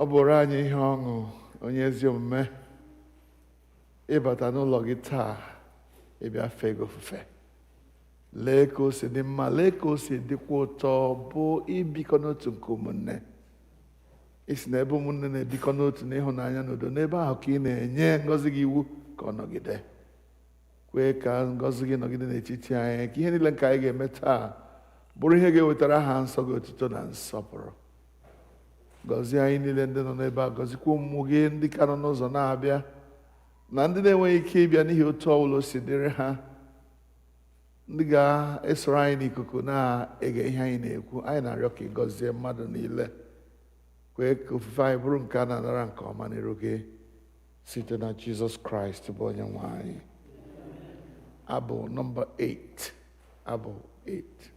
ọ bụrụ anyị ihe ọṅụ onye ezi omume ịbata n'ụlọ gị taa ịbịa fee gị ofufe. Lee ka o si dị mma, lee ka o si dịkwa ụtọ bụ ibikọ n'otu nke ụmụnne. Isi na ebe ụmụnne na-ebikọ n'otu n'ịhụnanya na udo, n'ebe ahụ ka ị na-enye ngọzi gị iwu ka ọ nọgide. Kwee ka ngọzi gị nọgide n'etiti anyị, ka ihe niile nke anyị ga-eme taa bụrụ ihe ga-ewetara aha nsọ gị otuto na nsọpụrụ. Gọzie anyị niile ndị nọ n'ebe a, gọzikwa ụmụ gị ndị ka nọ n'ụzọ na-abịa na ndị na-enweghị ike ịbịa n'ihi otu ọbụla o si dịrị ha, ndị ga-esoro anyị n'ikuku na-ege ihe anyị na-ekwu. Anyị na-arịọ ka ị gọzie mmadụ niile. Kwee ka ofufe anyị bụrụ nke a na-anara nke ọma n'iru gị site na Jizọs Kraịst bụ onye nwe anyị. Abụ nọmba 8. Abụ 8.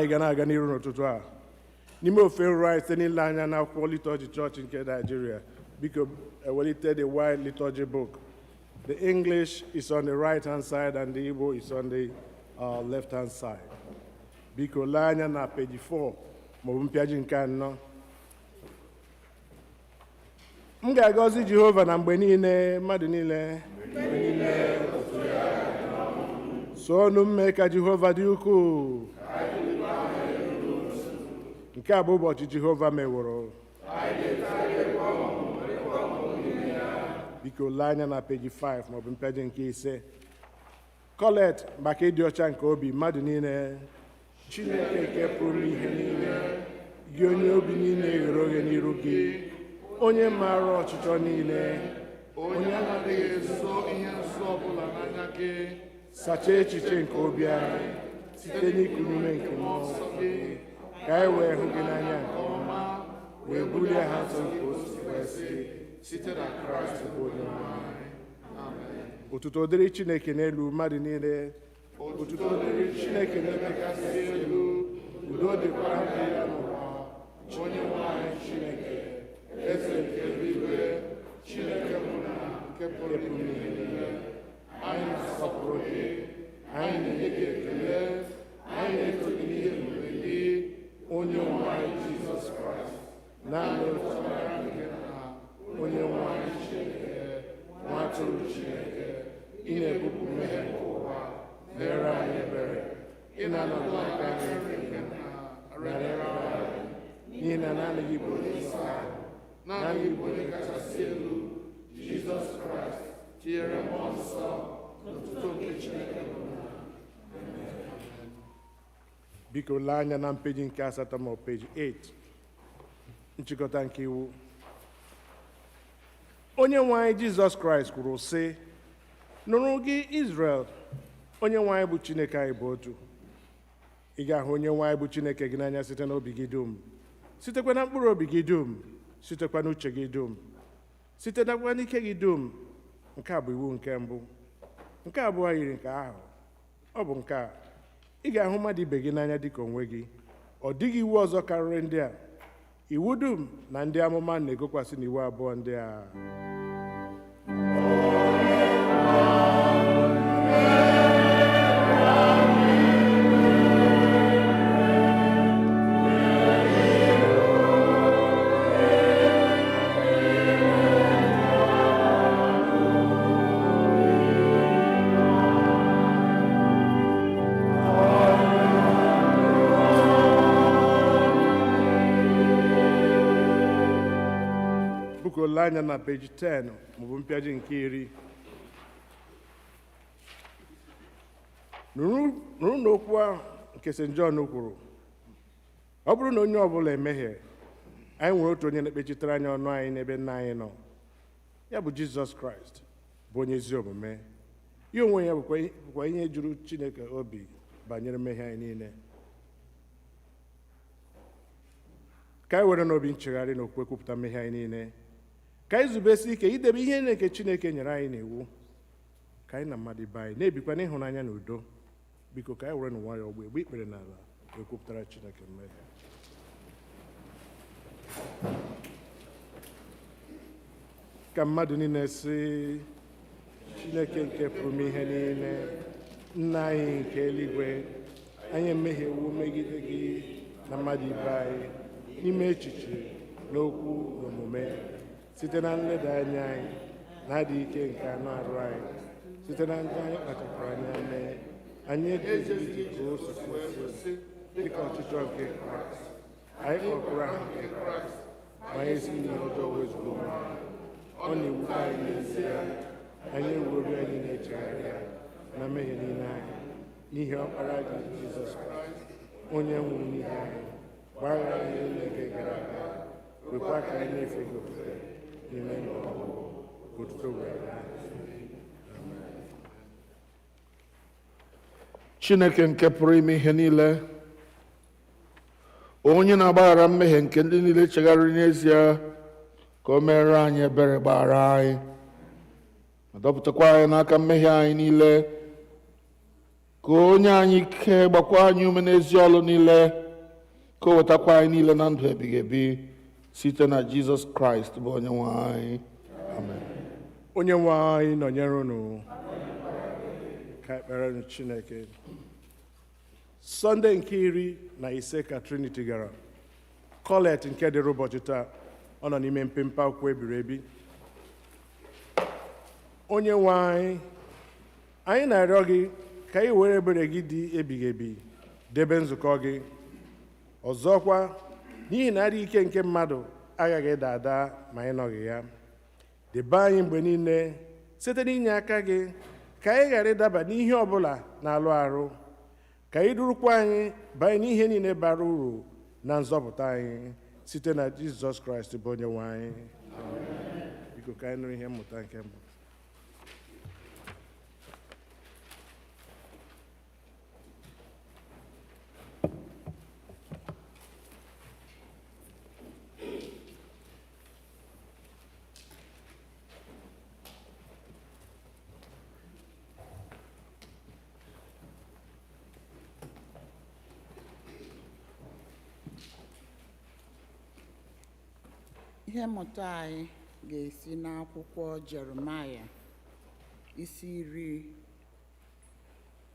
anyị ga na-aga n'iru n'ụtụtụ a n'ime ofe nrọ anyị site n'ile anya n'akwụkwọ liturgy chọọchị nke Nigeria. Biko ewelite the white liturgy book. The English is on the right hand side and the Igbo is on the left hand side. Biko lee anya na page 4 maọbụ mpịaji nke 4. M ga-agọzi Jehova na mgbe niile mmadụ niile so ọnụ mme ka Jehova dị ukwuu. Nke a bụ ụbọchị Jehova meworo. Biko lee anya na peji 5 maọbụ mpịaji nke 5. Kolekt maka ịdị ọcha nke obi mmadụ niile. Chineke nke pụrụ ihe niile, gị onye obi niile ghere oghe n'iru gị, onye maara ọchịchọ niile, onye anaghị ezo ihe nsọ ọbụla n'anya gị, sachaa echiche nke obi anyị site n'iku ume nke mmụọ nsọ gị, ka anyị wee hụ gị n'anya nke ọma, wee bulie ha nsọ nke o si kwesị site na Kraịst bụ onye anyị. Amen. Otuto dịrị Chineke n'elu mmadụ niile. Otuto dịrị Chineke n'ebe kasị elu, udo dịkwara ndị ya n'ụwa. Onye nwe anyị Chineke, eze nke eluigwe, Chineke bụ na nke pụrụ ime ihe niile. Anyị na-asọpụrụ gị, anyị na-enye gị ekele, anyị na-eto gị n'ihe mgbe gị, onye nwe anyị Jizọs Kraịst, naanị otu ọbara nke na onye nwe anyị Chineke, nwa atụrụ Chineke, ị na-ebupụ mmehie nke ụwa, meere anyị ebere, ị na-anọdụ aka anyị nke na arịara anyị, n'ihi na naanị gị bụ onye isi anyị, naanị gị bụ onye kachasị elu, Jizọs Kraịst, tinyere mmụọ nsọ n'otuto nke Chineke bụ na. Biko lee anya na mpeji nke 8 ma peji 8. Nchịkọta nke iwu. Onye nwe anyị Jizọs Kraịst kwuru sị, nụrụ gị Izrel, onye nwe anyị bụ Chineke anyị bụ otu. Ị ga-ahụ onye nwe anyị bụ Chineke gị n'anya site n'obi gị dum, sitekwa na mkpụrụ obi gị dum, sitekwa n'uche gị dum, sitekwa n'ike gị dum. Nke a bụ iwu nke mbụ. Nke abụọ yiri nke ahụ. Ọ bụ nke a, ị ga-ahụ mmadụ ibe gị n'anya dịka onwe gị. Ọ dịghị iwu ọzọ karịrị ndị a. Iwu dum na ndị amụma na-egokwasị n'iwu abụọ ndị a. Lee anya na peji 10 maọbụ mpịaji nke 10. Nụrụ n'okwu ahụ nke St. John kwuru, ọ bụrụ na onye ọbụla emehie, anyị nwere otu onye na-ekpechitere anyị ọnụ anyị n'ebe Nna anyị nọ, ya bụ Jizọs Kraịst, bụ onye ezi omume. Ya onwe ya bụkwa ihe juru Chineke obi banyere mmehie anyị niile. Ka anyị were n'obi nchegharị na okwukwe kwupụta mmehie anyị niile. Ka anyị zubesi ike idebe ihe nke Chineke nyere anyị n'iwu. Ka anyị na mmadụ ibe anyị na-ebikwa n'ịhụnanya na udo. Biko ka anyị were n'ụwa ya ogbe egbe ikpere n'ala ekwupụtara Chineke mmehie. Ka mmadụ niile sị, Chineke nke pụrụ ime ihe niile, Nna anyị nke eluigwe, anyị emehiewo megide gị na mmadụ ibe anyị n'ime echiche n'okwu na omume, site na nleda anya anyị na-adịghị ike nke anụ arụ anyị, site na ndị anyị kpachapụrụ anya mee, anyị ejighị ka o si kwesị dịka ọchịchọ nke Kraịst. Anyị kpọpụrụ aha nke Kraịst, ma anyị si n'ihe ọjọọ wezụga onwe anyị. Ọ na-ewute anyị n'ezie, anyị ewuru anyị na-echegharị ya na mmehie niile anyị, n'ihi ọkpara gị Jizọs Kraịst, onye nwụrụ n'ihi anyị, gbaghara anyị niile nke gara aga, kwekwa ka anyị na-efe gị ofufe n'ime ndụ ọhụụ, otuto were anyị. Chineke nke pụrụ ime ihe niile, onye na-agbaghara mmehie nke ndị niile chegharịrị n'ezie, ka o mere anyị ebere, gbaghara anyị, ma dọpụtakwa anyị n'aka mmehie anyị niile, ka onye anyị ike, gbakwa anyị ume n'ezi ọlụ niile, ka o wetakwa anyị niile na ndụ ebighị ebi site na Jizọs Kraịst bụ onye nwe anyị. Amen. Onye nwe anyị nọnyere unu. Ka ekpere Chineke. Sọnde nke 15 ka Trinity gara. Kolekt nke dịrị ụbọchị taa, ọ nọ n'ime mpempe akwụkwọ ebiri ebi. Onye nwe anyị na-arịọ gị ka ị were ebere gị dị ebighị ebi debe nzukọ gị. Ọzọkwa, n'ihi na adịghị ike nke mmadụ agaghị ịda ada ma anyị nọghị ya. Debe anyị mgbe niile site n'inye aka gị ka anyị ghara ịdaba n'ihe ọbụla na-alụ arụ, ka anyị durukwa anyị banye n'ihe niile bara uru na nzọpụta anyị site na Jizọs Kraịst bụ onye nwe anyị. Biko ka anyị nụrụ ihe mmụta nke mbụ. Ihe mmụta anyị ga-esi n'akwụkwọ Jeremaya isi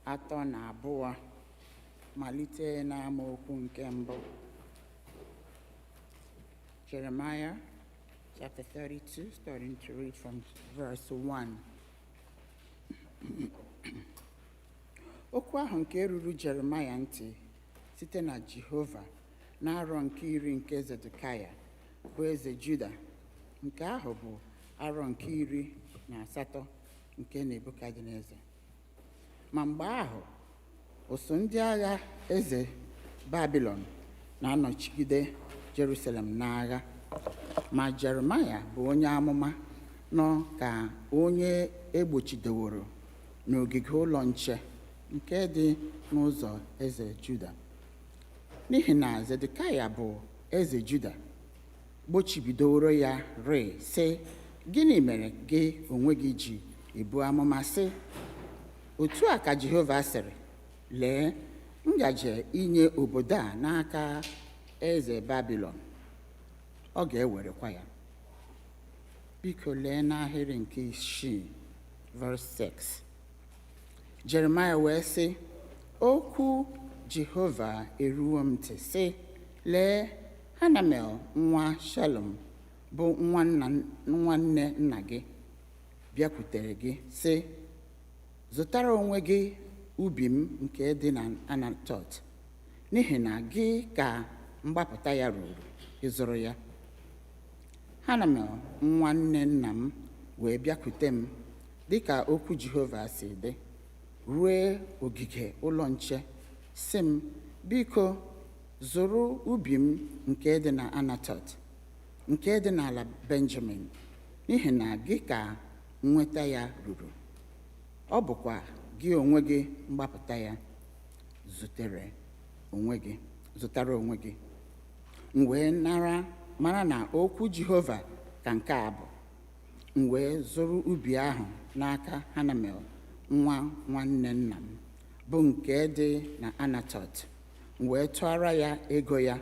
32 malite n'amaokwu nke mbụ. Jeremiah chapter 32, starting to read from verse 1. Okwu ahụ nke ruru Jeremaya ntị site na Jehova n'arọ nke 10 nke Zedekaya bụ eze Juda, nke ahụ bụ arọ nke 18 nke Nebukadneza. Ma mgbe ahụ, ụsụ ndị agha eze Babilọn na-anọchigide Jerusalem n'agha, ma Jeremaya bụ onye amụma nọ ka onye egbochideworo n'ogige ụlọ nche nke dị n'ụzọ eze Juda. N'ihi na Zedekaya bụ eze Juda gbochibidoro ya rịị, sị, gịnị mere gị onwe gị ji ebu amụma sị, otu a ka Jehova sịrị, lee, m gaje inye obodo a n'aka eze Babilọn, ọ ga-ewerekwa ya. Biko lee n'ahịrị nke 6, verse 6. Jeremaya wee sị, okwu Jehova eruo m ntị, sị, lee, Hanamel nwa Shalom bụ nwanne nna gị bịakwutere gị, sị, zụtara onwe gị ubi m nke dị na Anatot, n'ihi na gị ka mgbapụta ya ruru ịzụrụ ya. Hanamel nwanne nna m wee bịakwute m dịka okwu Jehova si dị, ruo ogige ụlọ nche, sị m, biko zụrụ ubi m nke dị na Anatot, nke dị n'ala Benjamin, n'ihi na gị ka nnweta ya ruru. Ọ bụkwa gị onwe gị mgbapụta ya zụtara onwe gị. M wee mara na okwu Jehova ka nke a bụ. M wee zụrụ ubi ahụ n'aka Hanamel nwanne nna m, bụ nke dị na Anatot. M wee tụọra ya ego ya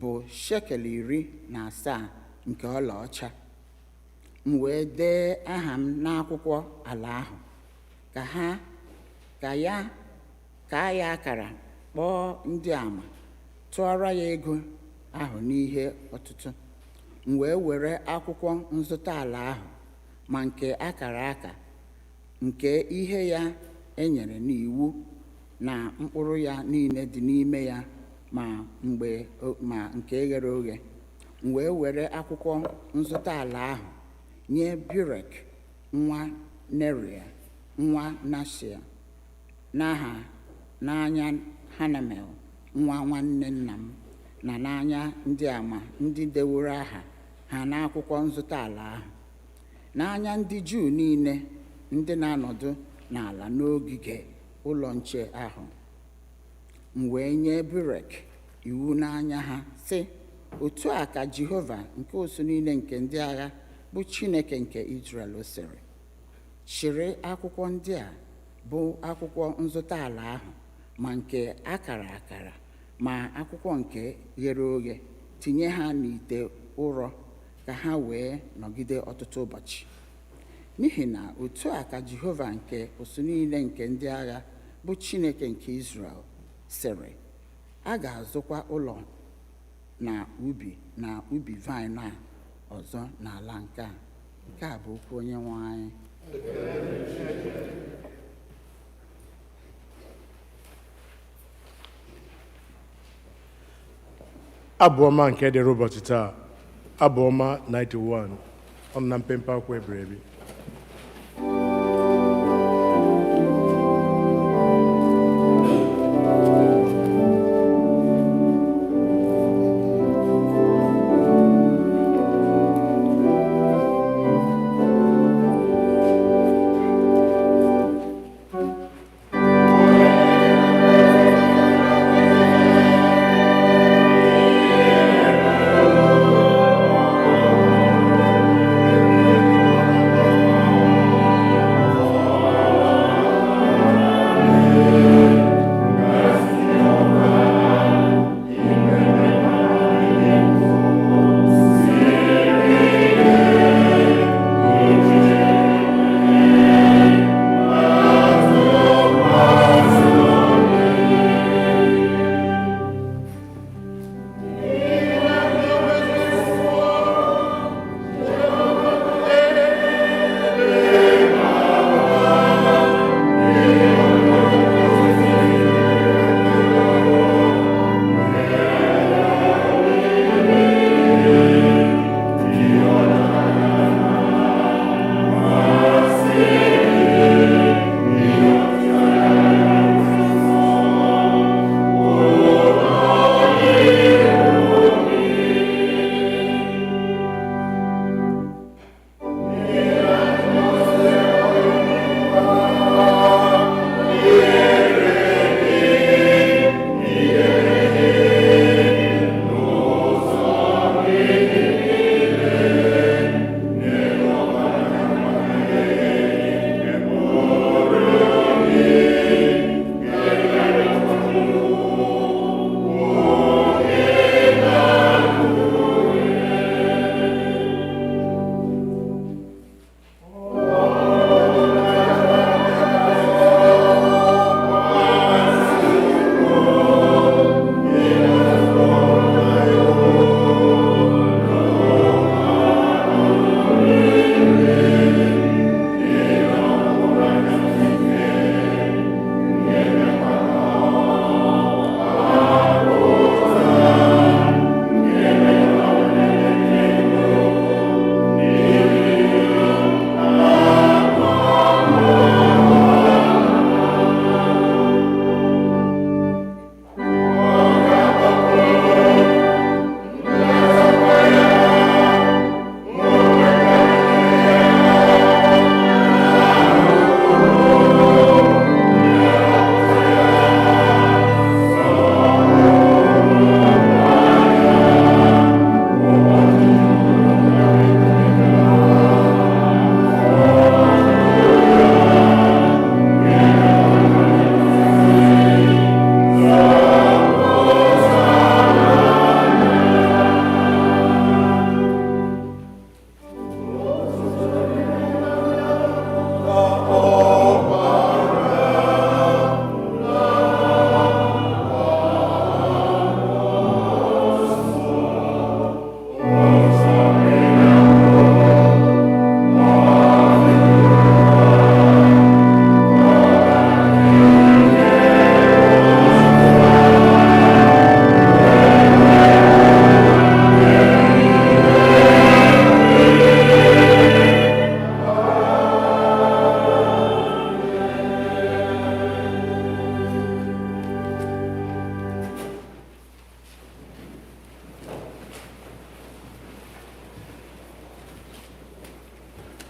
bụ shekel 17 nke ọlaọcha. M wee dee aha m n'akwụkwọ ala ahụ, ka ya akara, kpọọ ndị ama, tụọra ya ego ahụ n'ihe ọtụtụ. M wee were akwụkwọ nzụta ala ahụ, ma nke akara aka, nke ihe ya enyere n'iwu na mkpụrụ ya niile dị n'ime ya, ma nke ghere oghe. M wee were akwụkwọ nzụta ala ahụ nye Burek nwa Neria nwa Nashia n'anya Hanamel nwa nwanne nna m, na n'anya ndị ama ndị deworo aha ha n'akwụkwọ nzụta ala ahụ, n'anya ndị Juu niile ndị na-anọdụ n'ala n'ogige ụlọ nche ahụ. M wee nye Burek iwu n'anya ha, sị, otu a ka Jehova nke osu niile nke ndị agha bụ Chineke nke Izrel sịrị, chịrị akwụkwọ ndị a bụ akwụkwọ nzụta ala ahụ, ma nke akara akara, ma akwụkwọ nke ghere oghe, tinye ha n'ite ụrọ ka ha wee nọgide ọtụtụ ụbọchị. N'ihi na otu a ka Jehova nke ụsụ niile nke ndị agha bụ Chineke nke Izrel sịrị, a ga-azụkwa ụlọ na ubi vaịn a ọzọ n'ala nke a bụ okwu Onyenwe anyị. Abu-Ọma nke dịrị ụbọchị taa, Abu-Ọma 91, ọ nọ na mpempe akwụkwọ ebirebi.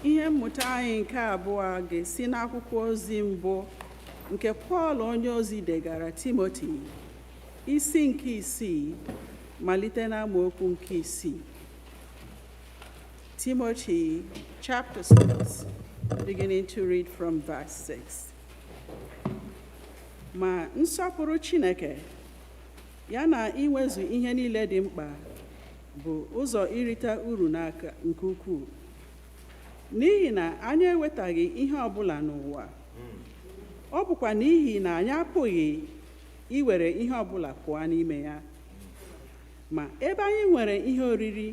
Ihe mmụta anyị nke abụọ ga-esi n'akwụkwọ ozi mbụ nke Pọl onye ozi degara Timoti, isi nke 6, malite n'amaokwu nke 6. Timothy chapter 6, beginning to read from verse 6. Ma nsọpụrụ Chineke ya na iwezu ihe niile dị mkpa bụ ụzọ irite uru n'aka nke ukwuu, n'ihi na anyị ewetaghị ihe ọbụla n'ụwa. Ọ bụkwa n'ihi na anyị apụghị iwere ihe ọbụla pụọ n'ime ya. Ma ebe anyị nwere ihe oriri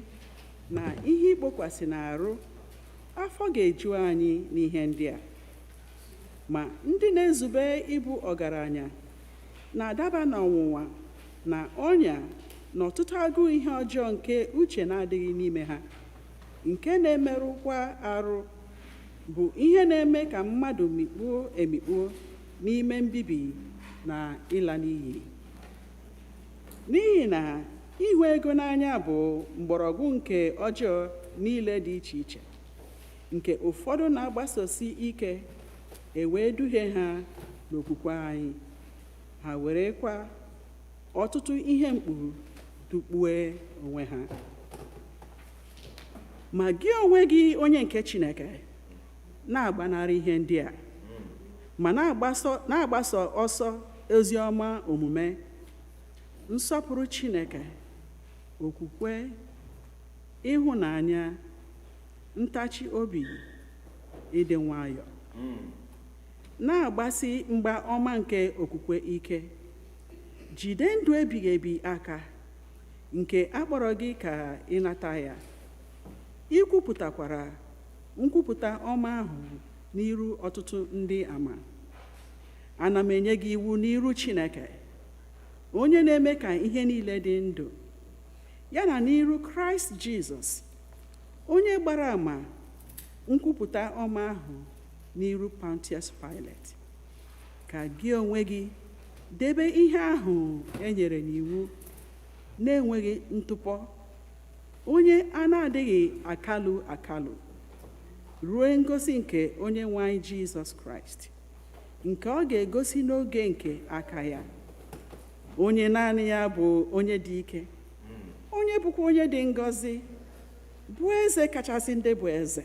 na ihe ikpokwasị n'arụ, afọ ga-eju anyị n'ihe ndị a. Ma ndị na-ezube ịbụ ọgaranya na-adaba n'ọnwụnwa na ọnya na ọtụtụ agụụ ihe ọjọọ nke uche na-adịghị n'ime ha, nke na-emerụkwa arụ, bụ ihe na-eme ka mmadụ mikpuo emikpuo n'ime mbibi na ịla n'iyi. N'ihi na ịhụ ego n'anya bụ mgbọrọgwụ nke ọjọọ niile dị iche iche, nke ụfọdụ na-agbasosi ike wee duhie ha n'okwukwe anyị, ha werekwa ọtụtụ ihe mkpughu tukpue onwe ha. Ma gị onwe gị, onye nke Chineke, na-agbanarị ihe ndị a, ma na-agbaso ọsọ ozi ọma omume, nsọpụrụ Chineke, okwukwe, ịhụnanya, ntachi obi, ịdị nwayọọ, na-agbasi mgba ọma nke okwukwe ike, jide ndụ ebighị ebi aka, nke akpọrọ gị ka ịnata ya, ikwupụtakwara nkwupụta ọma ahụ n'iru ọtụtụ ndị ama. Ana m enye gị iwu n'iru Chineke, onye na-eme ka ihe niile dị ndụ, ya na n'iru Kraịst Jizọs, onye gbara ama nkwupụta ọma ahụ n'iru Pontius Pilate, ka gị onwe gị debe ihe ahụ e nyere n'iwu na-enweghị ntụpọ, onye a na-adịghị akalụ akalụ, ruo ngosi nke onye nwe anyị Jizọs Kraịst, nke ọ ga-egosi n'oge nke aka ya, onye naanị ya bụ onye dị ike, onye bụkwa onye dị ngọzi, bụ eze kachasị ndị bụ eze,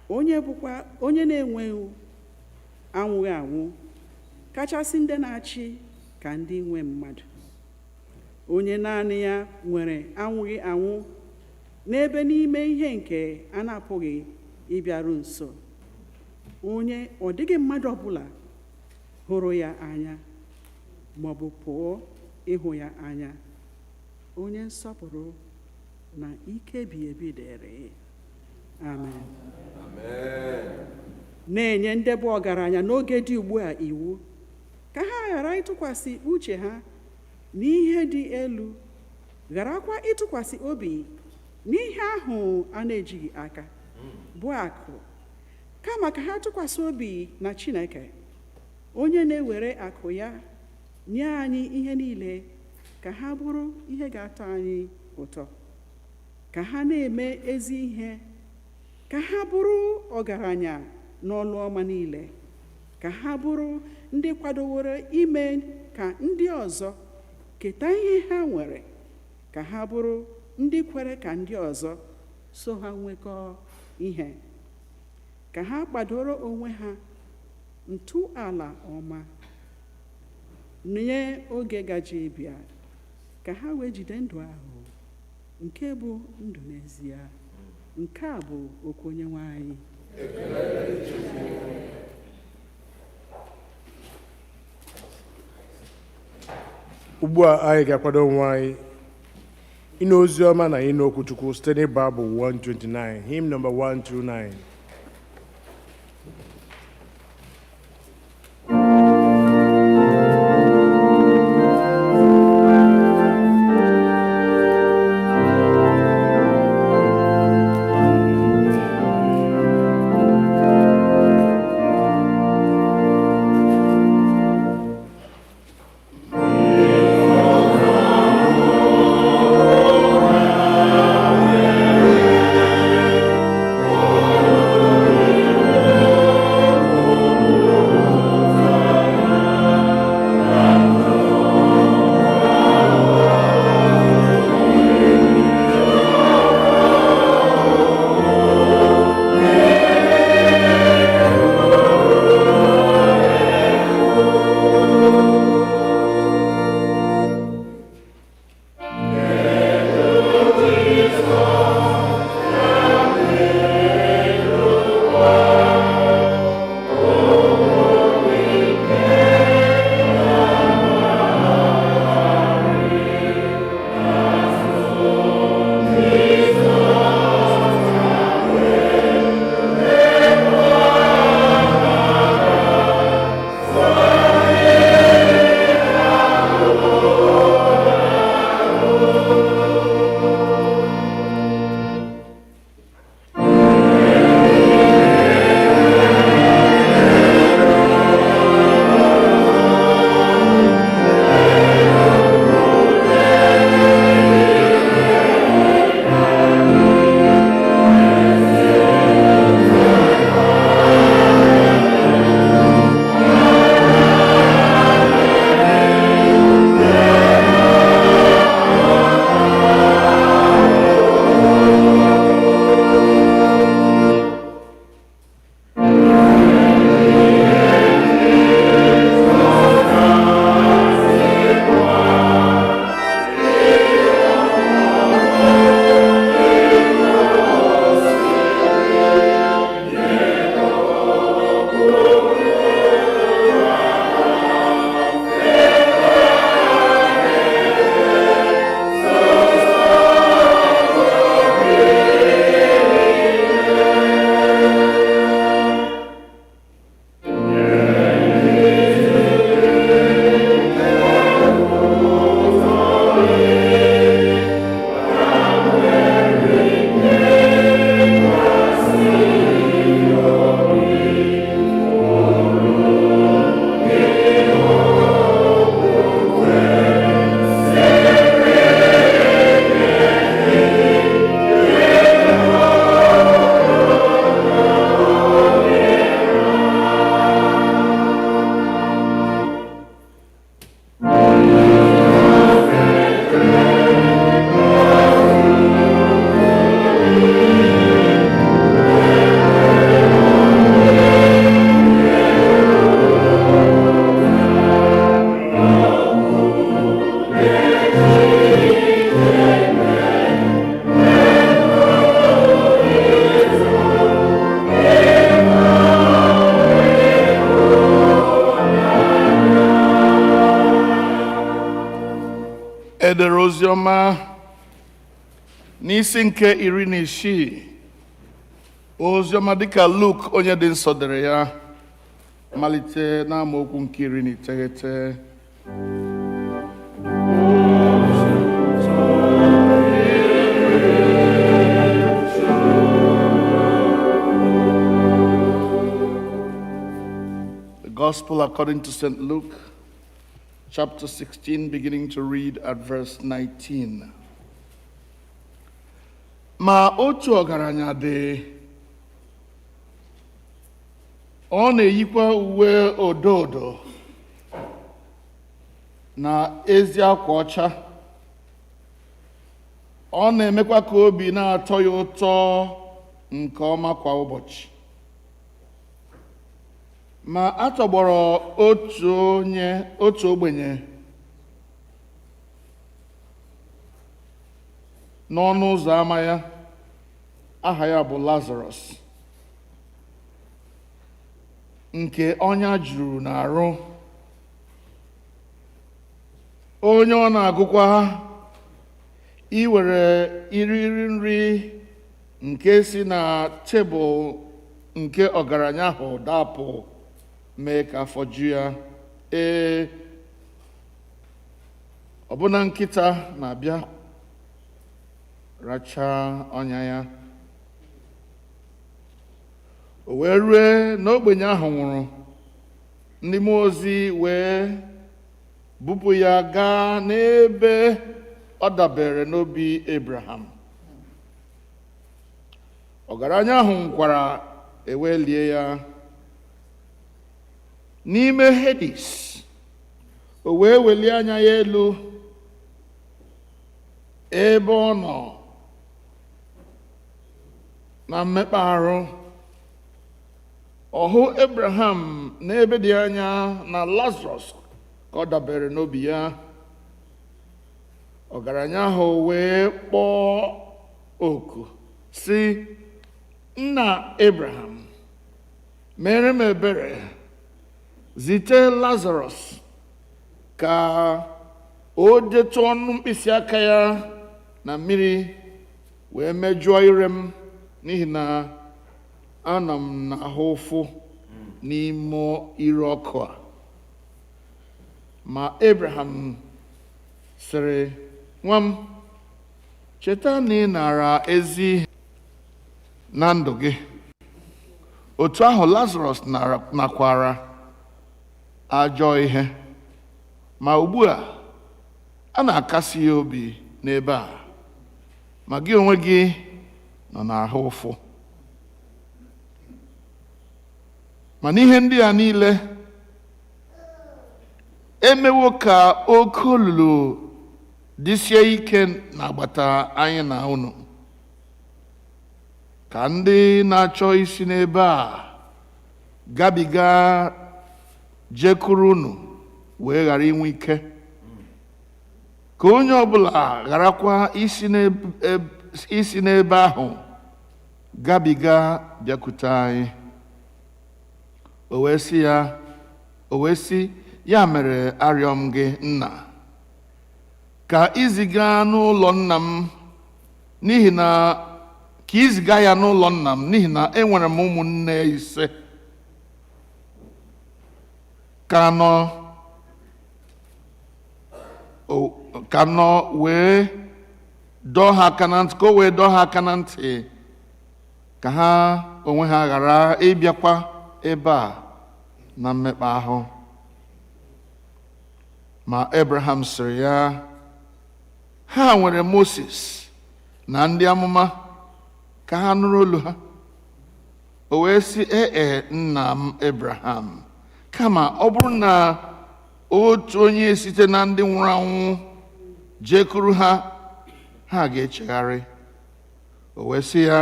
onye bụkwa onye na-enweghị anwụghị anwụ, kachasị ndị na-achị ka ndị nwe mmadụ, onye naanị ya nwere anwụghị anwụ n'ebe n'ime ihe nke a na-apụghị ịbịaru nso, onye ọ dịghị mmadụ ọbụla hụrụ ya anya maọbụ pụọ ịhụ ya anya, onye nsọpụrụ na ike ebighị ebi dịrị. Amen. Na-enye ndị bụ ọgaranya n'oge dị ugbu a iwu ka ha ghara ịtụkwasị uche ha n'ihe dị elu, gharakwa ịtụkwasị obi n'ihe ahụ a na-ejighị aka, bụ akụ, kama ka ha tụkwasị obi na Chineke, onye na-ewere akụ ya nye anyị ihe niile, ka ha bụrụ ihe ga-atọ anyị ụtọ, ka ha na-eme ezi ihe, ka ha bụrụ ọgaranya n'ọlụ ọma niile, ka ha bụrụ ndị kwadowere ime ka ndị ọzọ keta ihe ha nwere, ka ha bụrụ ndị kwere ka ndị ọzọ so ha nwekọọ ihe, ka ha kpadoro onwe ha ntọala ọma nye oge gaje bịa, ka ha wee jide ndụ ahụ nke bụ ndụ n'ezie. Nke a bụ okwu Onyenwe anyị. Ugbu a anyị ga-akwado onwe anyị ịnụ ozi ọma na ịnụ okwu Chukwu site n'ịbụ abụ 129, hymn number 129. Oh ọma n'isi nke 16 ozi ọma dịka Luk onye dị nsọ dere ya malite n'amaokwu nke 19. The Gospel according to St. Luke, chapter 16, beginning to read at verse 19. Ma otu ọgaranya dị, ọ na-eyikwa uwe odo odo na ezi akwa ọcha. Ọ na-emekwa ka obi na-atọ ya ụtọ nke ọma kwa ụbọchị. Ma atọgbọrọ otu ogbenye n'ọnụ ụzọ ámá ya, aha ya bụ Lazarus, nke ọnya juru n'arụ, onye ọ na-agụkwa iwere iri nri nke si na tebụl nke ọgaranya ahụ dapụ, mee ka afọ ju ya. Ọbụna nkịta na-abịa rachaa ọnya ya. O wee rue n'ogbenye ahụ nwụrụ, ndị mmụọ ozi wee bupụ ya gaa n'ebe ọ dabere n'obi Abraham. Ọgaranya ahụ nkwara, ewee lie ya n'ime Hedis. O wee welie anya ya elu ebe ọ nọ na mmekpa ahụ, ọ hụ Abraham n'ebe dị anya na Lazarus ka ọ dabere n'obi ya. Ọgaranya ahụ wee kpọọ oku sị, nna Abraham, mere m ebere, zite Lazarus ka o detụ ọnụ mkpịsị aka ya na mmiri wee mejụọ ire m, n'ihi na anọ m n'ahụ ụfụ n'ime ire ọkụ a. Ma Abraham sịrị, nwa m, cheta na ị nara ezi na ndụ gị, otu ahụ Lazarus nakwara ajọ ihe, ma ugbu a na-akasi ya obi n'ebe a, ma gị onwe gị nọ n'ahụ ụfụ. Ma n'ihe ndị a niile, emewo ka oke olulu dịsie ike n'agbata anyị na unu, ka ndị na-achọ isi n'ebe a gabiga jekuru unu wee ghara inwe ike, ka onye ọbụla gharakwa isi n'ebe ahụ gabiga bịakwute anyị. O wee sị ya mere arịọ m gị, nna, ka iziga n'ụlọ nna m, n'ihi na ka iziga ya n'ụlọ nna m, n'ihi na enwere m ụmụnne 5 ka nọ wee dọọ ha aka na ntị, ka o wee dọọ ha aka na ntị, ka ha onwe ha ghara ịbịakwa ebe a na mmekpa ahụ. Ma Abraham sịrị ya, ha nwere Moses na ndị amụma, ka ha nụrụ olu ha. O wee sị, nna m Abraham, kama ọ bụrụ na otu onye site na ndị nwụrụ anwụ jekuru ha, ha ga-echegharị. O wee sị ya,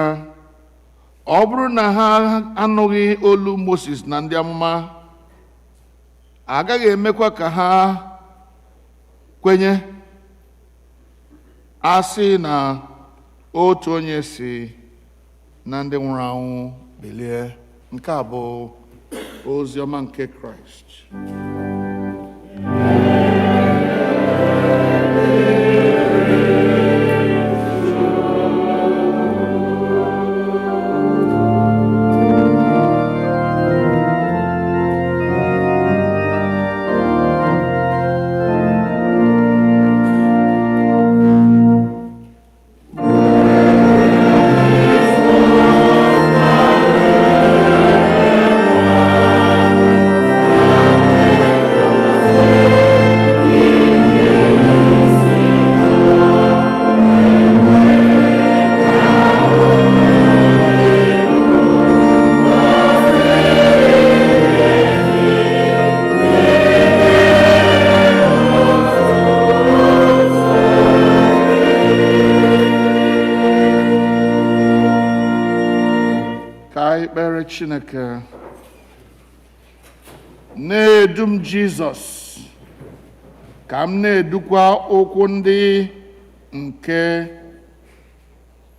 ọ bụrụ na ha anụghị olu Moses na ndị amụma, agaghị emekwa ka ha kwenye, asị na otu onye si na ndị nwụrụ anwụ bilie. Nke a bụ ozi ọma nke Kraịst. anyị kpere Chineke na-edu m Jizọs ka m na-edukwa okwu ndị nke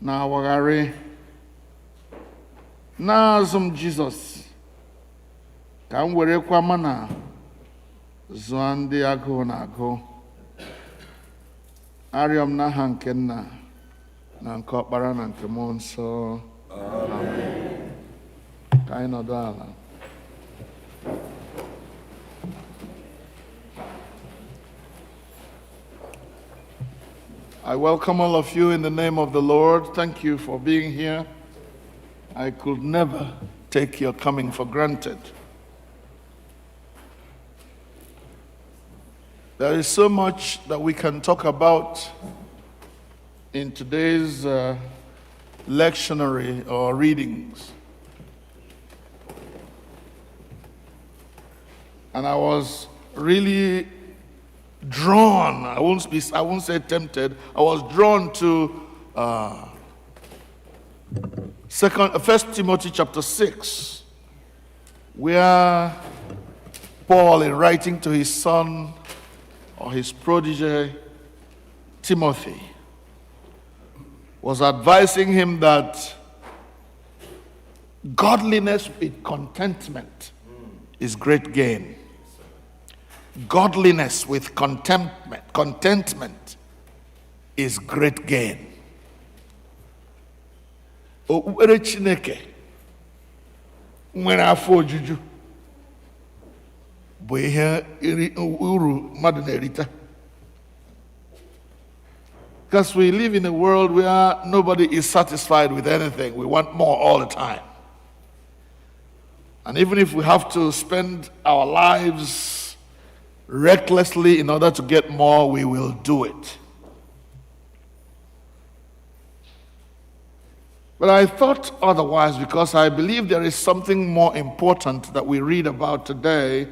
na-awagharị n'azụ m Jizọs ka m werekwa mana zụọ ndị agụụ na-agụ. Arịọ m n'aha nke Nna na nke Ọkpara na nke Mmụọ Nsọ. Amen. Ka anyị nọdụ ala. I welcome all of you in the name of the Lord. Thank you for being here. I could never take your coming for granted. There is so much that we can talk about in today's lectionary or readings. And I was really drawn, I won't say tempted, I was drawn to 1 Timothy chapter 6, where Paul, in writing to his son or his protege Timothy, was advising him that godliness with contentment is great gain. Godliness with contentment is great gain. Okpukpere Chineke nwere afọ ojuju bụ ihe uru mmadụ na-erita. Because we live in a world where nobody is satisfied with anything. We want more all the time. And even if we have to spend our lives recklessly in order to get more, we will do it. But I thought otherwise, because I believe there is something more important that we read about today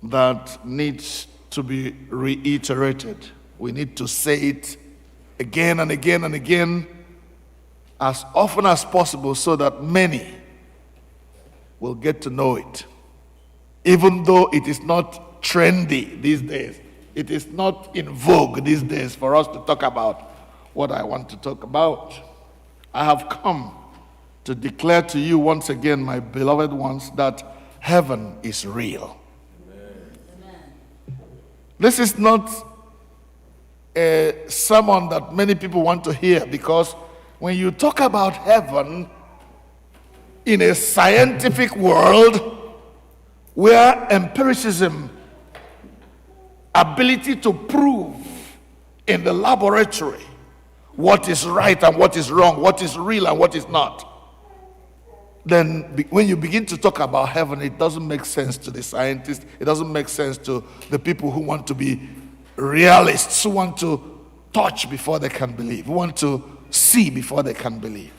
that needs to be reiterated. We need to say it again and again and again, as often as possible, so that many will get to know it. Even though it is not trendy these days, it is not in vogue these days for us to talk about what I want to talk about. I have come to declare to you once again, my beloved ones, that heaven is real. Amen. This is not a sermon that many people want to hear, because when you talk about heaven in a scientific world where empiricism, ability to prove in the laboratory what is right and what is wrong, what is real and what is not, then when you begin to talk about heaven, it doesn't make sense to the scientists, it doesn't make sense to the people who want to be realists, who want to touch before they can believe, who want to see before they can believe.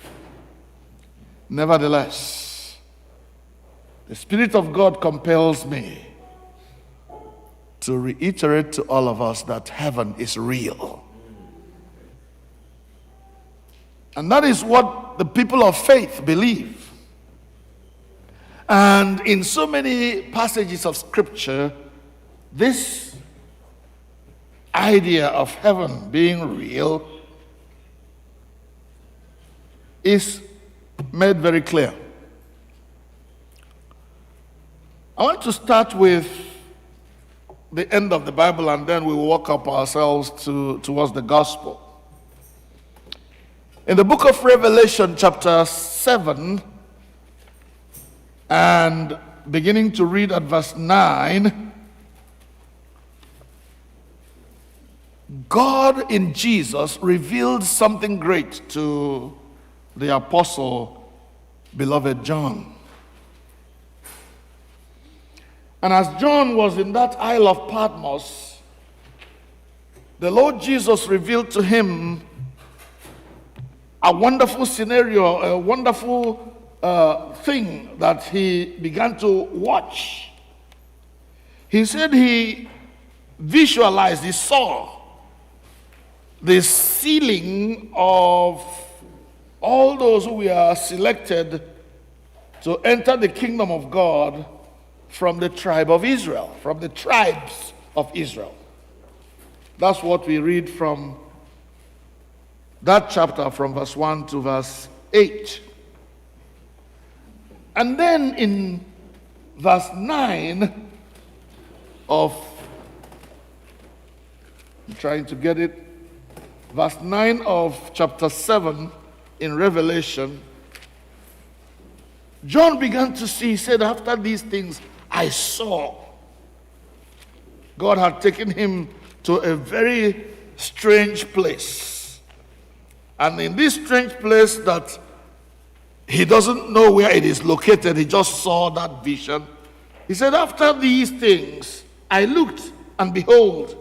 Nevertheless, the Spirit of God compels me to reiterate to all of us that heaven is real. And that is what the people of faith believe. And in so many passages of Scripture, this idea of heaven being real is made very clear. I want to start with the end of the Bible, and then we will walk up ourselves towards the gospel. In the book of Revelation, chapter 7, and beginning to read at verse 9, God in Jesus revealed something great to the apostle, beloved John. And as John was in that Isle of Patmos, the Lord Jesus revealed to him a wonderful scenario, a wonderful thing that he began to watch. He said he visualized, he saw the sealing of all those who were selected to enter the kingdom of God from the tribe of Israel, from the tribes of Israel. That's what we read from that chapter, from verse 1 to verse 8. And then in verse 9 of, I'm trying to get it, verse 9 of chapter 7 in Revelation, John began to see, he said, after these things I saw. God had taken him to a very strange place. And in this strange place that he doesn't know where it is located, he just saw that vision. He said, after these things, I looked, and behold,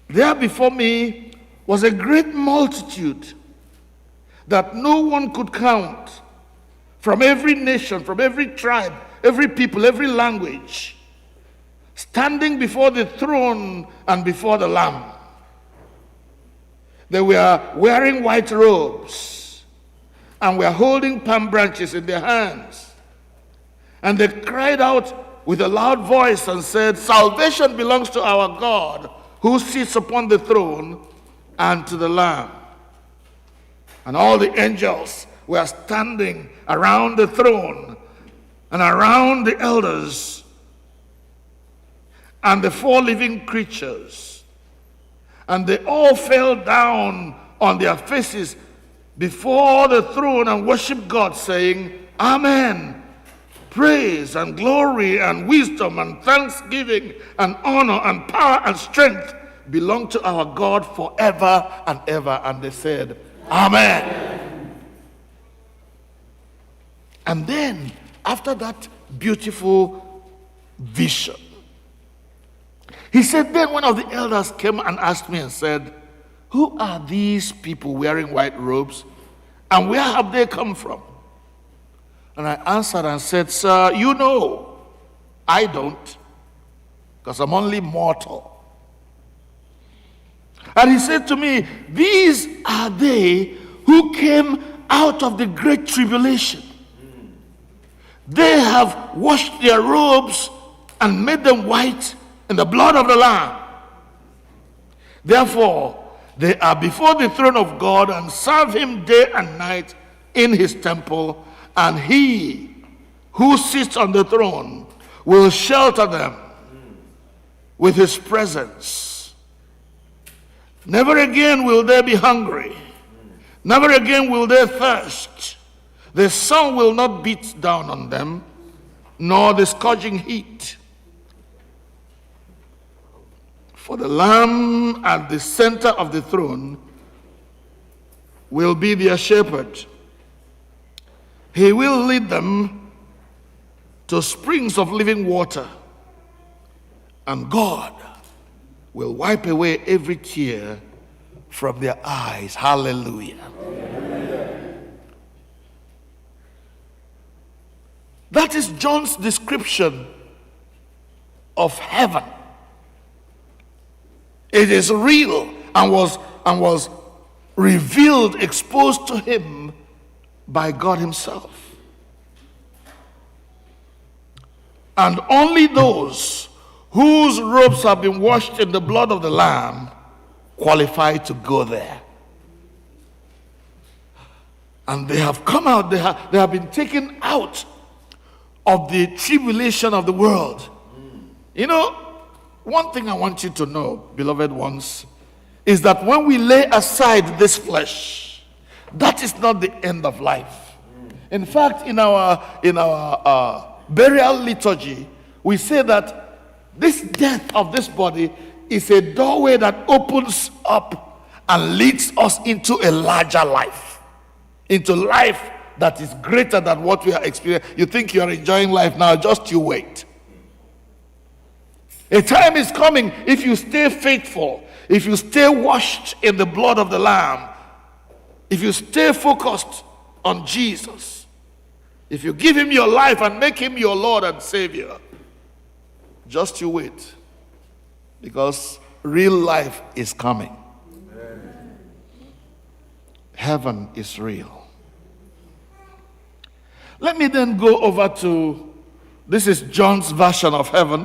there before me was a great multitude that no one could count, from every nation, from every tribe, every people, every language, standing before the throne and before the Lamb. They were wearing white robes and were holding palm branches in their hands. And they cried out with a loud voice and said, salvation belongs to our God who sits upon the throne and to the Lamb. And all the angels were standing around the throne and around the elders and the four living creatures. And they all fell down on their faces before the throne and worshiped God, saying, Amen. Praise and glory and wisdom and thanksgiving and honor and power and strength belong to our God forever and ever. And they said, Amen. And then, after that beautiful vision, he said, then one of the elders came and asked me and said, who are these people wearing white robes, and where have they come from? And I answered and said, sir, you know. I don't, because I'm only mortal. And he said to me, these are they who came out of the great tribulation. They have washed their robes and made them white in the blood of the Lamb. Therefore, they are before the throne of God and serve him day and night in his temple, and he who sits on the throne will shelter them with his presence. Never again will they be hungry. Never again will they thirst. The sun will not beat down on them, nor the scorching heat. For the Lamb at the center of the throne will be their shepherd. He will lead them to springs of living water, and God will wipe away every tear from their eyes. Hallelujah. That is John's description of heaven. It is real and was revealed, exposed to him by God himself. And only those whose robes have been washed in the blood of the Lamb qualify to go there. And they have come out, they have been taken out of the tribulation of the world. You know, one thing I want you to know, beloved ones, is that when we lay aside this flesh, that is not the end of life. In fact, in our burial liturgy, we say that this death of this body is a doorway that opens up and leads us into a larger life, into life that is greater than what we are experiencing. You think you are enjoying life now, just you wait. A time is coming, if you stay faithful, if you stay washed in the blood of the Lamb, if you stay focused on Jesus, if you give him your life and make him your Lord and Savior, just you wait, because real life is coming. Heaven is real. Let me then go over to, this is John's version of heaven.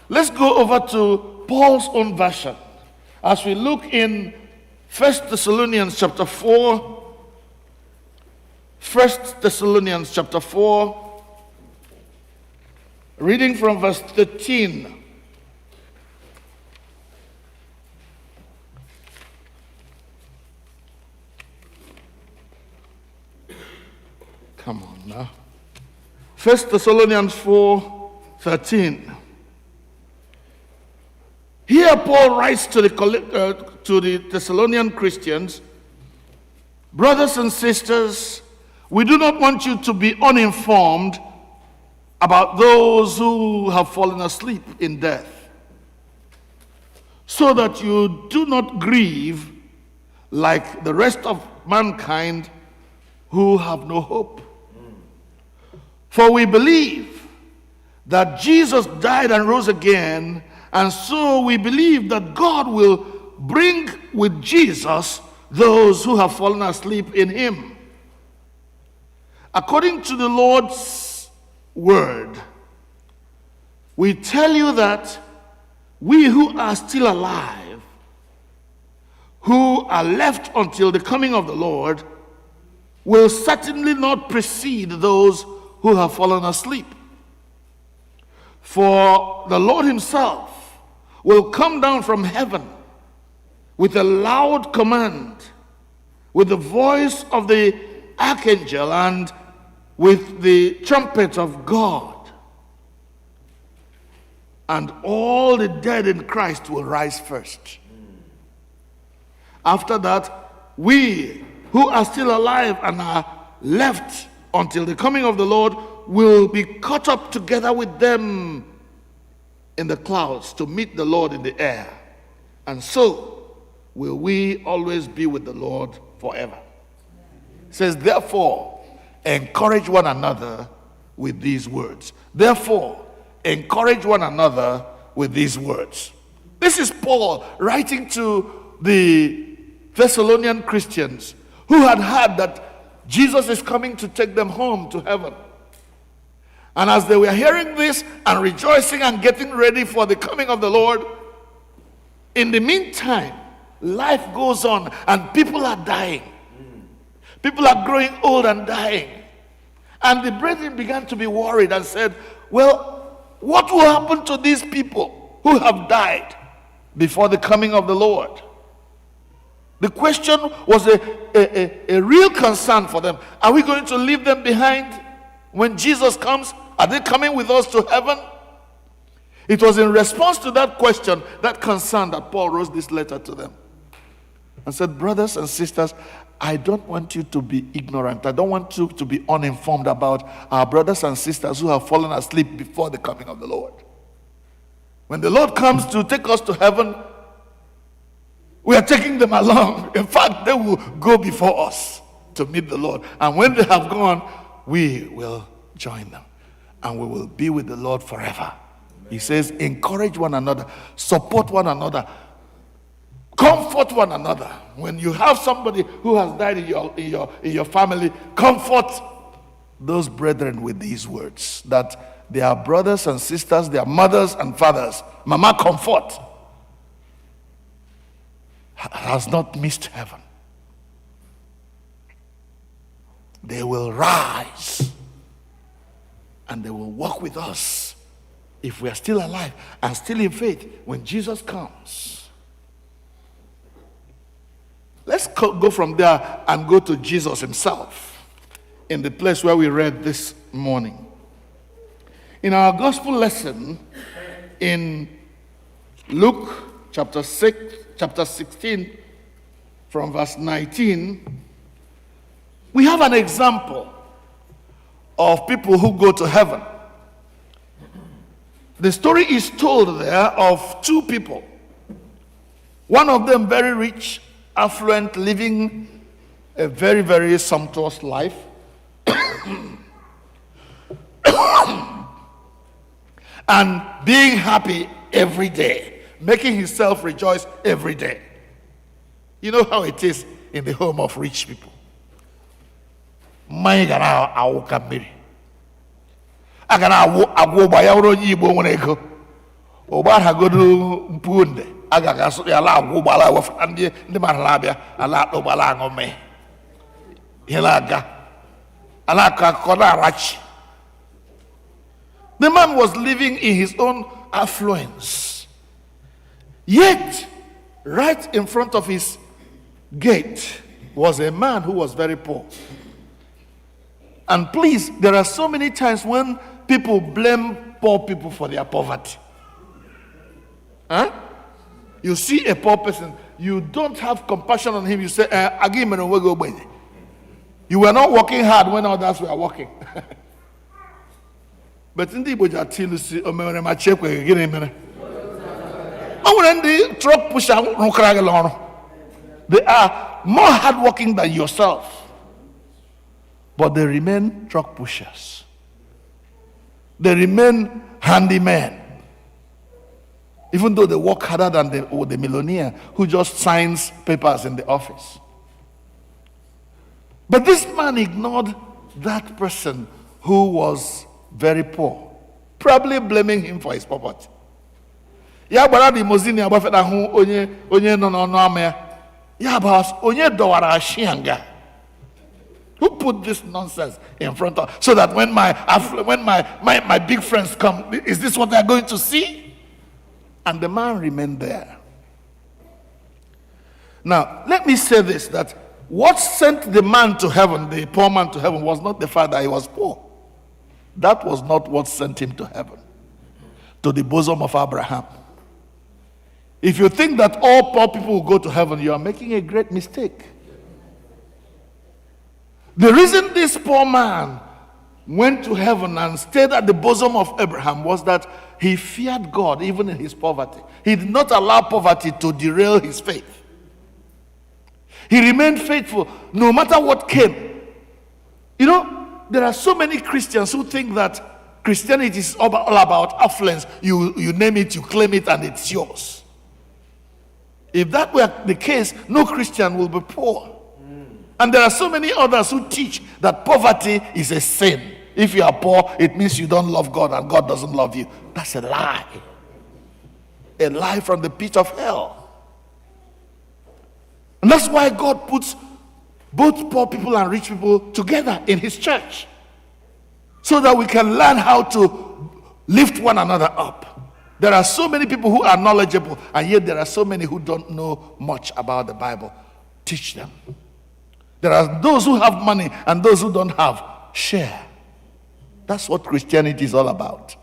Let's go over to Paul's own version. As we look in 1 Thessalonians chapter 4, 1 Thessalonians chapter 4, reading from verse 13. Come on now. 1 Thessalonians 4:13. Here Paul writes to the Thessalonian Christians, brothers and sisters, we do not want you to be uninformed about those who have fallen asleep in death, so that you do not grieve like the rest of mankind who have no hope. For we believe that Jesus died and rose again, and so we believe that God will bring with Jesus those who have fallen asleep in him. According to the Lord's word, we tell you that we who are still alive, who are left until the coming of the Lord, will certainly not precede those who have fallen asleep. For the Lord himself will come down from heaven with a loud command, with the voice of the archangel, and with the trumpet of God. And all the dead in Christ will rise first. After that, we who are still alive and are left until the coming of the Lord will be caught up together with them in the clouds to meet the Lord in the air. And so will we always be with the Lord forever. It says, therefore, encourage one another with these words. Therefore, encourage one another with these words. This is Paul writing to the Thessalonian Christians who had heard that Jesus is coming to take them home to heaven. And as they were hearing this and rejoicing and getting ready for the coming of the Lord, in the meantime, life goes on and people are dying. People are growing old and dying. And the brethren began to be worried and said, well, what will happen to these people who have died before the coming of the Lord? The question was a real concern for them. Are we going to leave them behind when Jesus comes? Are they coming with us to heaven? It was in response to that question, that concern, that Paul wrote this letter to them and said, brothers and sisters, I don't want you to be ignorant. I don't want you to be uninformed about our brothers and sisters who have fallen asleep before the coming of the Lord. When the Lord comes to take us to heaven, we are taking them along. In fact, they will go before us to meet the Lord. And when they have gone, we will join them. And we will be with the Lord forever. He says, encourage one another, support one another, comfort one another. When you have somebody who has died in your family, comfort those brethren with these words, that they are brothers and sisters, they are mothers and fathers. Mama, comfort. Has not missed heaven. They will rise and they will walk with us if we are still alive and still in faith when Jesus comes. Let's go from there and go to Jesus himself in the place where we read this morning. In our gospel lesson in Luke chapter 16 from verse 19, we have an example of people who go to heaven. The story is told there of two people. One of them very rich, affluent, living a very, very sumptuous life. And being happy every day, making himself rejoice every day. You know how it is in the home of rich people. aga na agwụ ụgba ya wụrụ onye Igbo nwere ego ụgba hagodo mpunde aga ga-asụ ya ala agwụ ụgbala wefụta ndị mara abịa ala akpa ụgbala aṅụ mee ihe na-aga ala akọ akụkọ na-arachi. The man was living in his own affluence, yet right in front of his gate was a man who was very poor. And please, there are so many times when people blame poor people for their poverty. Huh? You see a poor person, you don't have compassion on him. You say, you were not working hard when others were working. But in the Igbo Atilu see, the truck pusher, they are more hardworking than yourself, but they remain truck pushers. They remain handymen, even though they work harder than the millionaire who just signs papers in the office. But this man ignored that person who was very poor, probably blaming him for his poverty. Ya gbara di mozini agbafeta hu onye no no ama ya. Ya ba onye dọwara ashianga. Who put this nonsense in front of, so that when my big friends come, is this what they are going to see? And the man remained there. Now, let me say this, that what sent the man to heaven, the poor man to heaven, was not the fact that he was poor. That was not what sent him to heaven, to the bosom of Abraham. If you think that all poor people will go to heaven, you are making a great mistake. The reason this poor man went to heaven and stayed at the bosom of Abraham was that he feared God even in his poverty. He did not allow poverty to derail his faith. He remained faithful no matter what came. You know, there are so many Christians who think that Christianity is all about affluence. You name it, you claim it, and it's yours. If that were the case, no Christian will be poor. And there are so many others who teach that poverty is a sin. If you are poor, it means you don't love God and God doesn't love you. That's a lie. A lie from the pit of hell. And that's why God puts both poor people and rich people together in his church, so that we can learn how to lift one another up. There are so many people who are knowledgeable, and yet there are so many who don't know much about the Bible. Teach them. There are those who have money and those who don't have. Share. That's what Christianity is all about.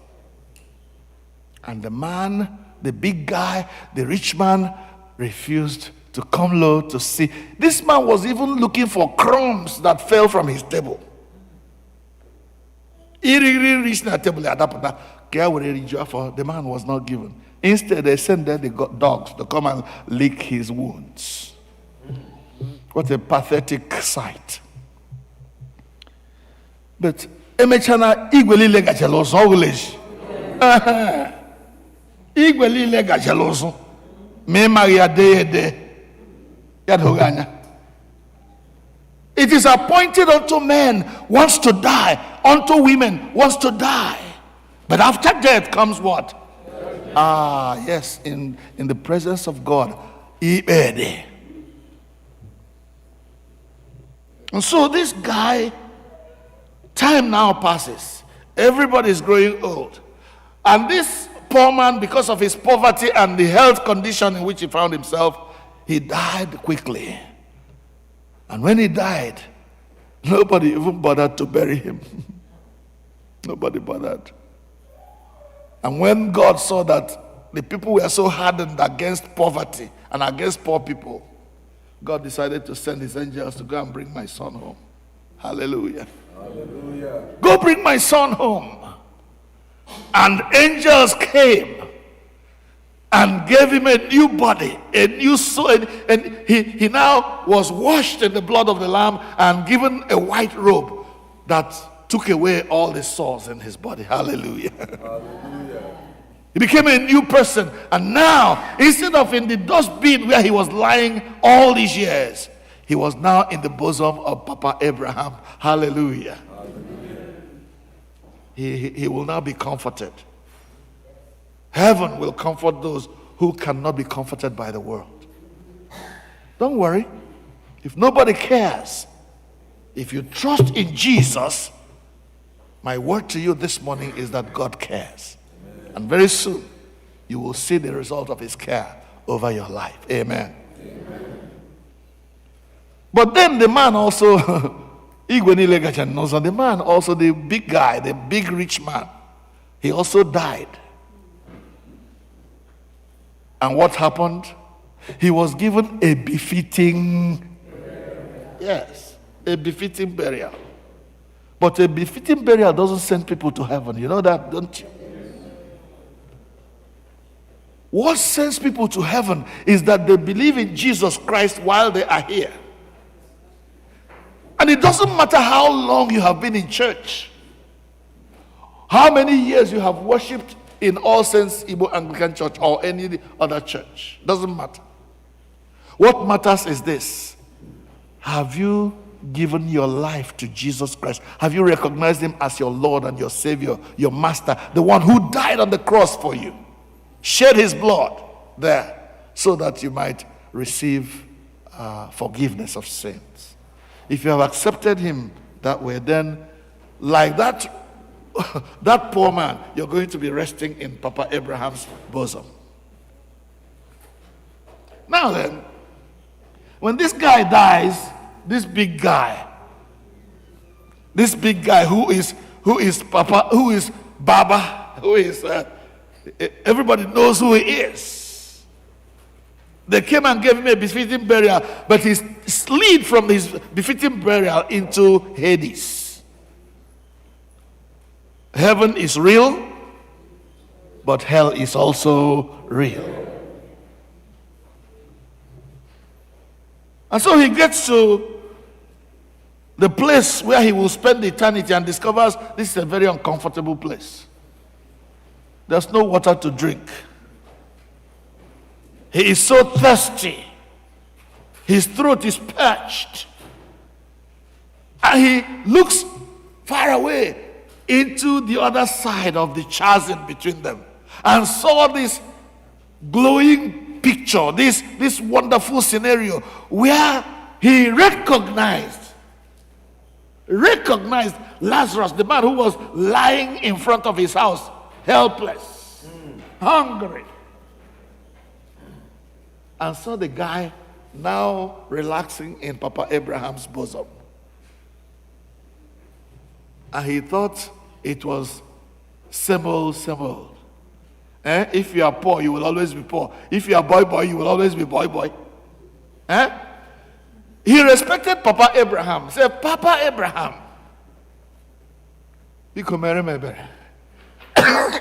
And the man, the big guy, the rich man, refused to come low to see. This man was even looking for crumbs that fell from his table. The man was not given. Instead, they sent there the dogs to come and lick his wounds. What a pathetic sight. But emechana igweli lega jeloso ogleji. Igweli lega jeloso. Me Maria de yadhoganya. It is appointed unto men wants to die, unto women wants to die. But after death comes what? Yes, in the presence of God. Ibede. And so this guy, time now passes. Everybody is growing old. And this poor man, because of his poverty and the health condition in which he found himself, he died quickly. And when he died, nobody even bothered to bury him. Nobody bothered. And when God saw that the people were so hardened against poverty and against poor people, God decided to send his angels to go and bring my son home. Hallelujah. Hallelujah. Go bring my son home. And angels came and gave him a new body, a new soul, and he now was washed in the blood of the Lamb and given a white robe that took away all the sores in his body. Hallelujah. Hallelujah. He became a new person, and now, instead of in the dustbin where he was lying all these years, he was now in the bosom of Papa Abraham. Hallelujah. Hallelujah. he will now be comforted. Heaven will comfort those who cannot be comforted by the world. Don't worry. If nobody cares, if you trust in Jesus, my word to you this morning is that God cares. And very soon, you will see the result of his care over your life. Amen. But then the man also, the man also, the big guy, the big rich man, he also died. And what happened? He was given a befitting, yes, a befitting burial. But a befitting burial doesn't send people to heaven. You know that, don't you? What sends people to heaven is that they believe in Jesus Christ while they are here. And it doesn't matter how long you have been in church, how many years you have worshipped in All Saints Igbo Anglican Church or any other church. Doesn't matter. What matters is this: have you given your life to Jesus Christ? Have you recognized him as your Lord and your Savior, your Master, the one who died on the cross for you, shed his blood there so that you might receive forgiveness of sins? If you have accepted him that way, then like that that poor man, you're going to be resting in Papa Abraham's bosom. Now then, when this guy dies, this big guy who is Papa, who is Baba, who is everybody knows who he is. They came and gave him a befitting burial, but he slid from his befitting burial into Hades. Heaven is real, but hell is also real. And so he gets to the place where he will spend eternity and discovers this is a very uncomfortable place. There's no water to drink. He is so thirsty. His throat is parched. And he looks far away into the other side of the chasm between them and saw this glowing picture, this wonderful scenario where he recognized Lazarus, the man who was lying in front of his house, helpless, hungry, and saw the guy now relaxing in Papa Abraham's bosom. And he thought it was same old. If you are poor, you will always be poor. If you are boy, you will always be boy. He respected Papa Abraham. He said, Papa Abraham,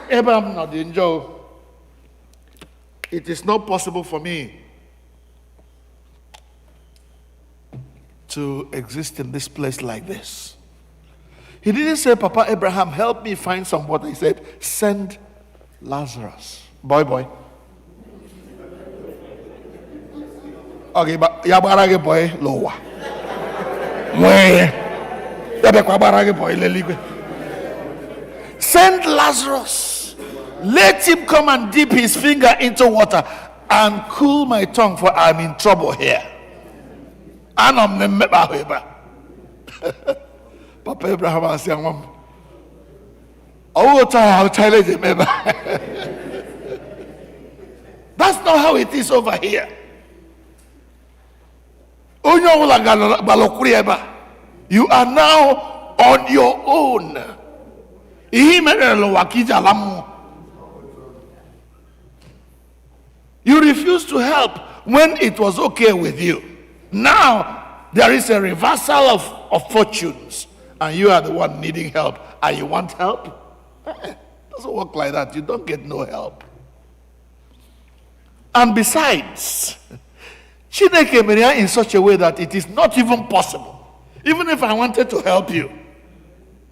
Abraham not enjoy. It is not possible for me to exist in this place like this. He didn't say, Papa Abraham, help me find some water. He said, send Lazarus. Boy. Okay, but yabarage boy lowa. Send Lazarus. Let him come and dip his finger into water and cool my tongue, for I'm in trouble here. Papa Abraham said, that's not how it is over here. You are now on your own. You refused to help when it was okay with you. Now there is a reversal of fortunes, and you are the one needing help, and you want help? It doesn't work like that. You don't get no help. And besides, Chineke made in such a way that it is not even possible. Even if I wanted to help you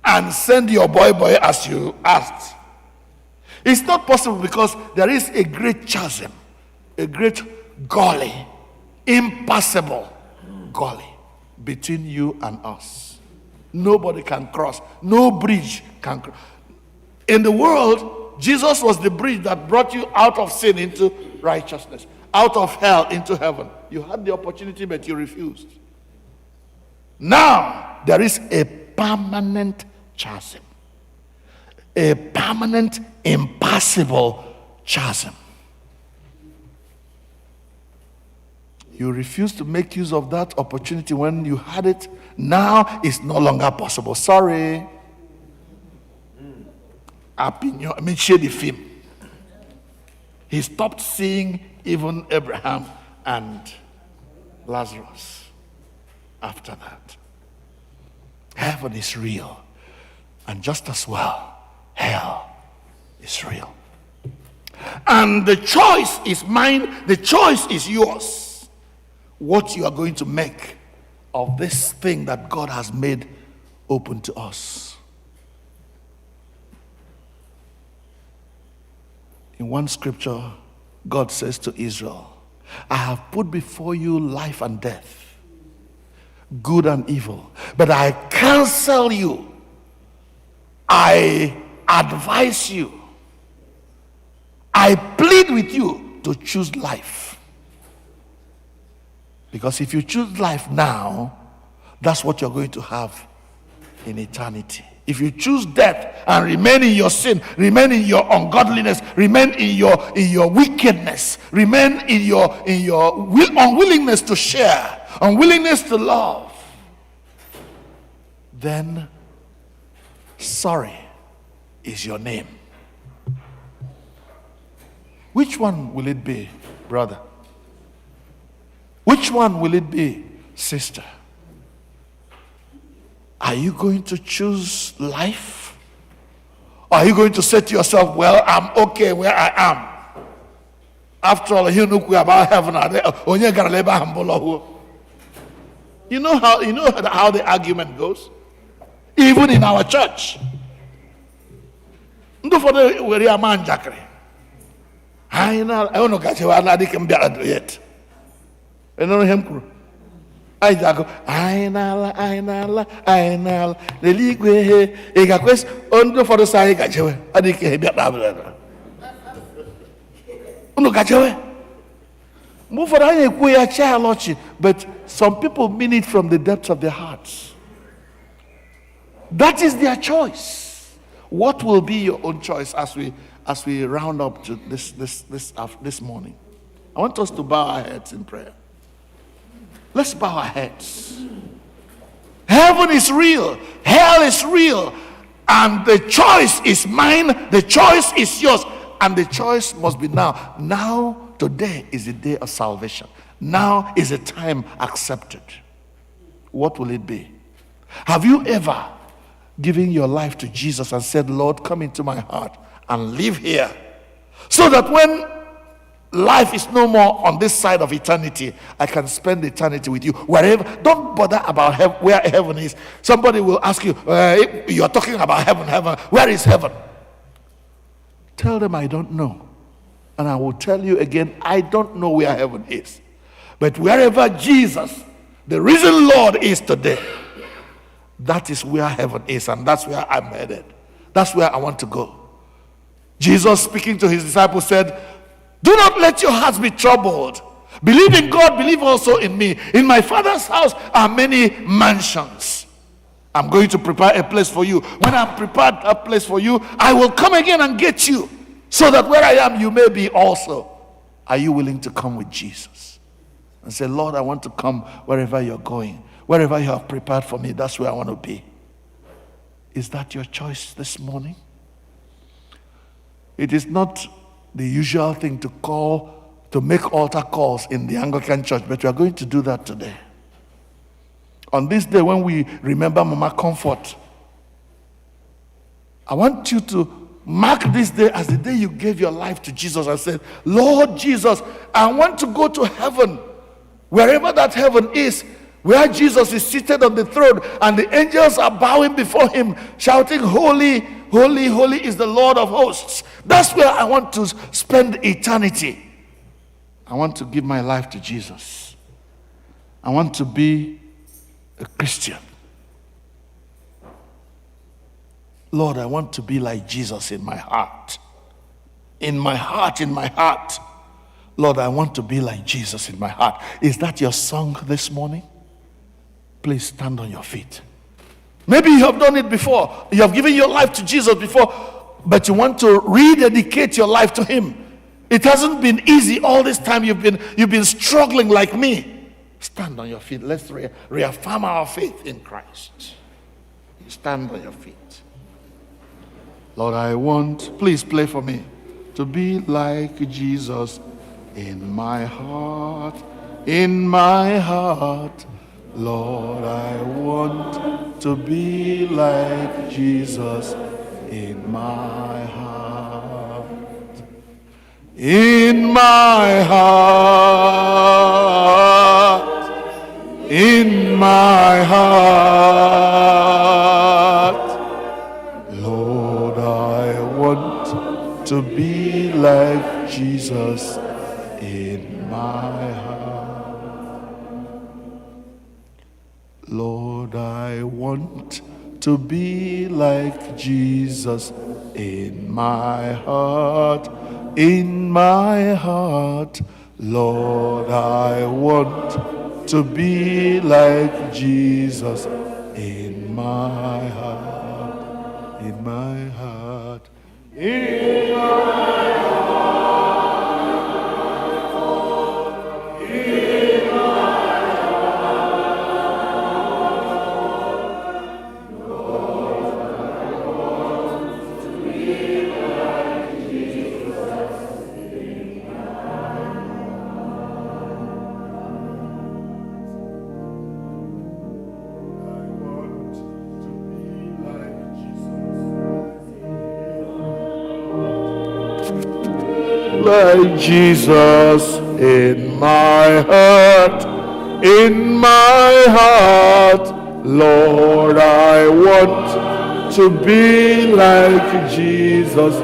and send your boy as you asked, it's not possible, because there is a great chasm, a great gully, impassable gully between you and us. Nobody can cross. No bridge can cross. In the world, Jesus was the bridge that brought you out of sin into righteousness, out of hell into heaven. You had the opportunity, but you refused. Now, there is a permanent chasm, a permanent, impassable chasm. You refuse to make use of that opportunity when you had it. Now it's no longer possible. Sorry. Share the film. He stopped seeing even Abraham and Lazarus after that. Heaven is real. And just as well, hell is real. And the choice is mine, the choice is yours. What you are going to make of this thing that God has made open to us. In one scripture, God says to Israel, I have put before you life and death, good and evil, but I counsel you, I advise you, I plead with you to choose life. Because if you choose life now, that's what you're going to have in eternity. If you choose death and remain in your sin, remain in your ungodliness, remain in your wickedness, remain in your unwillingness to share, unwillingness to love, then sorry is your name. Which one will it be, brother? Which one will it be, sister? Are you going to choose life? Or are you going to say to yourself, well, I'm okay where I am? After all, you know about heaven. You know how the argument goes? Even in our church. I don't know yet. I know him. I go. I nala. The league we he quest on for the side. I think he be a move for a child, but some people mean it from the depths of their hearts. That is their choice. What will be your own choice as we round up to this morning? I want us to bow our heads in prayer. Let's bow our heads. Heaven is real. Hell is real. And the choice is mine. The choice is yours. And the choice must be now. Now, today is the day of salvation. Now is the time accepted. What will it be? Have you ever given your life to Jesus and said, Lord, come into my heart and live here, so that when life is no more on this side of eternity, I can spend eternity with you wherever. Don't bother about where heaven is. Somebody will ask you, you're talking about heaven. Where is heaven? Tell them I don't know. And I will tell you again, I don't know where heaven is. But wherever Jesus, the risen Lord, is today, that is where heaven is, and that's where I'm headed. That's where I want to go. Jesus, speaking to his disciples, said, do not let your hearts be troubled. Believe in God, believe also in me. In my Father's house are many mansions. I'm going to prepare a place for you. When I've prepared a place for you, I will come again and get you, so that where I am, you may be also. Are you willing to come with Jesus? And say, Lord, I want to come wherever you're going. Wherever you have prepared for me, that's where I want to be. Is that your choice this morning? It is not the usual thing to make altar calls in the Anglican church, but we are going to do that today. On this day when we remember Mama Comfort, I want you to mark this day as the day you gave your life to Jesus and said, Lord Jesus, I want to go to heaven, wherever that heaven is, where Jesus is seated on the throne and the angels are bowing before him, shouting, holy, holy, holy is the Lord of hosts. That's where I want to spend eternity. I want to give my life to Jesus. I want to be a Christian. Lord, I want to be like Jesus in my heart. In my heart, in my heart. Lord, I want to be like Jesus in my heart. Is that your song this morning? Please stand on your feet. Maybe you have done it before. You have given your life to Jesus before, but you want to rededicate your life to him. It hasn't been easy all this time. You've been struggling like me. Stand on your feet. Let's reaffirm our faith in Christ. Stand on your feet. Lord, I want, please play for me, to be like Jesus in my heart, in my heart. Lord, I want to be like Jesus in my heart, in my heart, in my heart. Lord, I want to be like Jesus in my heart. Lord, I want to be like Jesus in my heart, in my heart. Lord, I want to be like Jesus in my heart, in my heart, in my heart. Like Jesus in my heart, in my heart. Lord, I want to be like Jesus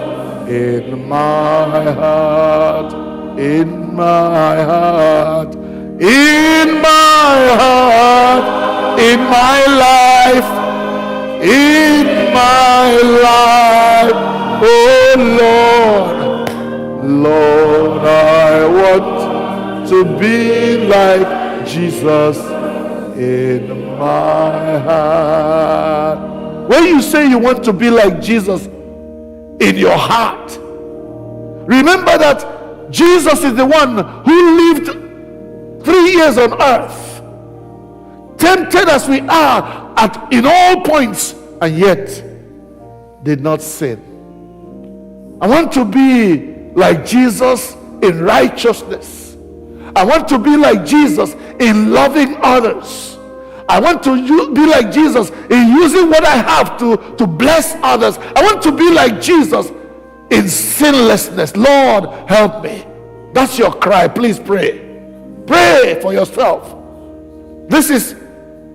in my heart, in my heart, in my heart, in my life, in my life. Oh Lord, Lord, I want to be like Jesus in my heart. When you say you want to be like Jesus in your heart, remember that Jesus is the one who lived 3 years on earth, tempted as we are in all points, and yet did not sin. I want to be like Jesus in righteousness. I want to be like Jesus in loving others. I want to be like Jesus in using what I have to bless others. I want to be like Jesus in sinlessness. Lord, help me. That's your cry. Please pray. Pray for yourself. This is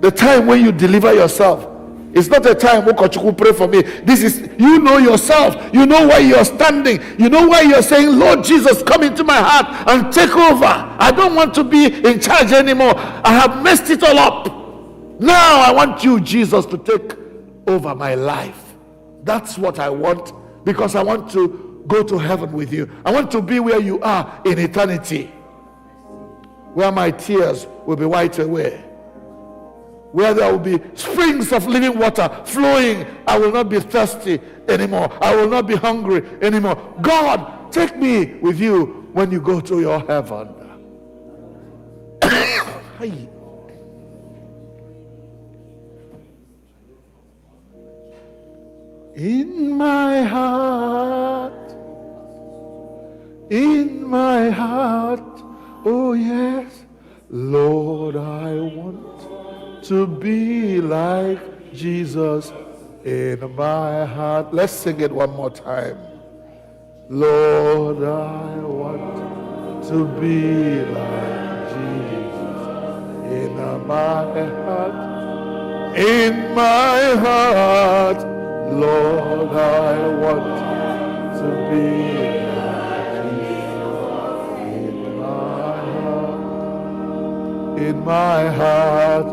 the time when you deliver yourself. It's not a time, pray for me. This is, you know yourself. You know why you're standing. You know why you're saying, Lord Jesus, come into my heart and take over. I don't want to be in charge anymore. I have messed it all up. Now I want you, Jesus, to take over my life. That's what I want, because I want to go to heaven with you. I want to be where you are in eternity, where my tears will be wiped away, where there will be springs of living water flowing. I will not be thirsty anymore. I will not be hungry anymore. God, take me with you when you go to your heaven. In my heart, oh yes, Lord, I want to be like Jesus in my heart. Let's sing it one more time. Lord, I want to be like Jesus in my heart, in my heart. Lord, I want to be like Jesus in my heart,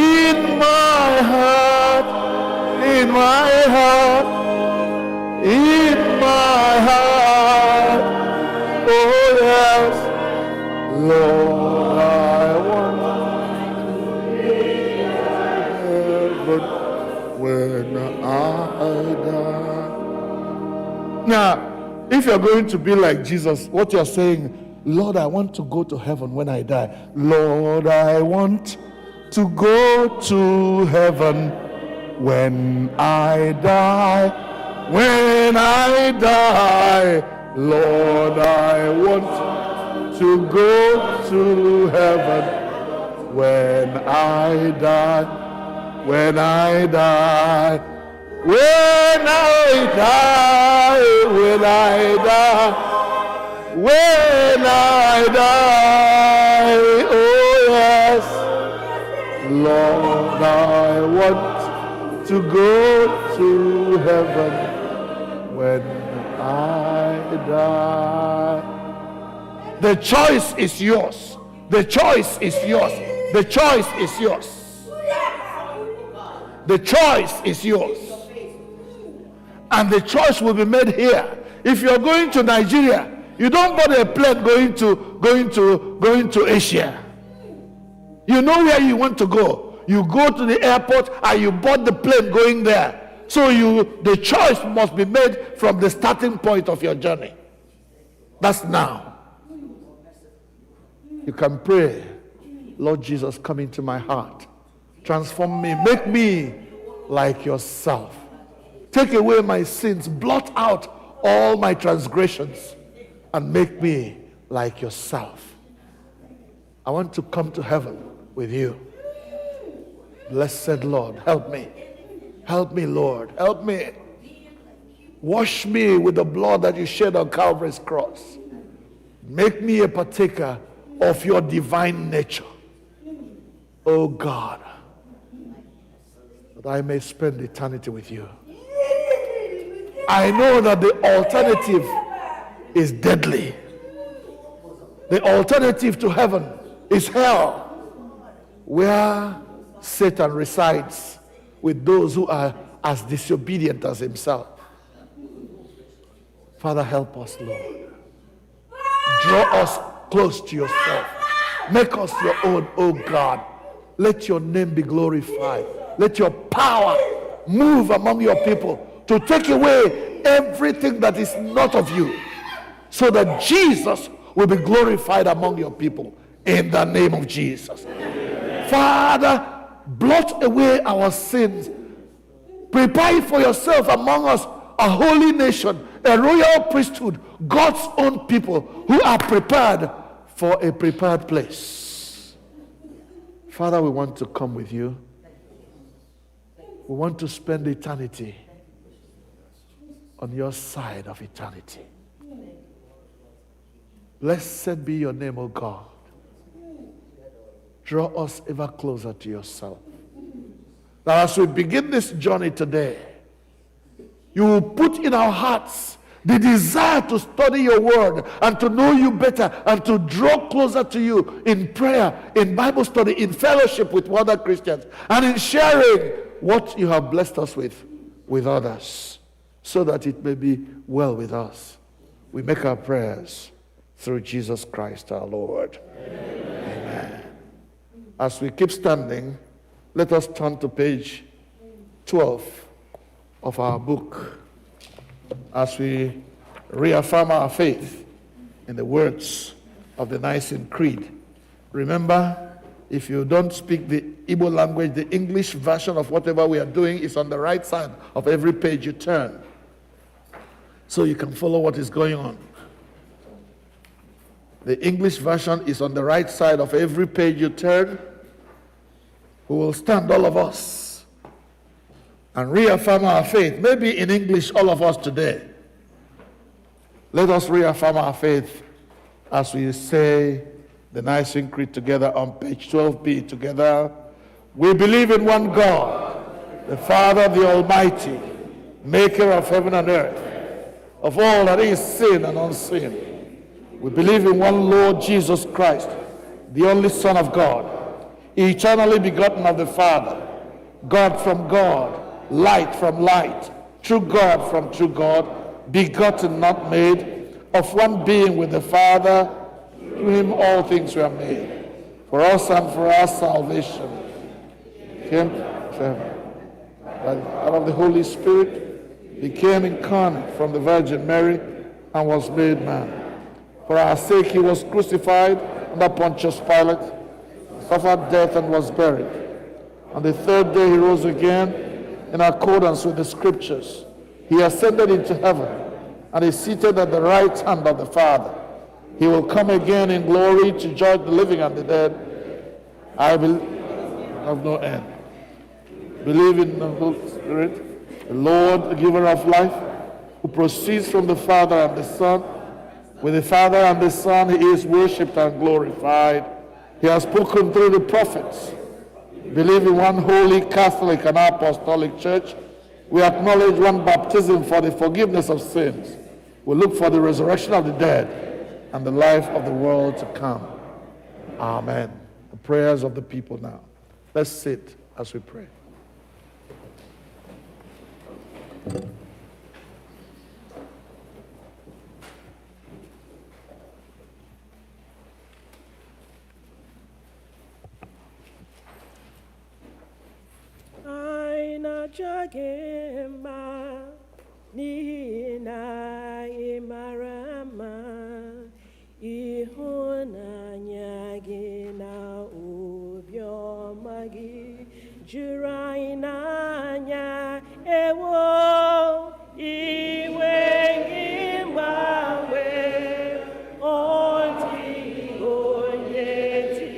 in my heart, in in my heart, in my heart. Oh yes, Lord, I want heaven when I die. Now, if you're going to be like Jesus, what you're saying, Lord, I want to go to heaven when I die. Lord, I want to go to heaven when I die. When I die, Lord, I want to go to heaven when I die. When I die. When I die. When I die. When I die, oh yes, Lord, I want to go to heaven when I die. The choice is yours. The choice is yours. The choice is yours. The choice is yours. And the choice will be made here. If you're going to Nigeria, you don't board a plane going to Asia. You know where you want to go. You go to the airport and you board the plane going there. So the choice must be made from the starting point of your journey. That's now. You can pray, Lord Jesus, come into my heart. Transform me. Make me like yourself. Take away my sins. Blot out all my transgressions. And make me like yourself. I want to come to heaven with you. Blessed Lord, help me. Help me, Lord. Help me. Wash me with the blood that you shed on Calvary's cross. Make me a partaker of your divine nature. Oh God, that I may spend eternity with you. I know that the alternative is deadly. The alternative to heaven is hell, where Satan resides with those who are as disobedient as himself. Father, help us, Lord. Draw us close to yourself. Make us your own, oh God. Let your name be glorified. Let your power move among your people to take away everything that is not of you, so that Jesus will be glorified among your people in the name of Jesus. Amen. Father, blot away our sins. Prepare for yourself among us a holy nation, a royal priesthood, God's own people who are prepared for a prepared place. Father, we want to come with you. We want to spend eternity on your side of eternity. Blessed be your name, O God. Draw us ever closer to yourself. Now, as we begin this journey today, you will put in our hearts the desire to study your word and to know you better and to draw closer to you in prayer, in Bible study, in fellowship with other Christians, and in sharing what you have blessed us with others, so that it may be well with us. We make our prayers through Jesus Christ our Lord. Amen. As we keep standing, let us turn to page 12 of our book as we reaffirm our faith in the words of the Nicene Creed. Remember, if you don't speak the Igbo language, the English version of whatever we are doing is on the right side of every page you turn, so you can follow what is going on. The English version is on the right side of every page you turn. We will stand, all of us, and reaffirm our faith. Maybe in English, all of us today. Let us reaffirm our faith as we say the Nicene Creed together on page 12b together. We believe in one God, the Father, the Almighty, maker of heaven and earth, of all that is seen and unseen. We believe in one Lord Jesus Christ, the only Son of God, eternally begotten of the Father, God from God, light from light, true God from true God, begotten, not made, of one being with the Father, through him all things were made. For us and for our salvation came out of the Holy Spirit, became incarnate from the Virgin Mary, and was made man. For our sake he was crucified under Pontius Pilate, suffered death and was buried. On the third day he rose again in accordance with the scriptures. He ascended into heaven and is seated at the right hand of the Father. He will come again in glory to judge the living and the dead. I believe of no end. Believe in the Holy Spirit, the Lord, the giver of life, who proceeds from the Father and the Son. With the Father and the Son he is worshipped and glorified. He has spoken through the prophets. Believe in one holy Catholic and Apostolic Church. We acknowledge one baptism for the forgiveness of sins. We look for the resurrection of the dead and the life of the world to come. Amen. The prayers of the people now. Let's sit as we pray. Jagema nina imarama ihunanya gina ubioma gi jurainanya ewo iwe ngimbawe onti onyeti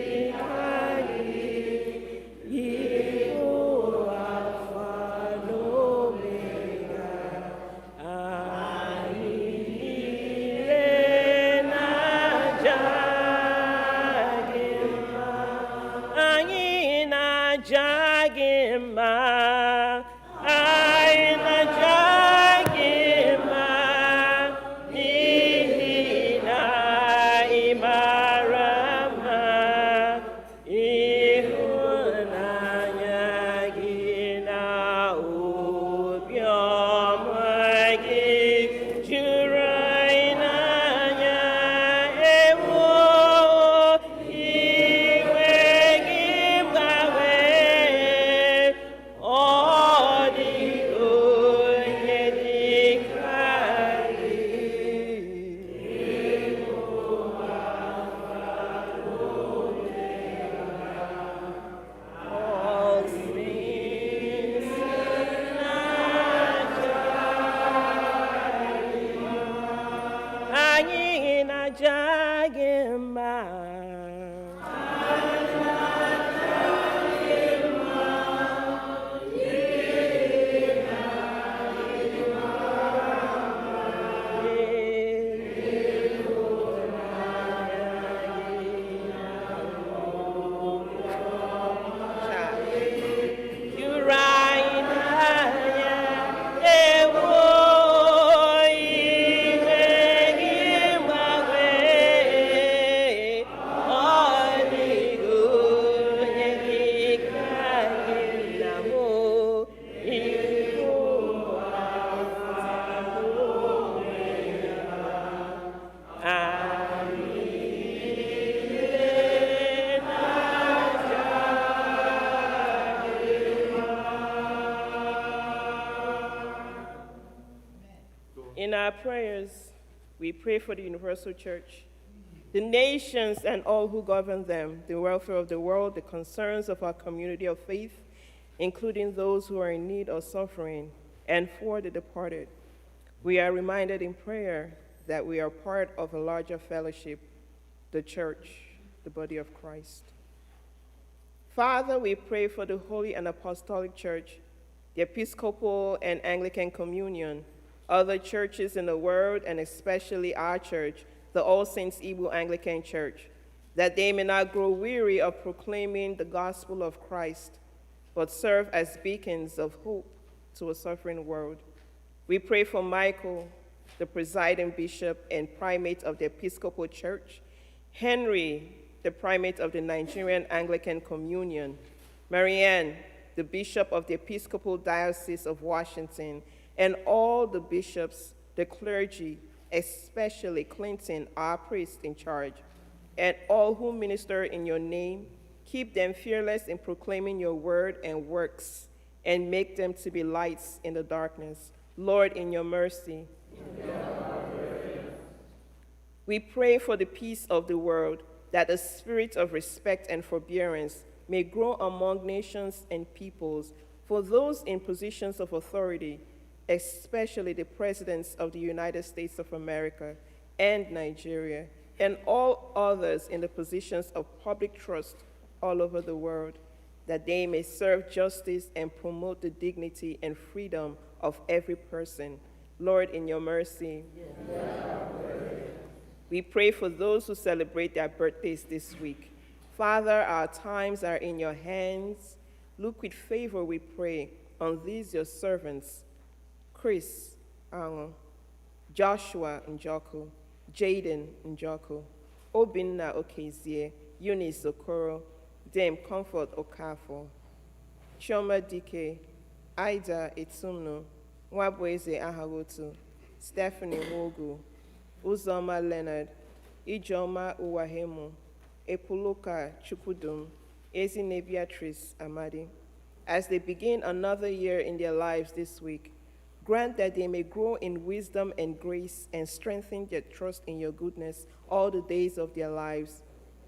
In our prayers, we pray for the Universal Church, the nations and all who govern them, the welfare of the world, the concerns of our community of faith, including those who are in need or suffering, and for the departed. We are reminded in prayer that we are part of a larger fellowship, the church, the body of Christ. Father, we pray for the Holy and Apostolic Church, the Episcopal and Anglican Communion, other churches in the world, and especially our church, the All Saints Igbo Anglican Church, that they may not grow weary of proclaiming the gospel of Christ, but serve as beacons of hope to a suffering world. We pray for Michael, the presiding bishop and primate of the Episcopal Church, Henry, the primate of the Nigerian Anglican Communion, Marianne, the Bishop of the Episcopal Diocese of Washington, and all the bishops, the clergy, especially Clinton, our priest in charge, and all who minister in your name. Keep them fearless in proclaiming your word and works, and make them to be lights in the darkness. Lord, in your mercy. We pray for the peace of the world, that a spirit of respect and forbearance may grow among nations and peoples, for those in positions of authority, especially the presidents of the United States of America and Nigeria, and all others in the positions of public trust all over the world, that they may serve justice and promote the dignity and freedom of every person. Lord, in your mercy. We pray for those who celebrate their birthdays this week. Father, our times are in your hands. Look with favor, we pray, on these your servants, Chris Ango, Joshua Njoku, Jaden Njoku, Obinna Okezie, Eunice Okoro, Dame Comfort Okafo, Chioma Dike, Ida Etumno, Nwabweze Ahagotu, Stephanie Wogu, Uzoma Leonard, Ijoma Uwahemu, Epuluka Chukudum, Ezine Beatrice Amadi. As they begin another year in their lives this week, grant that they may grow in wisdom and grace and strengthen their trust in your goodness all the days of their lives.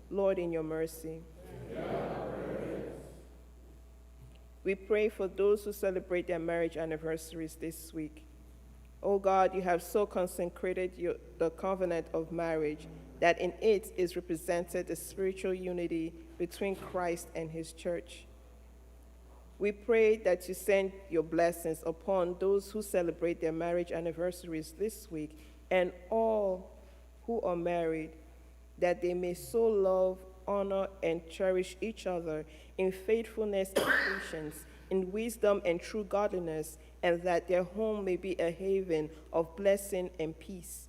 Lord, in your mercy. We pray for those who celebrate their marriage anniversaries this week. Oh God, you have so consecrated the covenant of marriage that in it is represented the spiritual unity between Christ and his church. We pray that you send your blessings upon those who celebrate their marriage anniversaries this week and all who are married, that they may so love, honor, and cherish each other in faithfulness and patience, in wisdom and true godliness, and that their home may be a haven of blessing and peace.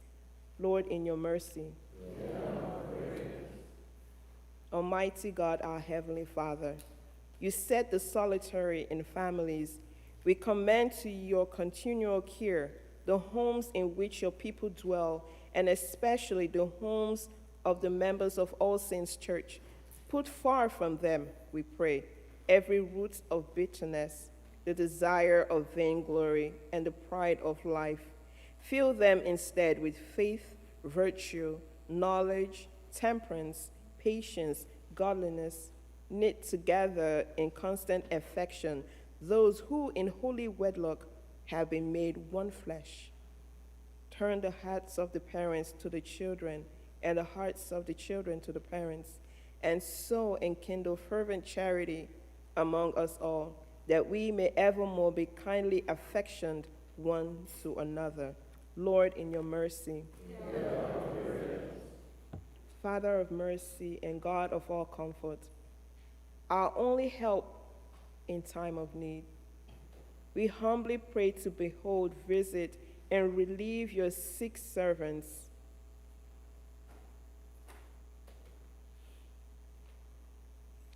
Lord, in your mercy. Almighty God, our Heavenly Father, you set the solitary in families. We commend to your continual care the homes in which your people dwell, and especially the homes of the members of All Saints Church. Put far from them, we pray, every root of bitterness, the desire of vainglory, and the pride of life. Fill them instead with faith, virtue, knowledge, temperance, patience, godliness, knit together in constant affection, those who in holy wedlock have been made one flesh. Turn the hearts of the parents to the children, and the hearts of the children to the parents, and so enkindle fervent charity among us all, that we may evermore be kindly affectioned one to another. Lord, in your mercy. Father of mercy and God of all comfort, our only help in time of need, we humbly pray to behold, visit, and relieve your sick servants.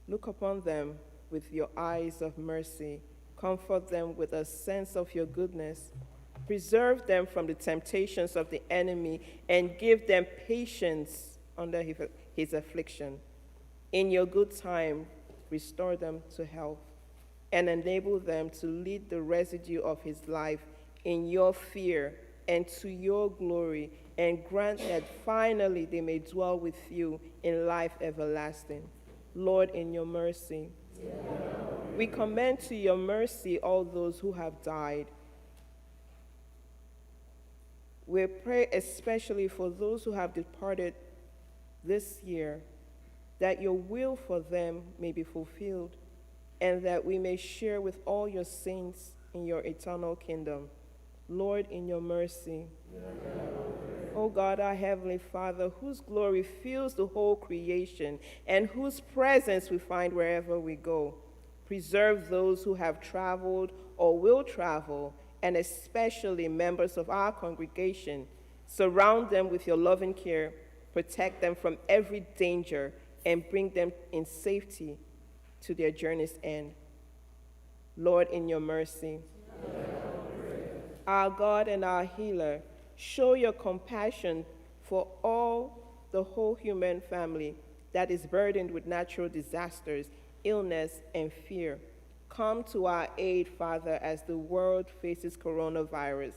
Look upon them with your eyes of mercy. Comfort them with a sense of your goodness. Preserve them from the temptations of the enemy, and give them patience under his affliction. In your good time, restore them to health, and enable them to lead the residue of his life in your fear and to your glory, and grant that finally they may dwell with you in life everlasting. Lord, in your mercy. We commend to your mercy all those who have died. We pray especially for those who have departed this year, that your will for them may be fulfilled, and that we may share with all your saints in your eternal kingdom. Lord, in your mercy. O God, our Heavenly Father, whose glory fills the whole creation, and whose presence we find wherever we go, preserve those who have traveled or will travel, and especially members of our congregation. Surround them with your loving care, protect them from every danger, and bring them in safety to their journey's end. Lord, in your mercy. Our God and our healer, show your compassion for all the whole human family that is burdened with natural disasters, illness, and fear. Come to our aid, Father, as the world faces coronavirus,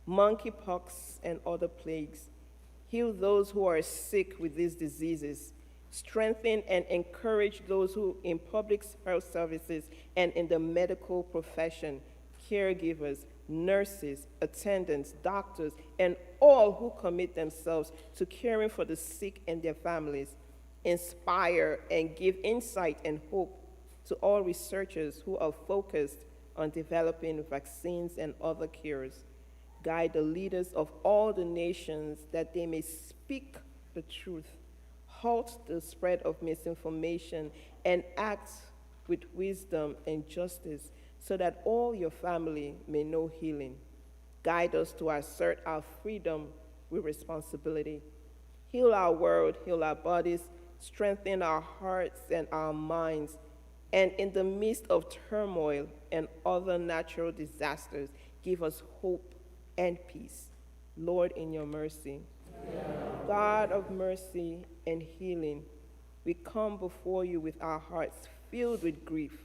monkeypox, and other plagues. Heal those who are sick with these diseases. Strengthen and encourage those who in public health services and in the medical profession, caregivers, nurses, attendants, doctors, and all who commit themselves to caring for the sick and their families. Inspire and give insight and hope to all researchers who are focused on developing vaccines and other cures. Guide the leaders of all the nations that they may speak the truth, halt the spread of misinformation, and act with wisdom and justice so that all your family may know healing. Guide us to assert our freedom with responsibility. Heal our world, heal our bodies, strengthen our hearts and our minds, and in the midst of turmoil and other natural disasters, give us hope and peace. Lord, in your mercy. God of mercy and healing, we come before you with our hearts filled with grief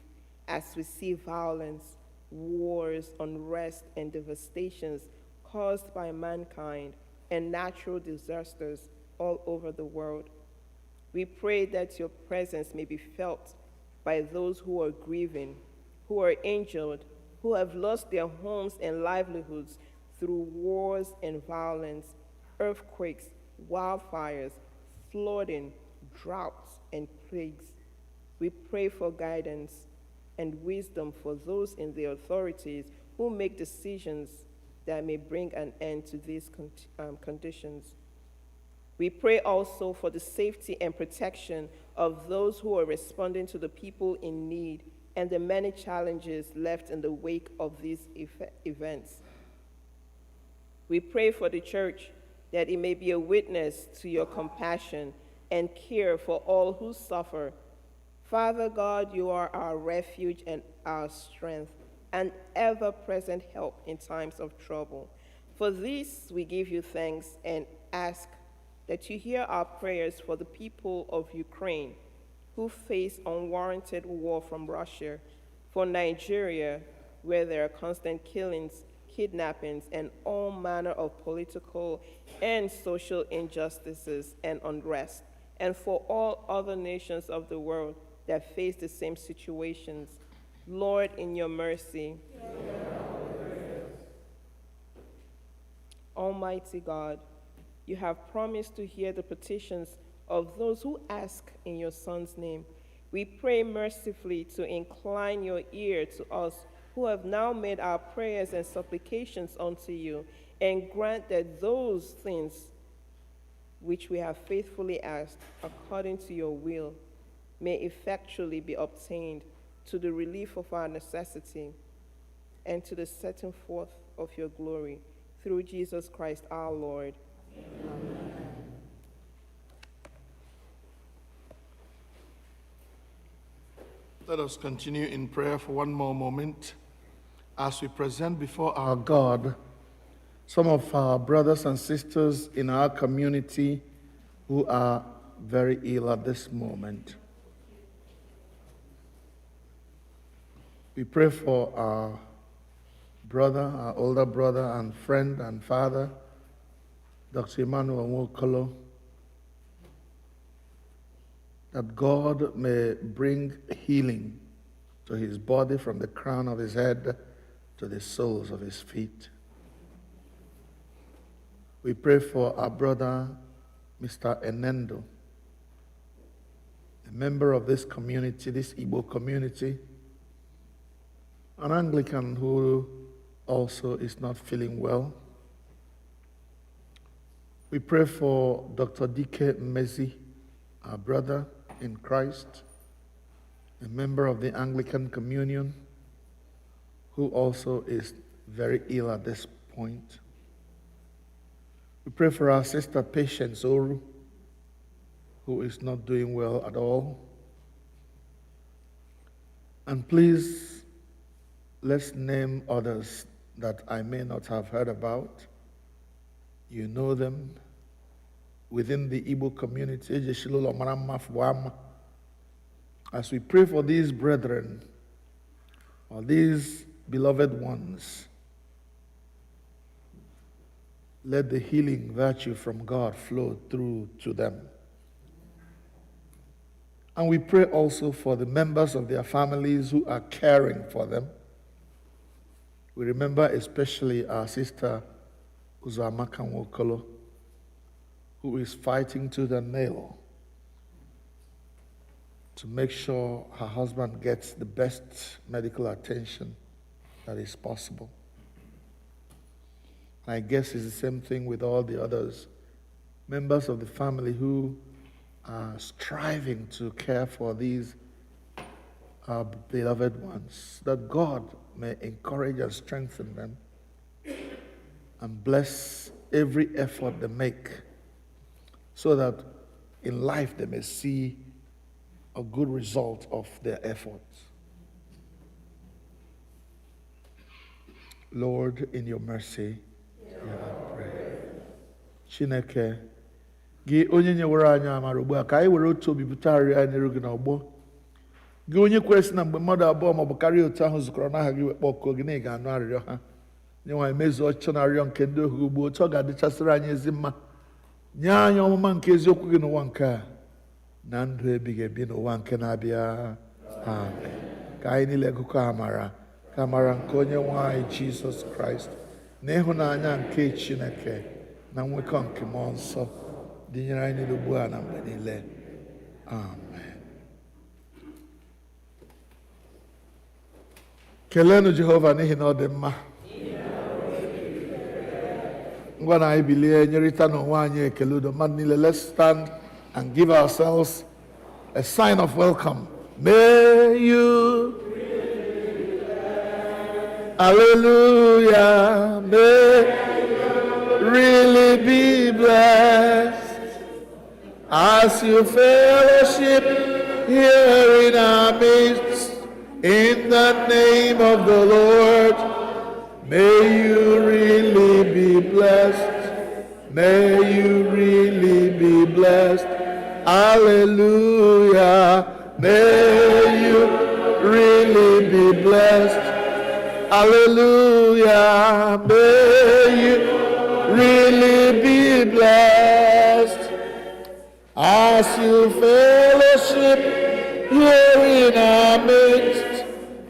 as we see violence, wars, unrest, and devastations caused by mankind and natural disasters all over the world. We pray that your presence may be felt by those who are grieving, who are injured, who have lost their homes and livelihoods through wars and violence, earthquakes, wildfires, flooding, droughts, and plagues. We pray for guidance and wisdom for those in the authorities who make decisions that may bring an end to these conditions. We pray also for the safety and protection of those who are responding to the people in need and the many challenges left in the wake of these events. We pray for the church that it may be a witness to your compassion and care for all who suffer. Father God, you are our refuge and our strength, and ever-present help in times of trouble. For this we give you thanks and ask that you hear our prayers for the people of Ukraine who face unwarranted war from Russia, for Nigeria, where there are constant killings, kidnappings, and all manner of political and social injustices and unrest, and for all other nations of the world that face the same situations. Lord, in your mercy. Almighty God, you have promised to hear the petitions of those who ask in your Son's name. We pray mercifully to incline your ear to us who have now made our prayers and supplications unto you, and grant that those things which we have faithfully asked according to your will may effectually be obtained to the relief of our necessity and to the setting forth of your glory, through Jesus Christ our Lord. Amen. Let us continue in prayer for one more moment as we present before our God some of our brothers and sisters in our community who are very ill at this moment. We pray for our brother, our older brother and friend and father, Dr. Emmanuel Nwokolo, that God may bring healing to his body from the crown of his head to the soles of his feet. We pray for our brother, Mr. Enendo, a member of this community, this Igbo community, an Anglican who also is not feeling well. We pray for Dr. Dike Mmezi, our brother in Christ, a member of the Anglican Communion, who also is very ill at this point. We pray for our sister Patience Oru, who is not doing well at all. And please let's name others that I may not have heard about. You know them. Within the Igbo community, as we pray for these brethren, or these beloved ones, let the healing virtue from God flow through to them. And we pray also for the members of their families who are caring for them. We remember especially our sister Uzamaka Nwokolo, who is fighting tooth and nail to make sure her husband gets the best medical attention that is possible. I guess it's the same thing with all the others, members of the family who are striving to care for these beloved ones, that God may encourage and strengthen them and bless every effort they make, so that in life they may see a good result of their efforts. Lord, in your mercy, I pray. Chineke, gị onye nyewere anyị amara ugbu a, ka anyị were otu obi butarịrị anyị n'iru gị n'ọgbọ. Gị onye kwesị na mgbe mmadụ abụọ maọbụ karịa otu ahụ zukọrọ n'aha gị wekpọ ọkụ gị na ị ga-anụ arịrịọ ha. Nye nwaanyị mezuo ọchịchọ na arịrịọ nke ndị ohu ugbu otu ọ ga-adịchasịrị anyị ezi mma. Nye anyị ọmụma nke eziokwu gị n'ụwa nke a na ndụ ebighị ebi n'ụwa nke na-abịa. Amen. Ka anyị niile gụkọ amara, ka amara nke onye nwaanyị Jizọs Kraịst na ịhụnanya nke Chineke na nwekọ nke mmụọ nsọ dịnyere anyị niile ugbu a na mgbe niile. Amen. Keleenụ Jehova n'ihi na ọ dị mma. Ngwa na anyị bilie nyerịta n'onwe anyị ekele udo mmadụ niile. Let's stand and give ourselves a sign of welcome. May you, hallelujah, may really be blessed as you fellowship here in our midst. In the name of the Lord, may you really be blessed. May you really be blessed. Hallelujah. May you really be blessed. Hallelujah. May you really be blessed. As you fellowship here in our midst,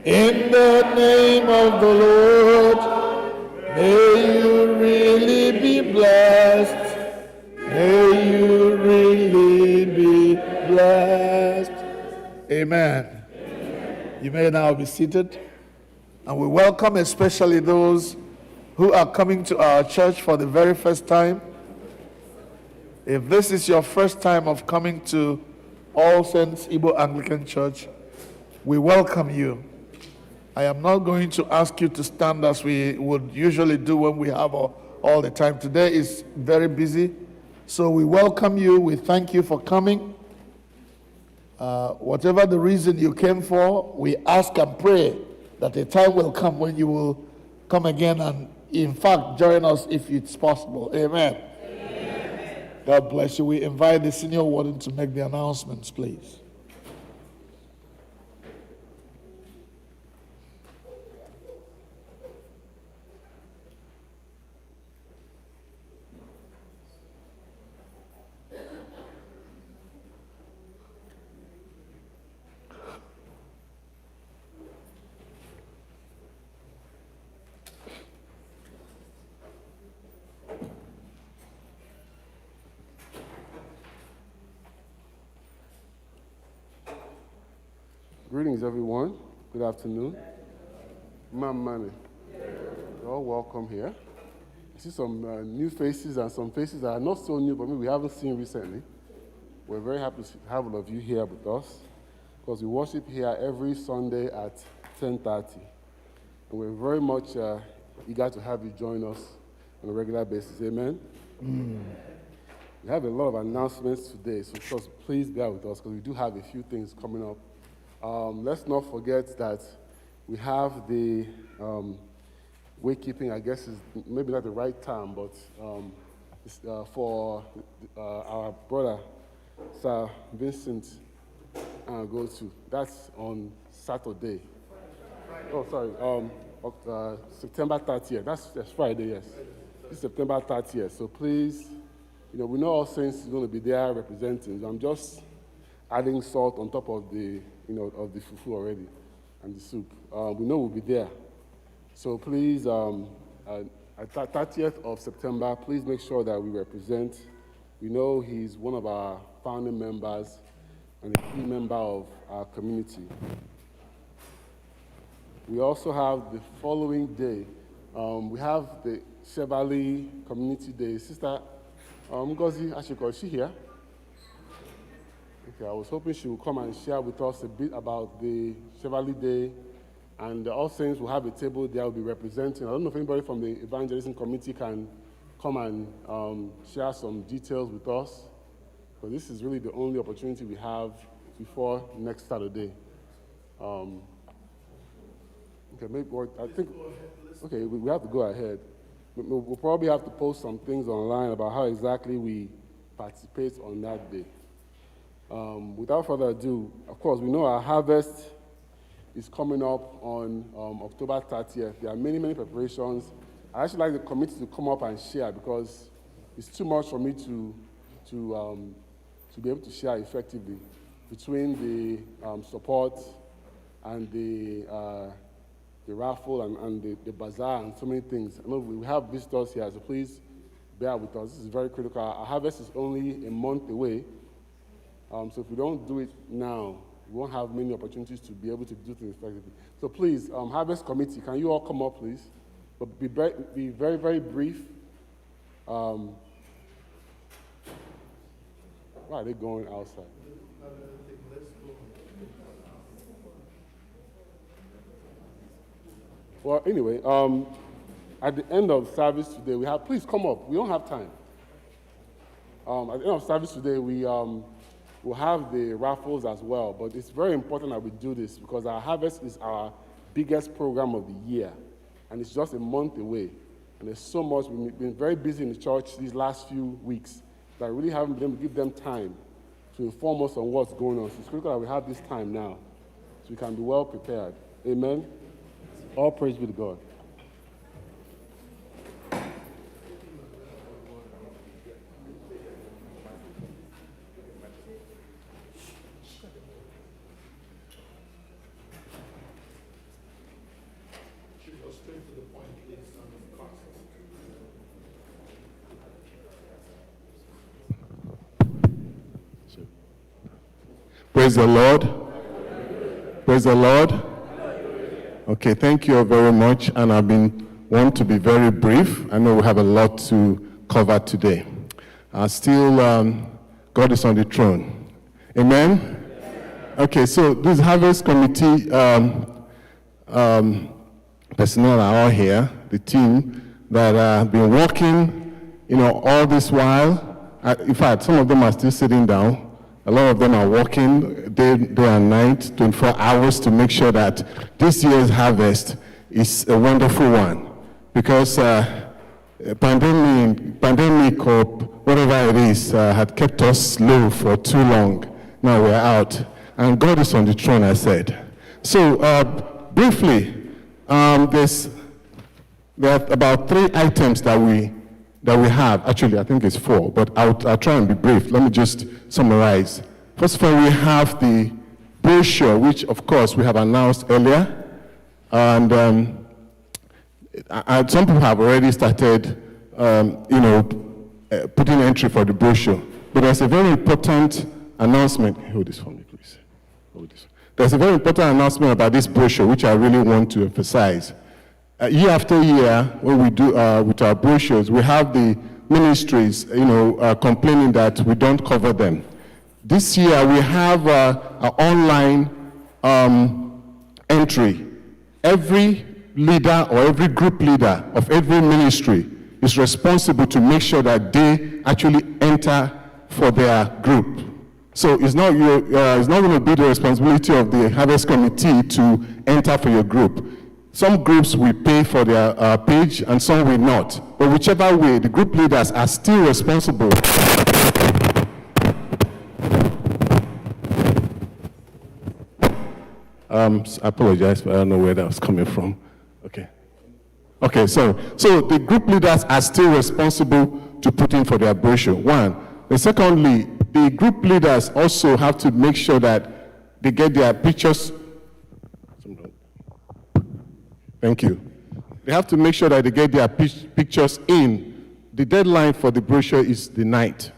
in the name of the Lord, may you really be blessed. May you really be blessed. Amen. You may now be seated. And we welcome especially those who are coming to our church for the very first time. If this is your first time of coming to All Saints Igbo Anglican Church, we welcome you. I am not going to ask you to stand as we would usually do when we have all the time. Today is very busy, so we welcome you. We thank you for coming. Whatever the reason you came for, we ask and pray that a time will come when you will come again and, in fact, join us if it's possible. Amen. Amen. God bless you. We invite the senior warden to make the announcements, please. Greetings, everyone. Good afternoon. Mani, you're all welcome here. I see some new faces and some faces that are not so new, but maybe we haven't seen recently. We're very happy to have all of you here with us, because we worship here every Sunday at 10:30. And we're very much eager to have you join us on a regular basis. Amen? We have a lot of announcements today, so just please bear with us, because we do have a few things coming up. Let's not forget that we have the waykeeping, I guess is maybe not the right term, but it's, for our brother, Sir Vincent Go-To. That's on Saturday. Oh, sorry, September 30th. That's Friday, yes. It's September 30th. So please, we know all saints is going to be there representing. I'm just adding salt on top of the, of the fufu already and the soup. We know we'll be there. So please, at 30th of September, please make sure that we represent. We know he's one of our founding members and a key member of our community. We also have the following day, we have the Chevali Community Day. Sister Ngozi Ashiko, is she here? Okay, I was hoping she would come and share with us a bit about the Chevali Day, and All Saints will have a table there will be representing. I don't know if anybody from the evangelism committee can come and share some details with us, but this is really the only opportunity we have before next Saturday. Okay, maybe I think. Okay, we have to go ahead. We'll probably have to post some things online about how exactly we participate on that day. Without further ado, of course, we know our harvest is coming up on October 30th. There are many, many preparations. I actually like the committee to come up and share because it's too much for me to be able to share effectively between the support and the raffle and the bazaar and so many things. I know we have visitors here, so please bear with us. This is very critical. Our harvest is only a month away, so if we don't do it now, we won't have many opportunities to be able to do things effectively. So please, Harvest Committee, can you all come up, please? But be very, very brief. Why are they going outside? Well, anyway, at the end of service today, please come up. We don't have time. At the end of service today, we'll have the raffles as well, but it's very important that we do this because our harvest is our biggest program of the year, and it's just a month away. And there's so much, we've been very busy in the church these last few weeks that I really haven't been able to give them time to inform us on what's going on. So it's critical that we have this time now so we can be well prepared. Amen? All praise be to God. Praise the Lord. Praise the Lord. Okay, thank you very much, and want to be very brief. I know we have a lot to cover today. Still, God is on the throne. Amen? Okay, so this Harvest Committee personnel are all here, the team that have been working, all this while. In fact, some of them are still sitting down. A lot of them are working day and night, 24 hours to make sure that this year's harvest is a wonderful one. Because pandemic or whatever it is had kept us low for too long. Now we're out. And God is on the throne, I said. So briefly, there are about 3 items that we have. Actually, I think it's 4, but I'll try and be brief. Let me just summarize. First of all, we have the brochure, which, of course, we have announced earlier. And some people have already started, putting entry for the brochure. But there's a very important announcement. Hold this for me, please. Hold this. There's a very important announcement about this brochure, which I really want to emphasize. Year after year, what we do with our brochures, we have the ministries, complaining that we don't cover them. This year, we have an online entry. Every leader or every group leader of every ministry is responsible to make sure that they actually enter for their group. So it's not going to be the responsibility of the Harvest Committee to enter for your group. Some groups will pay for their page and some will not. But whichever way, the group leaders are still responsible. I apologize, but I don't know where that was coming from. Okay, so the group leaders are still responsible to put in for their brochure, one. And secondly, the group leaders also have to make sure that they get their pictures. Thank you. They have to make sure that they get their pictures in. The deadline for the brochure is the 9th.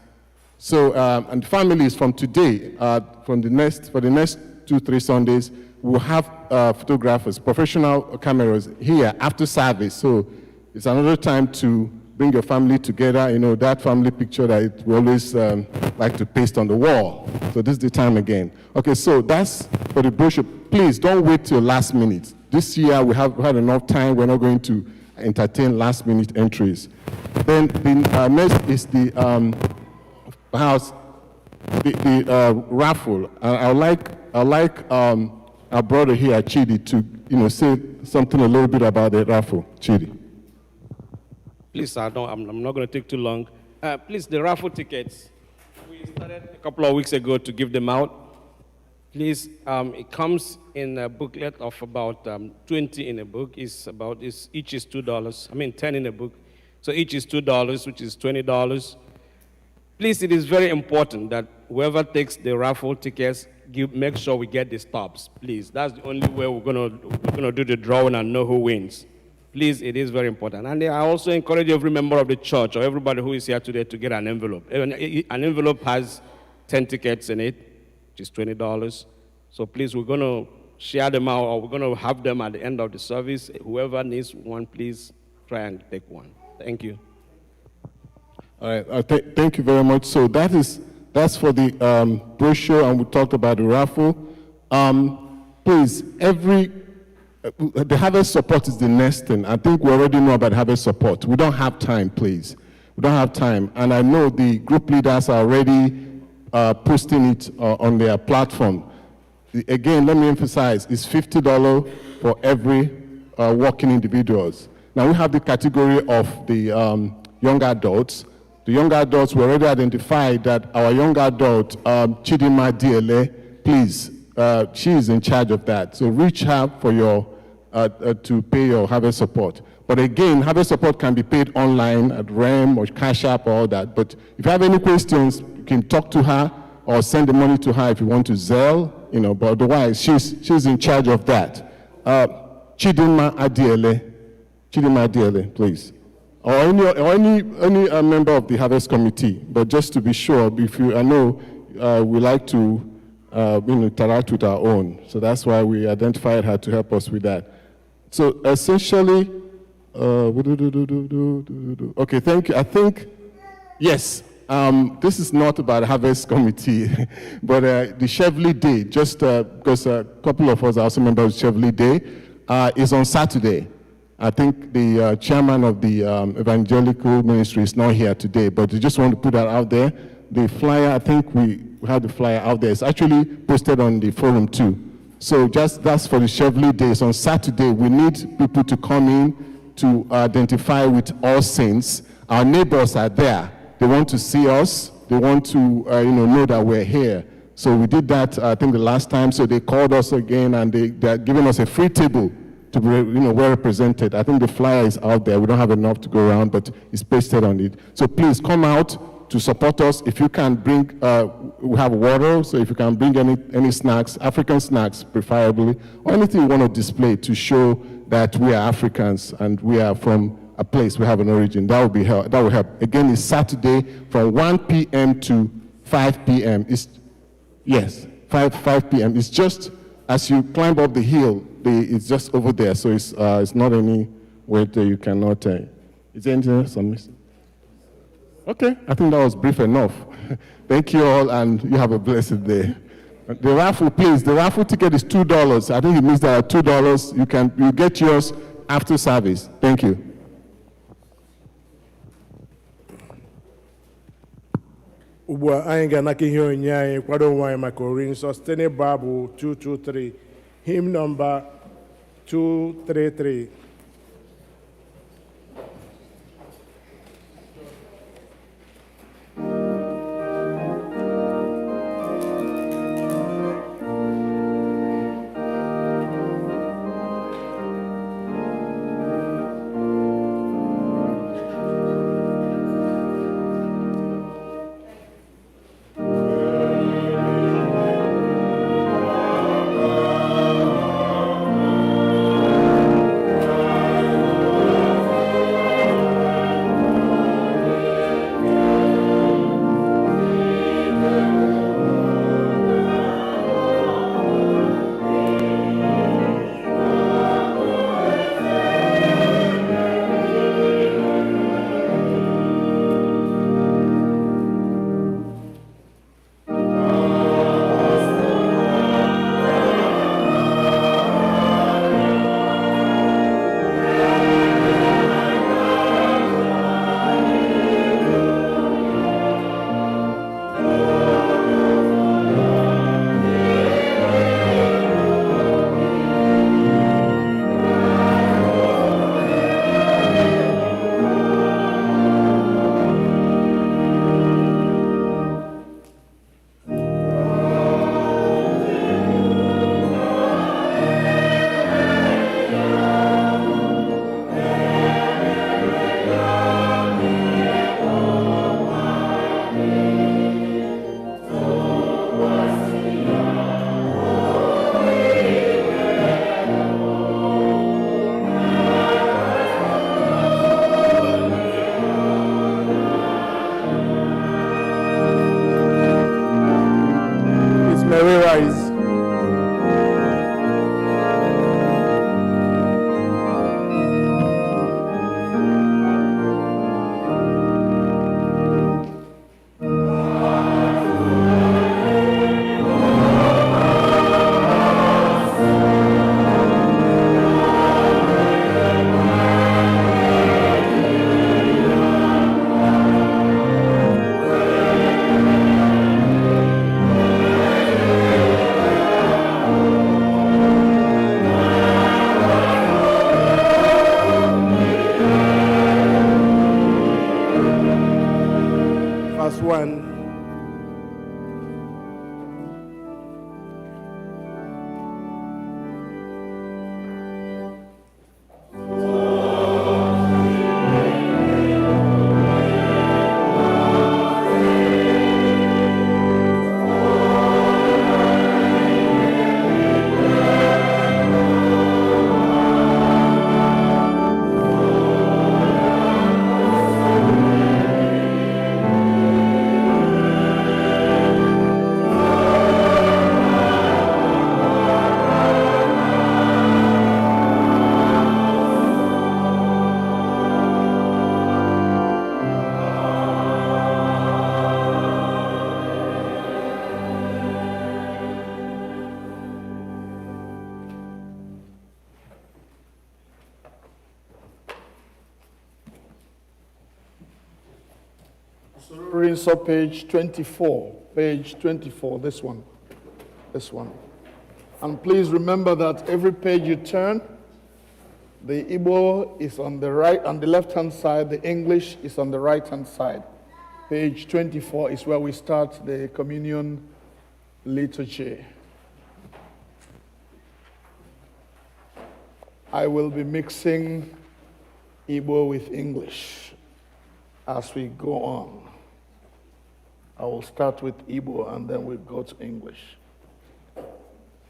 So, and families from today, for the next 2-3 Sundays, we'll have photographers, professional cameras here after service. So it's another time to bring your family together, you know, that family picture that we always like to paste on the wall. So this is the time again. Okay, so that's for the brochure. Please don't wait till last minute. This year we have had enough time. We're not going to entertain last minute entries. Then the next is the raffle. I like our brother here, Chidi, to say something a little bit about the raffle. Chidi. Please, I'm not going to take too long. Please, the raffle tickets, we started a couple of weeks ago to give them out. Please, it comes in a booklet of about 20 in a book. Each is $2. I mean, 10 in a book. So each is $2, which is $20. Please, it is very important that whoever takes the raffle tickets, make sure we get the stops, please. That's the only way we're gonna do the drawing and know who wins. Please, it is very important. And I also encourage every member of the church or everybody who is here today to get an envelope. An envelope has 10 tickets in it, which is $20. So please, we're gonna share them out, or we're gonna have them at the end of the service. Whoever needs one, please try and take one. Thank you. All right, thank you very much. So that's for the brochure, and we talked about the raffle. Please, the harvest support is the next thing. I think we already know about harvest support. We don't have time, please. We don't have time. And I know the group leaders are already posting it on their platform. Again, let me emphasize, it's $50 for every working individuals. Now we have the category of the young adults. The young adults, we already identified that our young adult, Chidima DLA, please, she is in charge of that. So reach her for to pay your harvest support. But again, harvest support can be paid online at REM or Cash App or all that. But if you have any questions, you can talk to her or send the money to her if you want to Zelle, but otherwise, she's in charge of that. Chidima Adiele, please. Or any member of the Harvest Committee, but just to be sure, I know we like to interact with our own, so that's why we identified her to help us with that. So essentially, okay, thank you. I think, yes, this is not about the Harvest Committee, but the Chevrolet Day, just because a couple of us are also members of Chevrolet Day, is on Saturday. I think the chairman of the evangelical ministry is not here today, but we just want to put that out there. The flyer, I think we have the flyer out there. It's actually posted on the forum too. So that's for the Chevrolet Days. On Saturday, we need people to come in to identify with All Saints. Our neighbors are there. They want to see us. They want to know that we're here. So we did that, I think, the last time. So they called us again, and they're giving us a free table to be well represented. I think the flyer is out there. We don't have enough to go around, but it's pasted on it. So please come out to support us. If you can bring, we have water, so if you can bring any snacks, African snacks preferably, or anything you want to display to show that we are Africans and we are from a place, we have an origin, that will help. Again, it's Saturday from 1 p.m. to 5 p.m. Yes, 5 p.m. It's just as you climb up the hill, it's just over there, so it's not any way that you cannot. Is there anything else I'm missing? Okay, I think that was brief enough. Thank you all, and you have a blessed day. The raffle, please. The raffle ticket is $2. I think it means that at $2 you get yours after service. Thank you. ugbu a anyị ga-anaka ihe onyinye anyị kwado onwe anyị maka oriri nsọ site n'ịbụ abụ 223 hymn number 233. So page 24, this one. And please remember that every page you turn, the Igbo is on the right, on the left-hand side, the English is on the right-hand side. Page 24 is where we start the communion liturgy. I will be mixing Igbo with English as we go on. I will start with Igbo and then we'll go to English.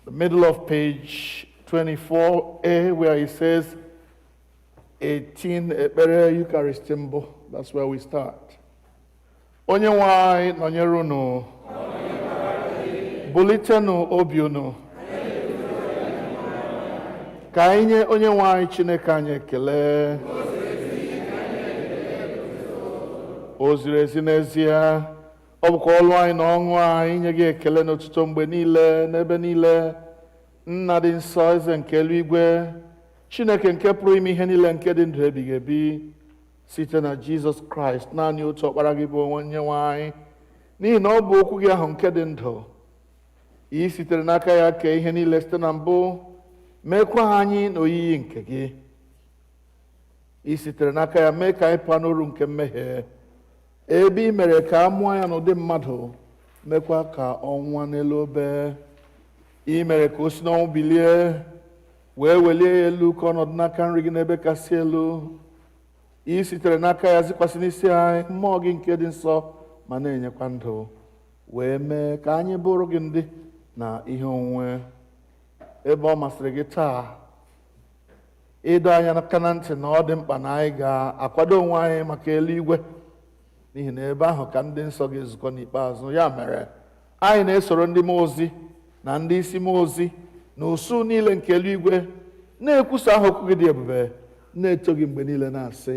The middle of page 24A, where it says 18 Ekpere Eucharistimbo, that's where we start. Onye nwanyị nọnyere unu, bulitenu obi unu, ka anyị nye onye nwanyị Chineke anyị ekele, o ziri ezi n'ezie. Ọ bụkwa ọlụ anyị na ọṅụ anyị inye gị ekele n'ọtụtụ mgbe niile n'ebe niile. Nna dị nsọ, eze nke eluigwe, Chineke nke pụrụ ime ihe niile nke dị ndụ ebighị ebi, site na Jizọs Kraịst naanị otu ọkpara gị bụ onye nwe anyị, n'ihi na ọ bụ okwu gị ahụ nke dị ndụ, i sitere n'aka ya kee ihe niile site na mbụ, meekwa ha anyị n'oyiyi nke gị. I sitere n'aka ya mee ka anyị pụọ n'oru nke mmehie, ebe i mere ka a mụọ ya n'ụdị mmadụ, mekwa ka ọ nwụọ n'elu obe. I mere ka o si n'ọnwụ bilie, wee welie ya elu ka ọnọdụ n'aka nri gị n'ebe kasị elu. I sitere n'aka ya zikwasị n'isi anyị mmụọ gị nke dị nsọ ma na-enyekwa ndụ, wee mee ka anyị bụrụ gị ndị na ihe onwunwe. Ebe ọ masịrị gị taa ịdọ anyị aka na ntị na ọ dị mkpa na anyị ga-akwado onwe anyị maka eluigwe, n'ihi na ebe ahụ ka ndị nsọ ga-ezukọ n'ikpeazụ. Ya mere anyị na-esoro ndị mmụọ ozi na ndị isi mmụọ ozi na usuu niile nke eluigwe na-ekwusa aha okwu gị dị ebube, na-eto gị mgbe niile na-asị,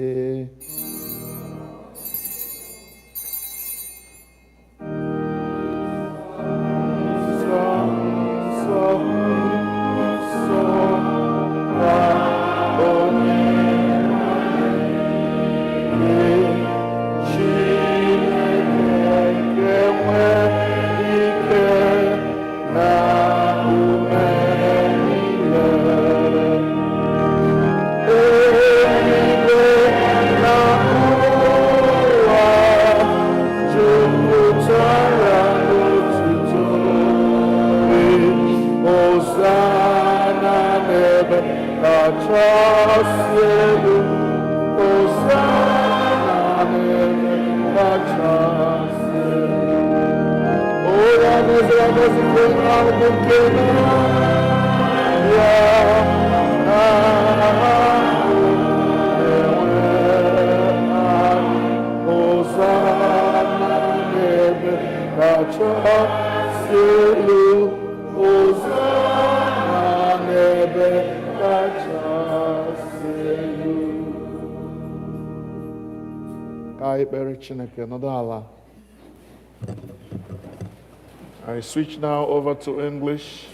I switch now over to English.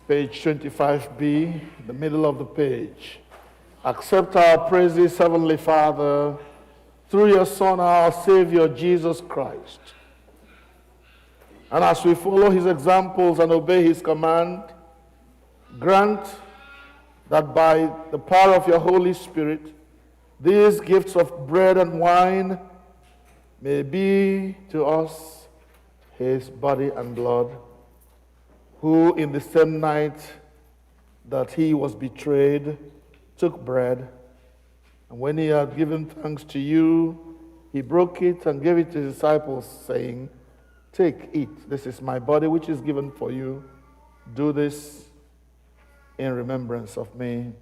Page 25b, the middle of the page. Accept our praises, Heavenly Father, through your Son, our Savior, Jesus Christ. And as we follow his examples and obey his command, grant that by the power of your Holy Spirit, these gifts of bread and wine may be to us his body and blood, who in the same night that he was betrayed took bread, and when he had given thanks to you, he broke it and gave it to his disciples, saying, "Take, eat, this is my body which is given for you. Do this in remembrance of me."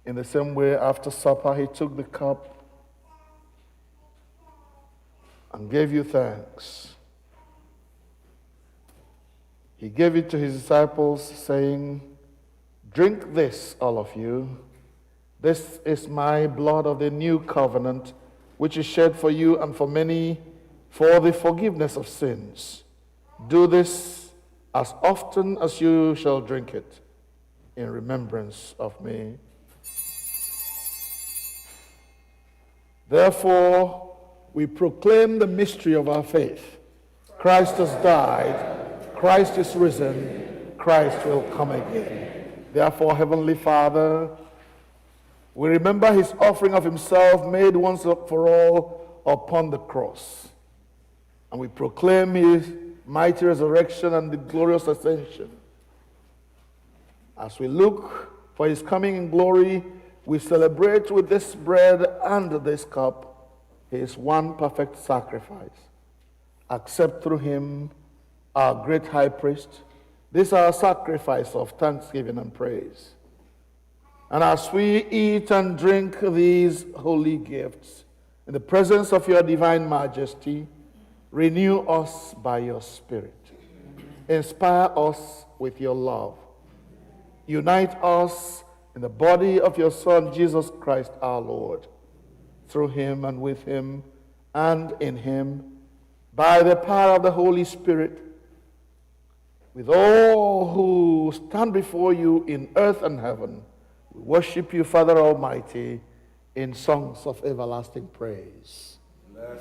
In the same way, after supper, he took the cup and gave you thanks. He gave it to his disciples, saying, "Drink this, all of you. This is my blood of the new covenant, which is shed for you and for many for the forgiveness of sins. Do this as often as you shall drink it in remembrance of me." Therefore, we proclaim the mystery of our faith. Christ has died, Christ is risen, Christ will come again. Therefore, Heavenly Father, we remember his offering of himself made once for all upon the cross. And we proclaim his mighty resurrection and the glorious ascension. As we look for his coming in glory, we celebrate with this bread and this cup his one perfect sacrifice. Accept through him, our great high priest, this our sacrifice of thanksgiving and praise. And as we eat and drink these holy gifts in the presence of your divine majesty, renew us by your Spirit. Inspire us with your love. Unite us in the body of your Son, Jesus Christ our Lord. Through him and with him and in him, by the power of the Holy Spirit, with all who stand before you in earth and heaven, We worship you, Father Almighty, in songs of everlasting praise.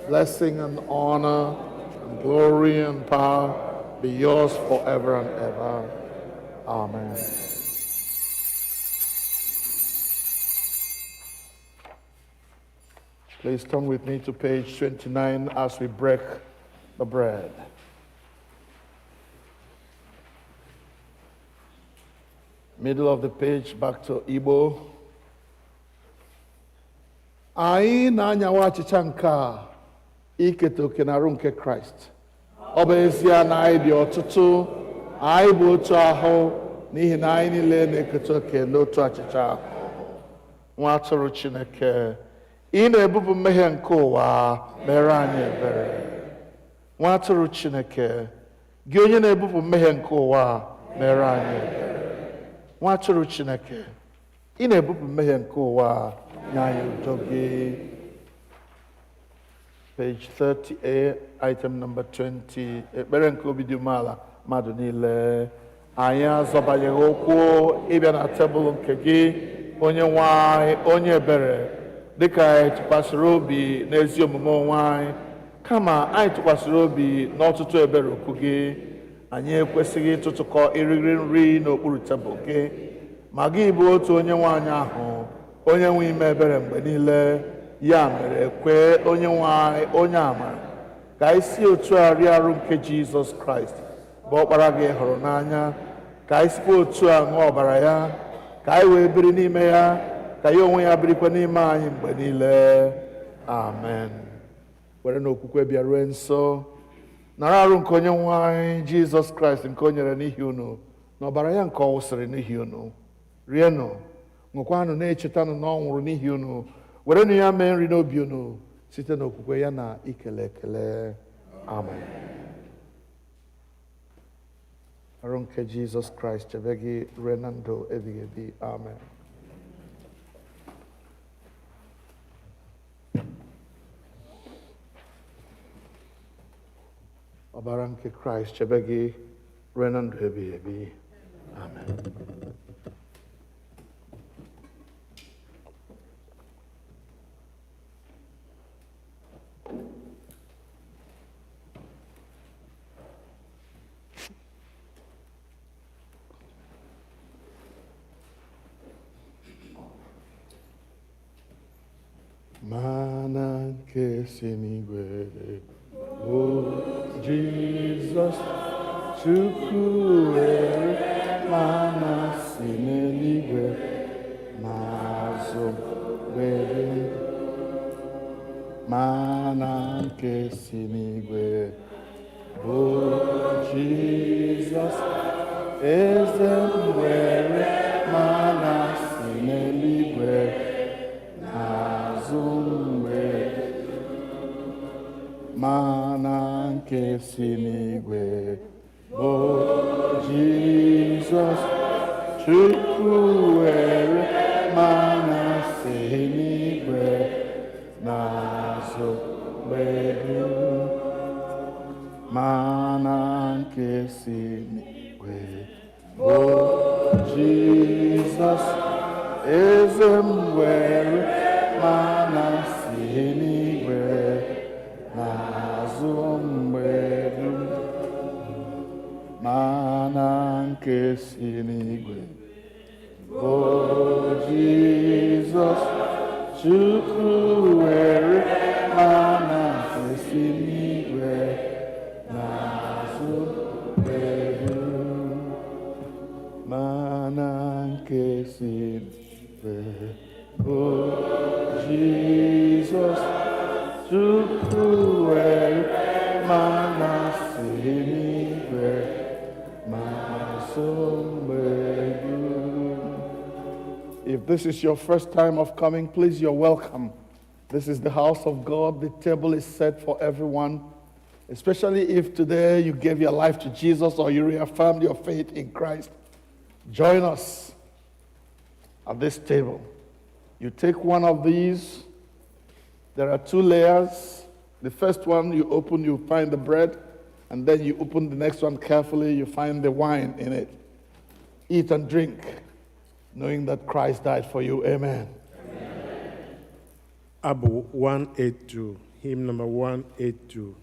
Blessing and honor and glory and power be yours forever and ever. Amen. Please turn with me to page 29 as we break the bread. Middle of the page, back to Igbo. Anyị na-anyawa achịcha nke a iketa oke na arụ nke Kraịst. Ọ bụ ezie na anyị dị ọtụtụ, anyị bụ otu ahụ n'ihi na anyị niile na-eketa oke n'otu achịcha ahụ. Nwa atụrụ Chineke, ị na-ebupụ mmehie nke ụwa, mere anyị ebere. Nwa atụrụ Chineke, gị onye na-ebupụ mmehie nke ụwa, mere anyị ebere. Nwa atụrụ Chineke, ị na-ebupụ mmehie nke ụwa, nye anyị udo gị. Page 38, item number 20. Ekpere nke obi dị umeala mmadụ niile. Anyị azọbanyeghị ụkwụ ịbịa na tebụl nke gị, onye nwe anyị, onye ebere, dịka anyị tụkwasịrị obi n'ezi omume onwe anyị, kama anyị tụkwasịrị obi n'ọtụtụ ebere okwu gị. Anyị ekwesịghị ịtụtụkọ iriri nri n'okpuru tebụl gị, ma gị bụ otu onye nwe anyị ahụ, onye nwe ime ebere mgbe niile. Ya mere, kwee onye nwe anyị, onye amara, ka anyị si otu a rie arụ nke Jizọs Kraịst, bụ ọkpara gị hụrụ n'anya, ka anyị sikwa otu a ṅụọ ọbara ya, ka anyị wee biri n'ime ya, ka ya onwe ya birikwa n'ime anyị mgbe niile. Amen. Were n'okwukwe bịarue nso, nara arụ nke onye nwe anyị Jizọs Kraịst nke o nyere n'ihi unu, na ọbara ya nke ọ wụsịrị n'ihi unu. Rienụ, ṅụkwanụ, na-echetanụ na ọ nwụrụ n'ihi unu. Werenụ ya mee nri n'obi unu site n'okwukwe ya na ikele ekele. Amen. Arụ nke Jizọs Kraịst chebe gị ruo na ndụ ebighị ebi. Amen. Ọbara nke Kraịst chebe gị ruo na ndụ ebighị ebi. Amen. Mana nke si n'igwe, o Jizọs Chukwu were mana si n'eluigwe n'azụ were. Mana nke si n'igwe, o Jizọs eze m were mana si n'eluigwe mana nke si n'igwe, bụ Jizọs Chukwu were mana si n'igwe n'azụ mgbe dum. Mana nke si n'igwe, bụ Jizọs eze m were mana si n'igwe n'azụ mgbe dum. Mana nke si n'igwe, bụ Jizọs Chukwu were mana nke si n'igwe n'azụ mgbe dum. Mana nke si n'igwe, bụ Jizọs Chukwu were mana si n'igwe n'azụ mgbe dum. If this is your first time of coming, please, you're welcome. This is the house of God. The table is set for everyone, especially if today you gave your life to Jesus or you reaffirmed your faith in Christ. Join us at this table. You take one of these. There are two layers. The first one you open, you find the bread, and then you open the next one carefully, you find the wine in it. Eat and drink. knowing that Christ died for you. Amen. Abu 182, hymn number 182.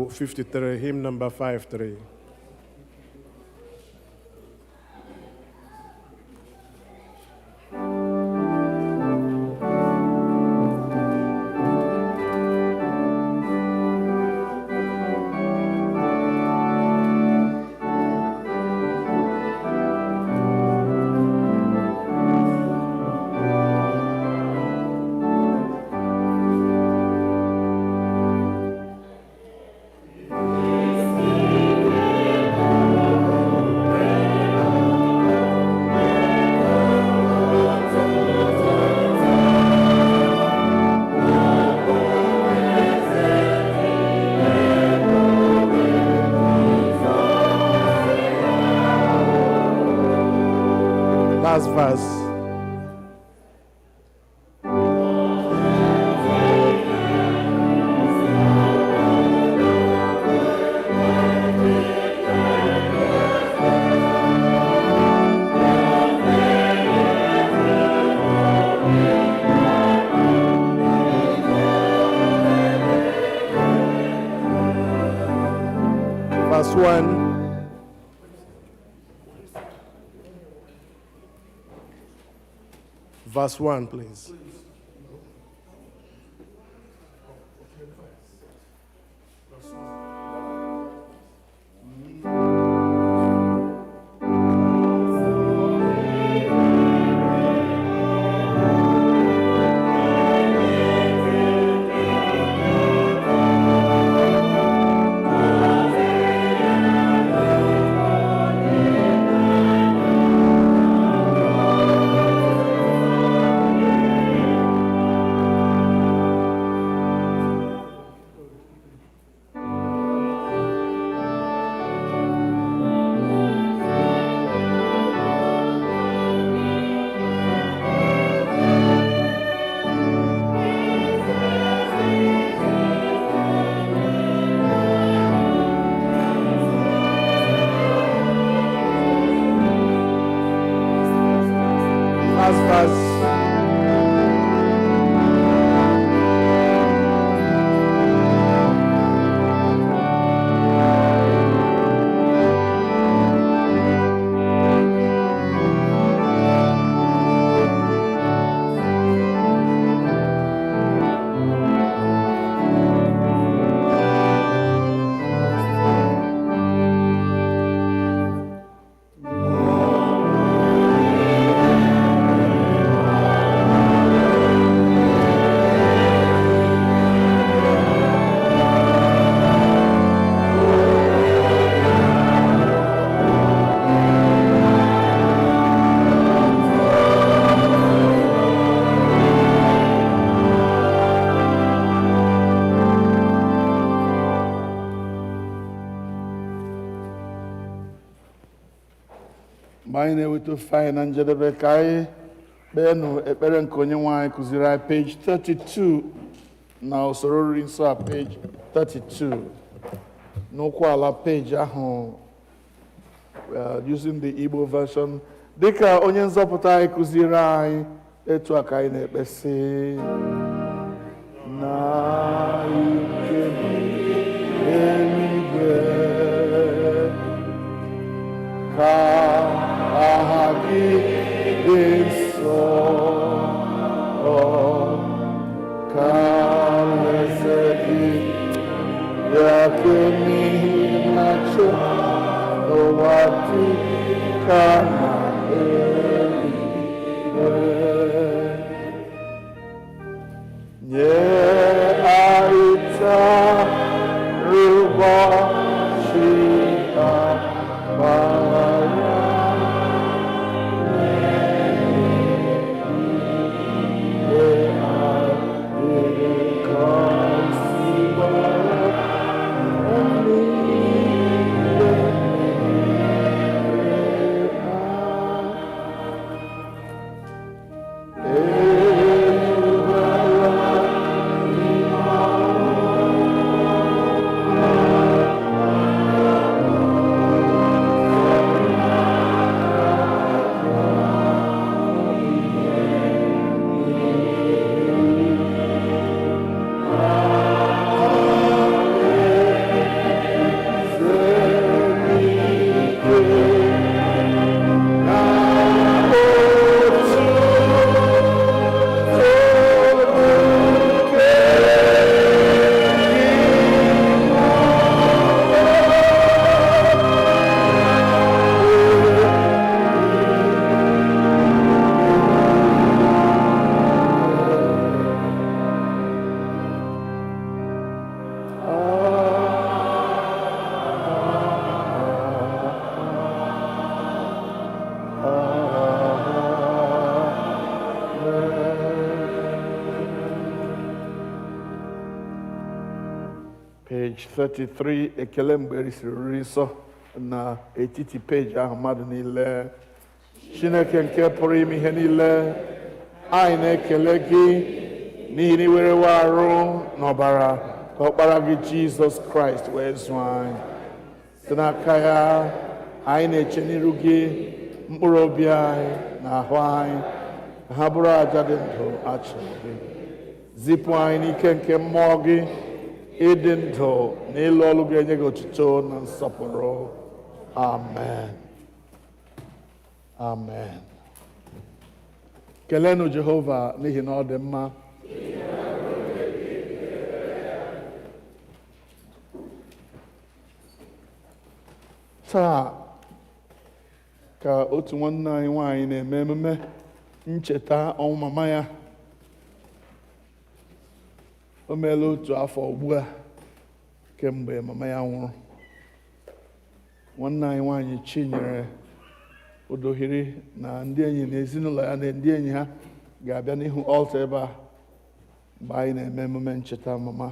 Abụ 53, hymn number 53. Last verse. Verse 1. Verse 1, please. Last verse. mgbe anyị na-eweta ofe anyị na njedebe ka anyị kpeenụ ekpere nke onye nwe anyị kụziri anyị page 32 na usoro oriri nsọ a page 32 n'ụkwụ ala page ahụ using the Igbo version dịka onye nzọpụta anyị kụziri anyị etu a ka anyị na-ekpesi na ike eluigwe ka aha gị dị nsọ ka alaeze gị bịa n'ihi na chọ n'ụwa dị ka na eluigwe nye anyị taa ụbọchị Mgbaghara page 33, ekele mgbe erisiri nri nsọ na etiti peji ahụ mmadụ niile. Chineke nke pụrụ ime ihe niile, anyị na-ekele gị n'ihi na iwerewe arụ n'ọbara ka ọkpara gị Jizọs Kraịst wee zụọ anyị. Site n'aka ya, anyị na-eche n'iru gị mkpụrụ obi anyị na ahụ anyị ka ha bụrụ aja dị ndụ achọrọ gị. Zipụ anyị n'ike nke mmụọ gị ịdị ndụ na ịlụ ọlụ ga-enye gị otuto na nsọpụrụ. Amen. Amen. Kelenu Jehova n'ihi na ọ dị mma. Taa ka otu nwanne anyị nwanyị na-eme emume ncheta ọnwụ mama ya. O meela otu afọ ugbu a kemgbe mama ya nwụrụ. Nwanne anyị nwanyị Chinyere Odohiri na ndị enyi na ezinụlọ ya na ndị enyi ha ga-abịa n'ihu altar ebe a mgbe anyị na-eme emume ncheta mama.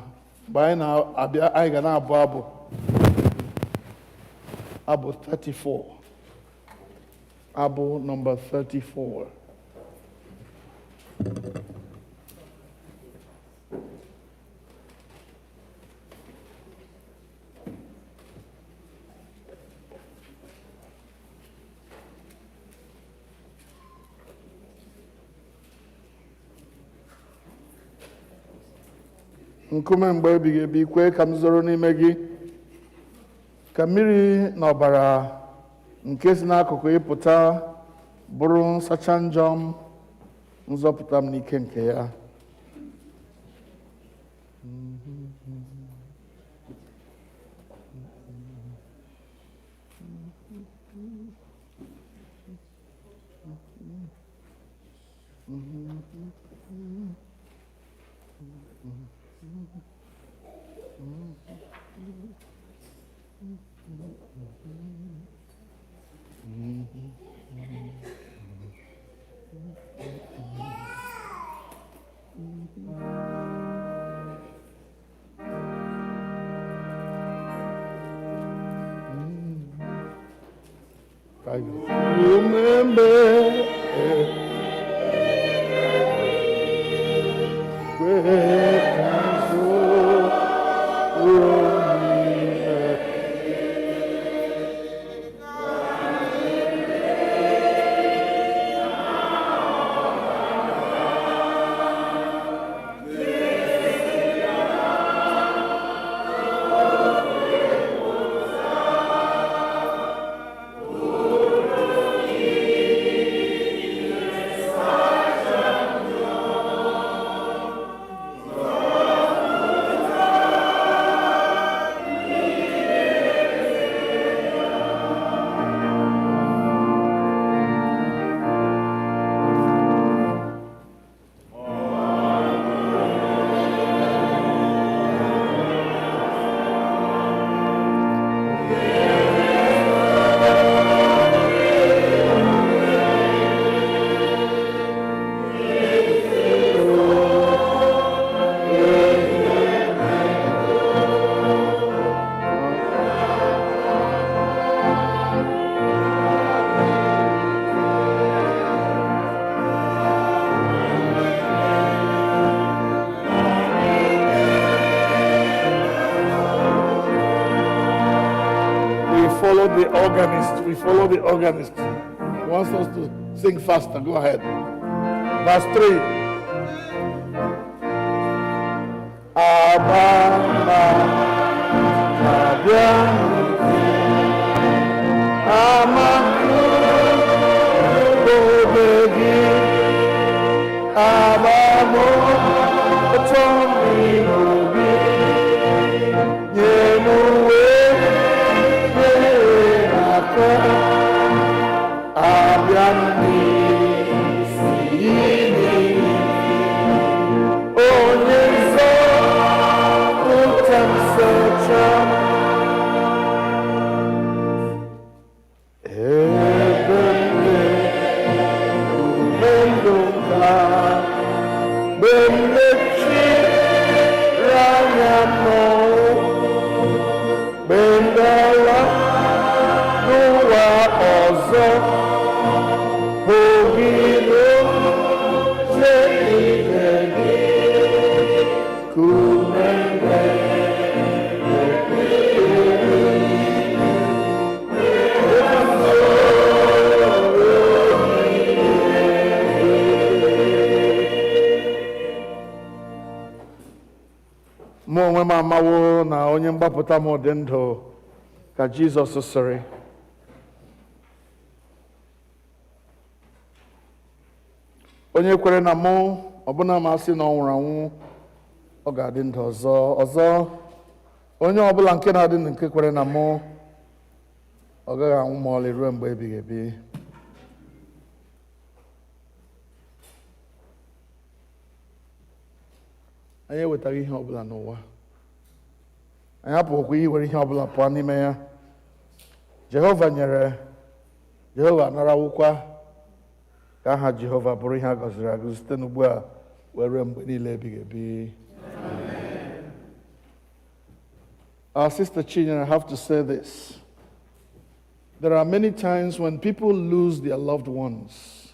Mgbe anyị na-abịa, anyị ga na-abụ abụ 34. Abụ number 34. Nkume mgbe ebighị ebi, kwee ka m zoro n'ime gị, ka mmiri na ọbara nke si n'akụkụ ịpụta bụrụ nsacha njọ m, nzọpụta m n'ike nke ya. We follow the organist. He wants us to sing faster. Go ahead. Verse 3. m amawo na onye mgbapụta m dị ndụ ka Jizọs sịrị. Onye kwere na mụ ọbụna ma sị na ọ nwụrụ anwụ ọ ga-adị ndụ ọzọ. Onye ọbụla nke na-adị ndụ nke kwere na mụ ọ gaghị anwụ ma ọlị ruo mgbe ebighị ebi. Anyị ewetaghị ihe ọbụla n'ụwa. Anyị apụghịkwa iwere ihe ọbụla pụọ n'ime ya. Jehova nyere, Jehova anarawụkwa, ka aha Jehova bụrụ ihe a gọziri agọzi site n'ugbu a wee ruo mgbe niile ebighị ebi. Our sister Chinyere, I have to say this. There are many times when people lose their loved ones,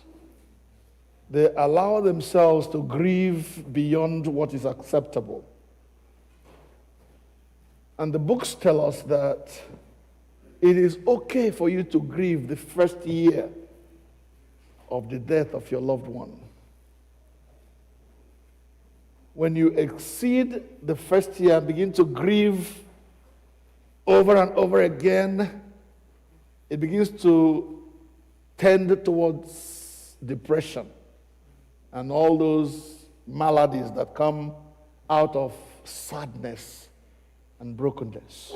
they allow themselves to grieve beyond what is acceptable. And the books tell us that it is okay for you to grieve the first year of the death of your loved one. When you exceed the first year and begin to grieve over and over again, it begins to tend towards depression and all those maladies that come out of sadness and brokenness.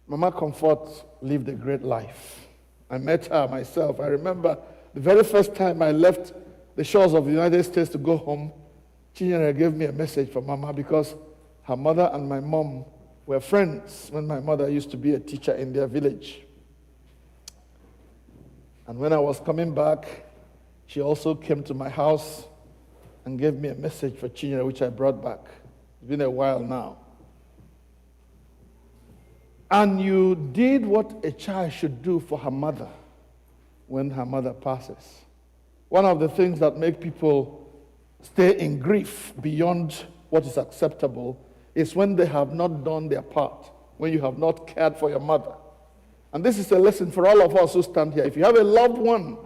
Mama Comfort lived a great life. I met her myself. I remember the very first time I left the shores of the United States to go home, Chinyere gave me a message from Mama because her mother and my mom were friends when my mother used to be a teacher in their village. And when I was coming back, she also came to my house and gave me a message for Chinyere, which I brought back. It's been a while now. And you did what a child should do for her mother when her mother passes. One of the things that make people stay in grief beyond what is acceptable is when they have not done their part, when you have not cared for your mother. And this is a lesson for all of us who stand here. If you have a loved one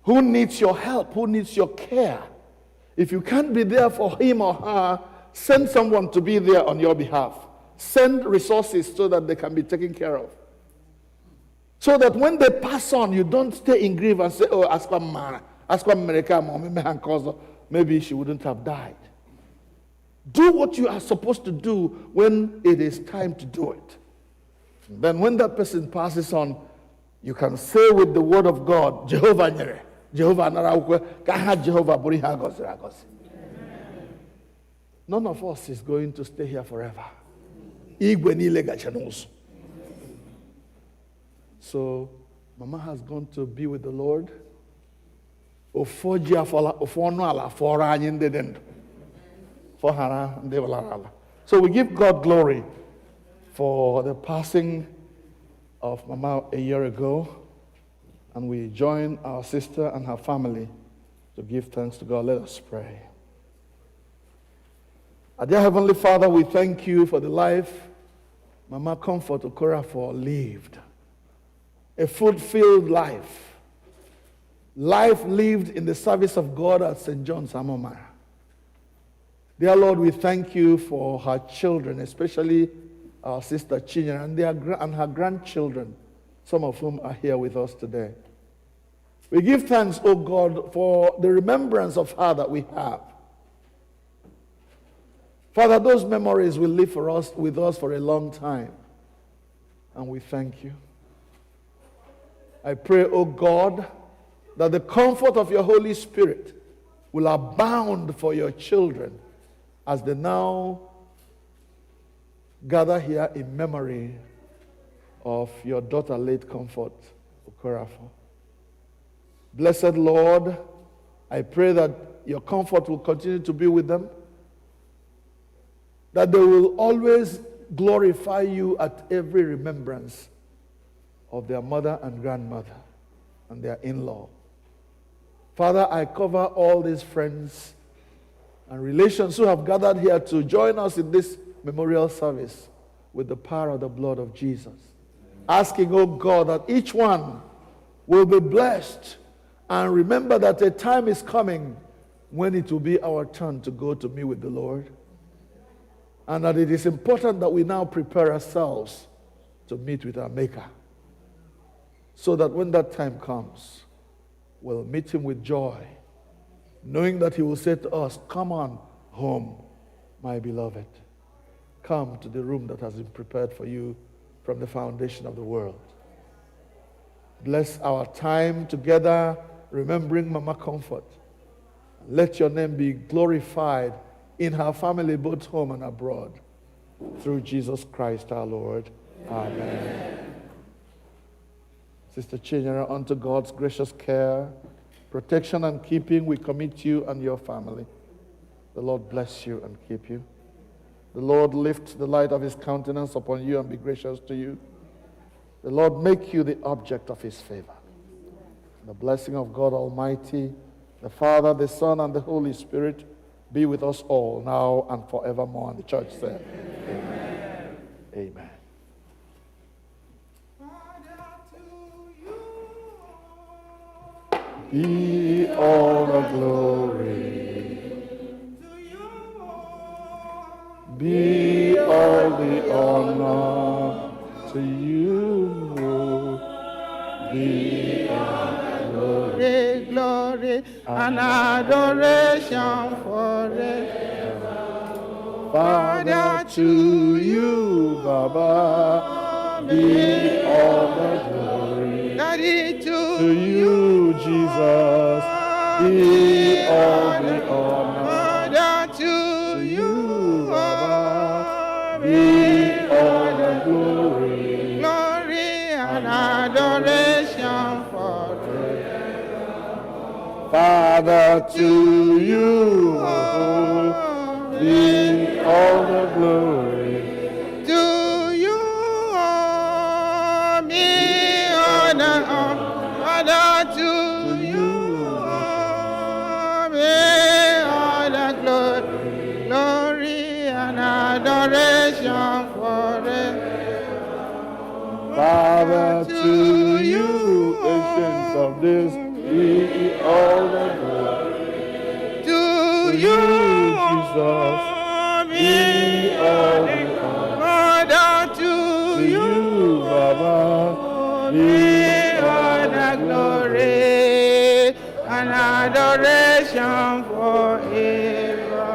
who needs your help, who needs your care, if you can't be there for him or her, send someone to be there on your behalf. Send resources so that they can be taken care of. So that when they pass on, you don't stay in grief and say, oh, maybe she wouldn't have died. Do what you are supposed to do when it is time to do it. Then when that person passes on, you can say with the word of God, Jehovah nyere, Jehovah narawukwe, kaha Jehovah buri ha goziri agozi. None of us is going to stay here forever. Igwe niile gacha n'ụzọ. So, Mama has gone to be with the Lord. Ofu ji afọla, ofu ọnụ ala fọrọ anyị ndị dị ndụ. So we give God glory for the passing of Mama a year ago, and we join our sister and her family to give thanks to God. Let us pray. Our dear Heavenly Father, we thank you for the life Mama Comfort Okorafor lived. A fulfilled life. Life lived in the service of God at St. John's Amomara. Dear Lord, we thank you for her children, especially our sister Chinyere and her grandchildren, some of whom are here with us today. We give thanks, O God, for the remembrance of her that we have. Father, those memories will live with us for a long time, and we thank you. I pray, O God, that the comfort of your Holy Spirit will abound for your children as they now gather here in memory of your daughter, late Comfort Okorafor. Blessed Lord, I pray that your comfort will continue to be with them, that they will always glorify you at every remembrance of their mother and grandmother and their in-law. Father, I cover all these friends and relations who have gathered here to join us in this memorial service with the power of the blood of Jesus. Asking, oh God, that each one will be blessed and remember that a time is coming when it will be our turn to go to meet with the Lord. And that it is important that we now prepare ourselves to meet with our Maker, so that when that time comes, we'll meet him with joy, knowing that he will say to us, "Come on home, my beloved. Come to the room that has been prepared for you from the foundation of the world." Bless our time together, remembering Mama Comfort. Let your name be glorified in her family, both home and abroad. Through Jesus Christ our Lord. Amen. Sister Chinyere, unto God's gracious care, protection and keeping, we commit you and your family. The Lord bless you and keep you. The Lord lift the light of his countenance upon you and be gracious to you. The Lord make you the object of his favor. The blessing of God Almighty, the Father, the Son, and the Holy Spirit be with us all now and forevermore. And the church said, Amen. Amen. Be all the glory. Be all the honor to you. Be all Glory, glory, and adoration forever. Father, to you, Baba, be all the glory. Daddy, To you, Jesus, be all the honor. Father, to you, Baba, be all the glory. glory and adoration forever. Father, to you, be all the glory. To you, me honor, Father, to you, me honor, glory and adoration forever. Father, to you, ancients of this, be all the glory. To you, Jesus, be all the honor. Father, to To you, Baba, be all honor, the glory. glory and adoration forever.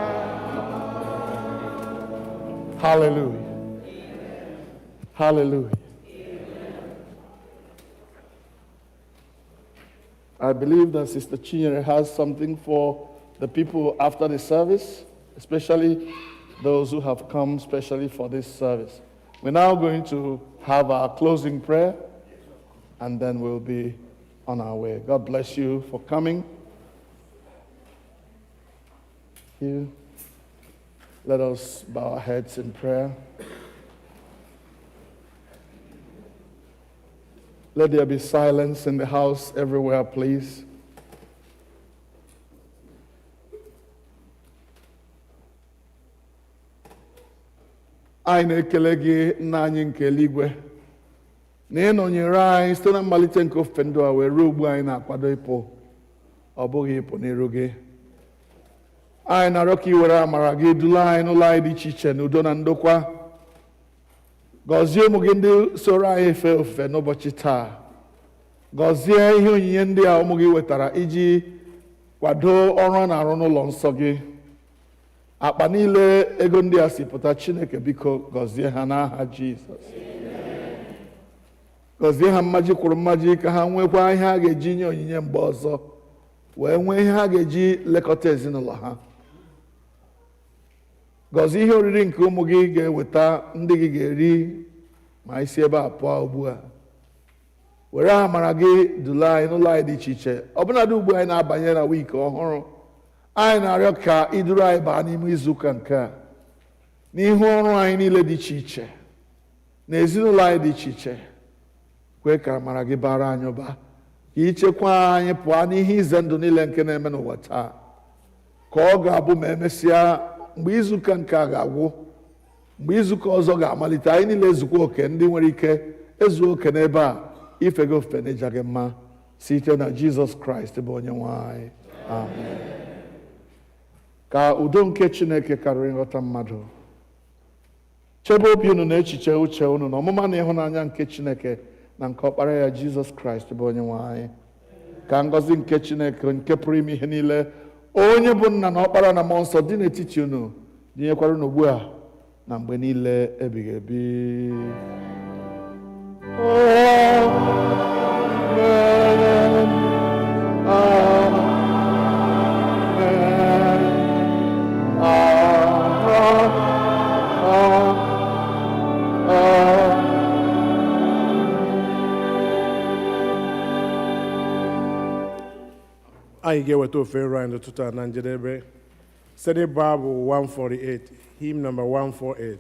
Hallelujah. Hallelujah. I believe that Sister Chinyere has something for the people after the service, especially those who have come specially for this service. We're now going to have our closing prayer, and then we'll be on our way. God bless you for coming. Here, let us bow our heads in prayer. Let there be silence in the house everywhere, please. Anyị na-ekele gị, nna anyị nke eluigwe, na ị nọnyere anyị site na mmalite nke ofufe ndụ a wee ruo ugbu anyị na-akwado ịpụ, ọ bụghị ịpụ n'iru gị. Anyị na-arịọ ka i were amara gị dula anyị n'ụlọ anyị dị iche iche n'udo na ndokwa. Gọzie ụmụ gị ndị soro anyị efe ofufe n'ụbọchị taa. Gọzie ihe onyinye ndị a ụmụ gị wetara iji kwado ọrụ a na-arụ n'ụlọ nsọ gị. Akpa niile ego ndị a si pụta, Chineke biko gọzie ha n'aha Jizọs. Gọzie ha mmaji kwuru mmaji ka ha nwekwa ihe ha ga-eji nye onyinye mgbe ọzọ, wee nwee ihe ha ga-eji lekọta ezinụlọ ha. Gọzie ihe oriri nke ụmụ gị ga-eweta ndị gị ga-eri ma isi ebe a pụọ ugbu a. Were amara gị dula anyị n'ụlọ anyị dị iche iche, ọbụnadị ugbu anyị na-abanye na wiiki ọhụrụ. Anyị na-arịọ ka iduru anyị baa n'ime izuụka nke a, n'ihu ọrụ anyị niile dị iche iche, na ezinụlọ anyị dị iche iche. Kwee ka amara gị bara anyị ụba, ka ichekwa anyị pụọ n'ihe ize ndụ niile nke na-eme n'ụwa taa. Ka ọ ga-abụ ma emesịa, mgbe izuụka nke a ga-agwụ, mgbe izuụka ọzọ ga-amalite, anyị niile ezukwa oke ndị nwere ike ezuo oke n'ebe a ife gị ofufe n'ịja gị mma, site na Jizọs Kraịst bụ onye nwe anyị. Amen. Ka udo nke Chineke karịrị nghọta mmadụ, chebe obi unu na echiche uche unu na ọmụma na ịhụnanya nke Chineke na nke ọkpara ya Jizọs Kraịst bụ Onyenwe anyị. Ka ngọzi nke Chineke nke pụrụ ime ihe niile, onye bụ nna na ọkpara na mmụọ nsọ dị n'etiti unu, dịnyekwara unu ugbu a na mgbe niile ebighị ebi. Anyị ga-eweta ofe nro anyị n'ụtụtụ a na njedebe site n'ịbụ abụ 148, hymn number 148.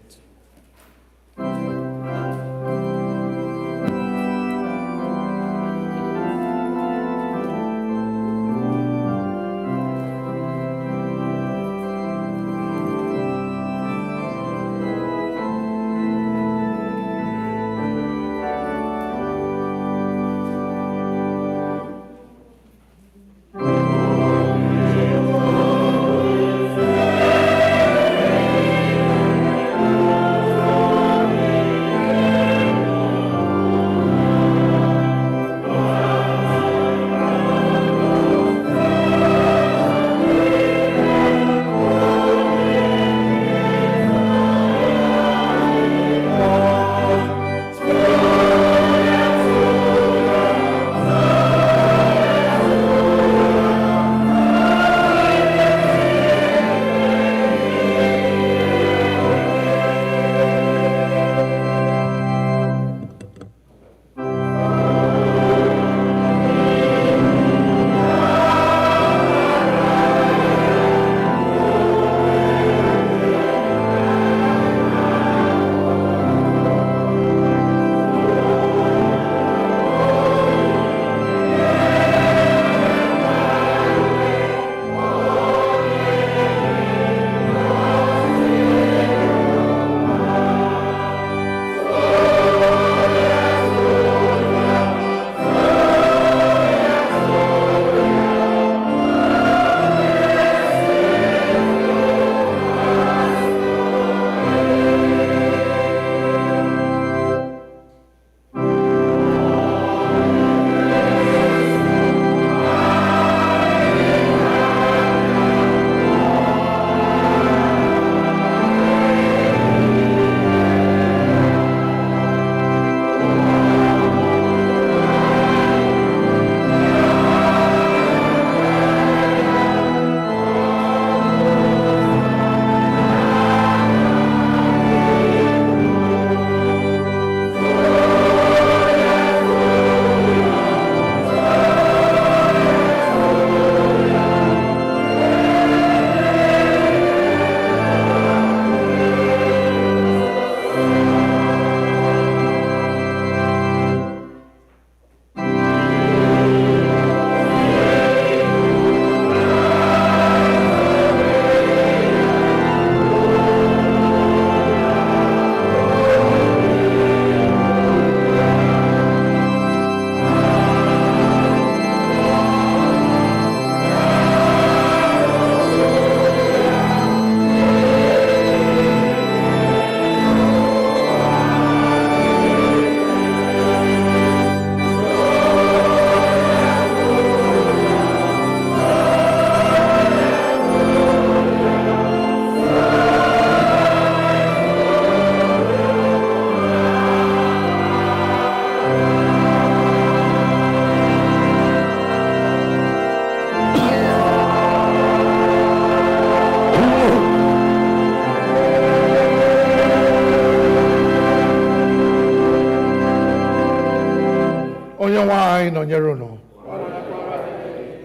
Onyenwe anyị nọnyere unu.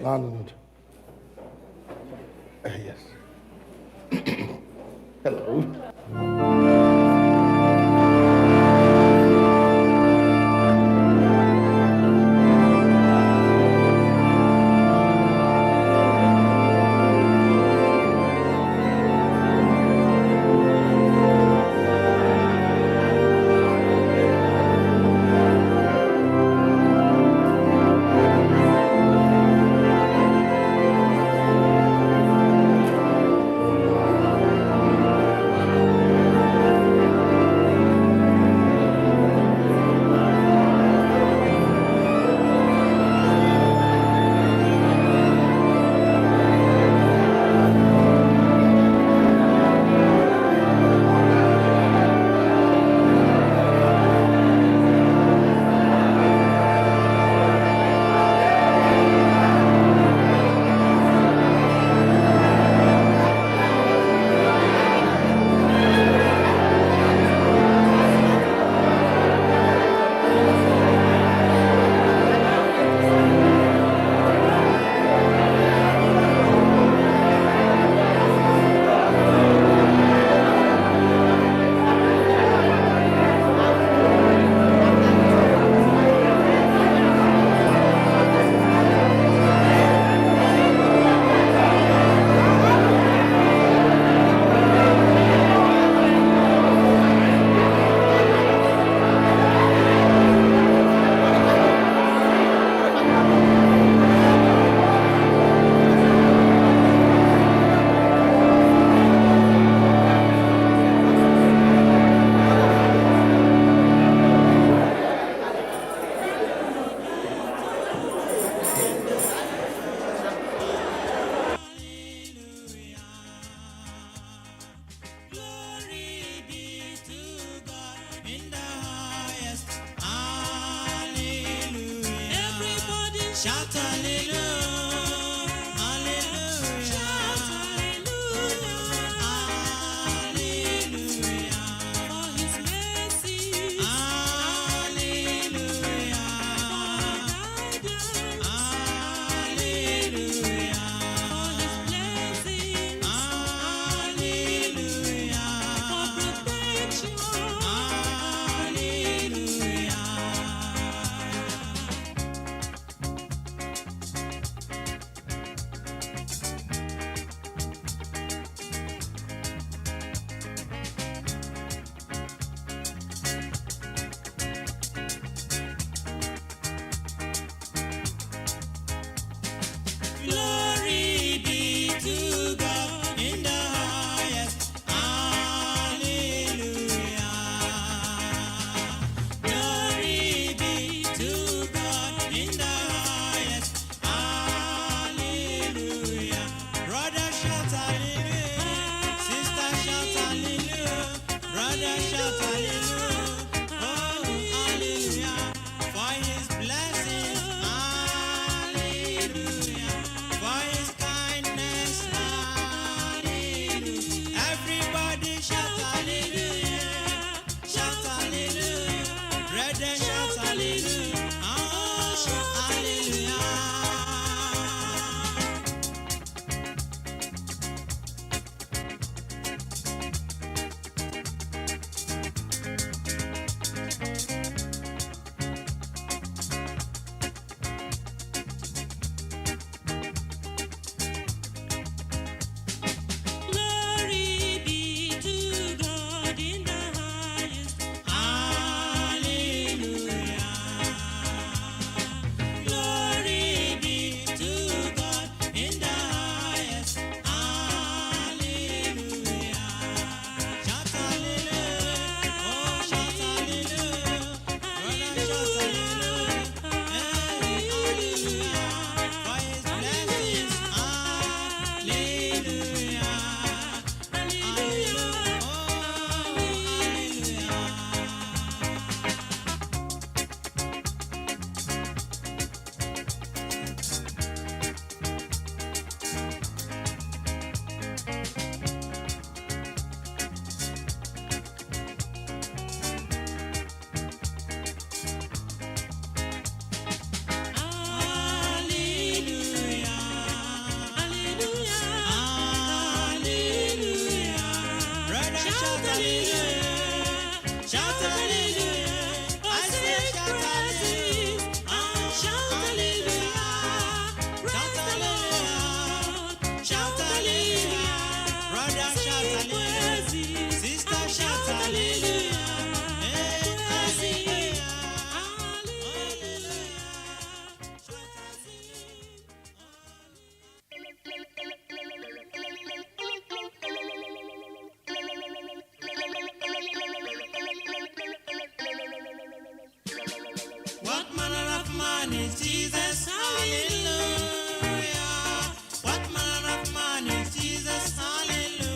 Hallelujah. Yes. Hello. Shout hallelujah, hallelujah. Shout hallelujah, hallelujah. For his mercy, hallelujah. Hallelujah, for his blessings, hallelujah. For protection, hallelujah. Glory be to God in the highest. Hallelujah. Glory be to God in the highest. Hallelujah. Brother shout hallelujah. Sister shout hallelujah. Brother shout hallelujah. Oh, hallelujah. For his blessings. Hallelujah. For his kindness. Hallelujah. Everybody shout hallelujah. Shout hallelujah. Brother shout hallelujah. Oh, hallelujah. Glory be to God in the highest. Hallelujah. Glory be to God in the highest. Hallelujah. Shout hallelujah. Oh, shout hallelujah. Brother, shout hallelujah. Hey, hallelujah. For his blessings. Hallelujah. Hallelujah. Oh, hallelujah. Hallelujah. Hallelujah. Hallelujah. Brother, shout hallelujah. Shout hallelujah. I say shout hallelujah. Shout hallelujah. Shout hallelujah. Shout hallelujah. Brother, shout hallelujah. Sister, shout hallelujah. Hey, hallelujah. Hallelujah. Shout What manner of man is Jesus? Hallelujah. What manner of man is Jesus? Hallelujah.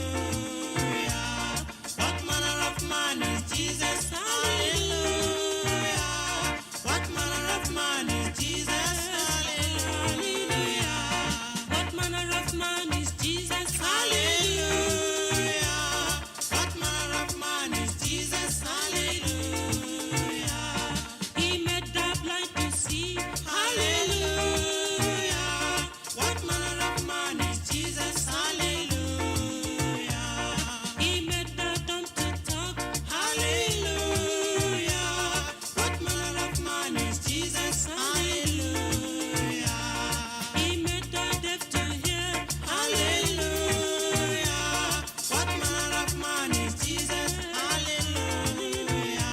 What manner of man is Jesus? Hallelujah. What manner of man is Jesus? Hallelujah. What manner of man is Jesus? Hallelujah. What manner of man is Jesus? Hallelujah. He made the blind to see. Hallelujah. What manner of man is Jesus? Hallelujah. He made the dumb to talk. Hallelujah. What manner of man is Jesus? Hallelujah. He made the deaf to hear. Hallelujah. What manner of man is Jesus? Hallelujah.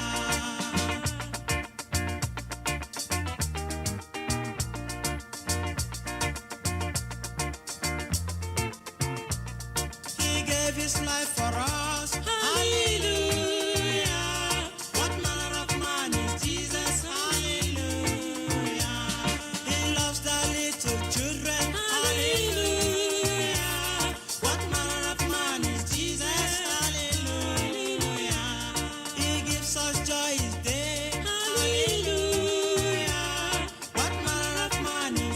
He gave his life for us. Hallelujah. What manner of man is Jesus? Hallelujah. He loves the little children. Hallelujah. What manner of man is Jesus? Hallelujah. He gives us joy each day. Hallelujah. What manner of man is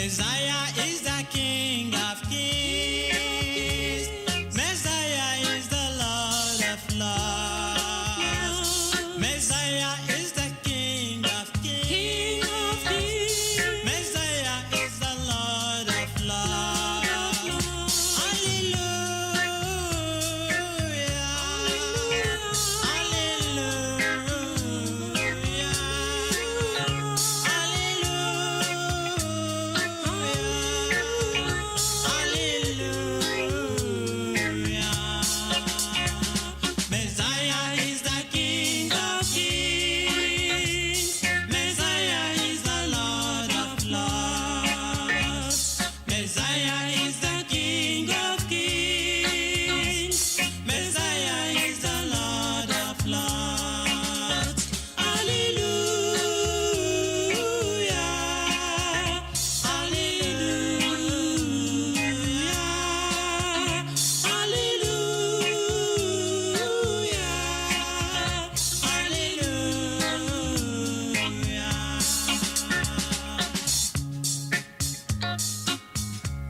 Messiah is the King of Kings. Messiah is the Lord of Lords. Messiah is the King of Kings. Messiah is the Lord of Lords. Hallelujah. Messiah is the King of Kings. Messiah is the Lord of Lords. Messiah is the King of Kings. Messiah is the Lord of Lords. Hallelujah.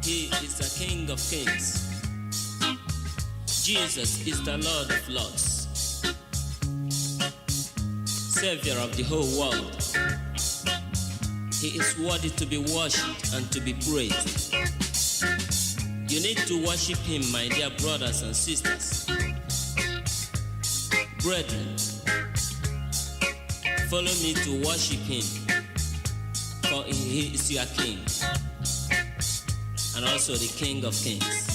He is the King of Kings. Jesus is the Lord of Lords, Savior of the whole world. He is worthy to be worshipped and to be praised. You need to worship him, my dear brothers and sisters. Brethren, follow me to worship him, for he is your King, and also the King of Kings.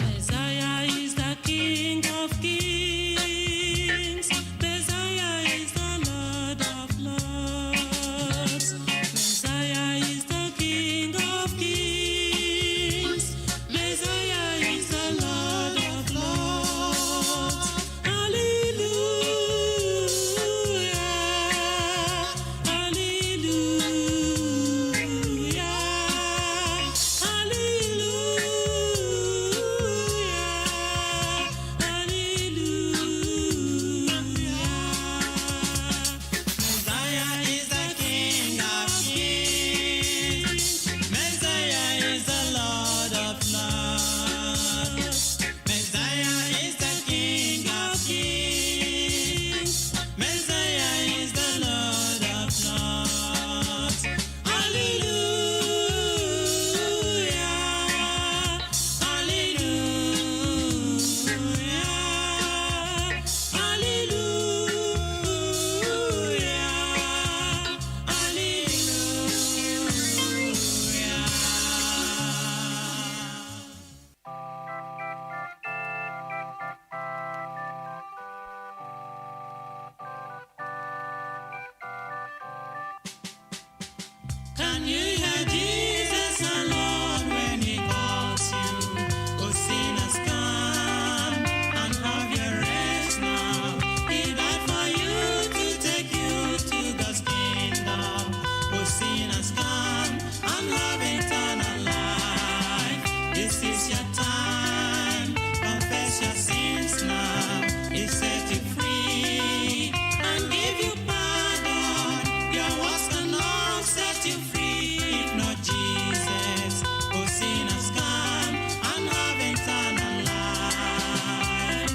Messiah is the King of Kings. Messiah is the Lord of Lords. Messiah is the King of Kings. Messiah is the Lord of Lords. Hallelujah. Hallelujah. Messiah is the King of Kings. Messiah is the Lord of Lords. Messiah is the King of Kings. Messiah is the Lord of Lords. Hallelujah. Can you hear Jesus alone when he calls you? Oh, sinners, come and have your rest now. He died for you to take you to God's kingdom. Oh, sinners, come and have eternal life. This is your time. Confess your sins now. He set you free and give you pardon. Your words cannot set you free if not Jesus. Oh, sinners, come and have eternal life.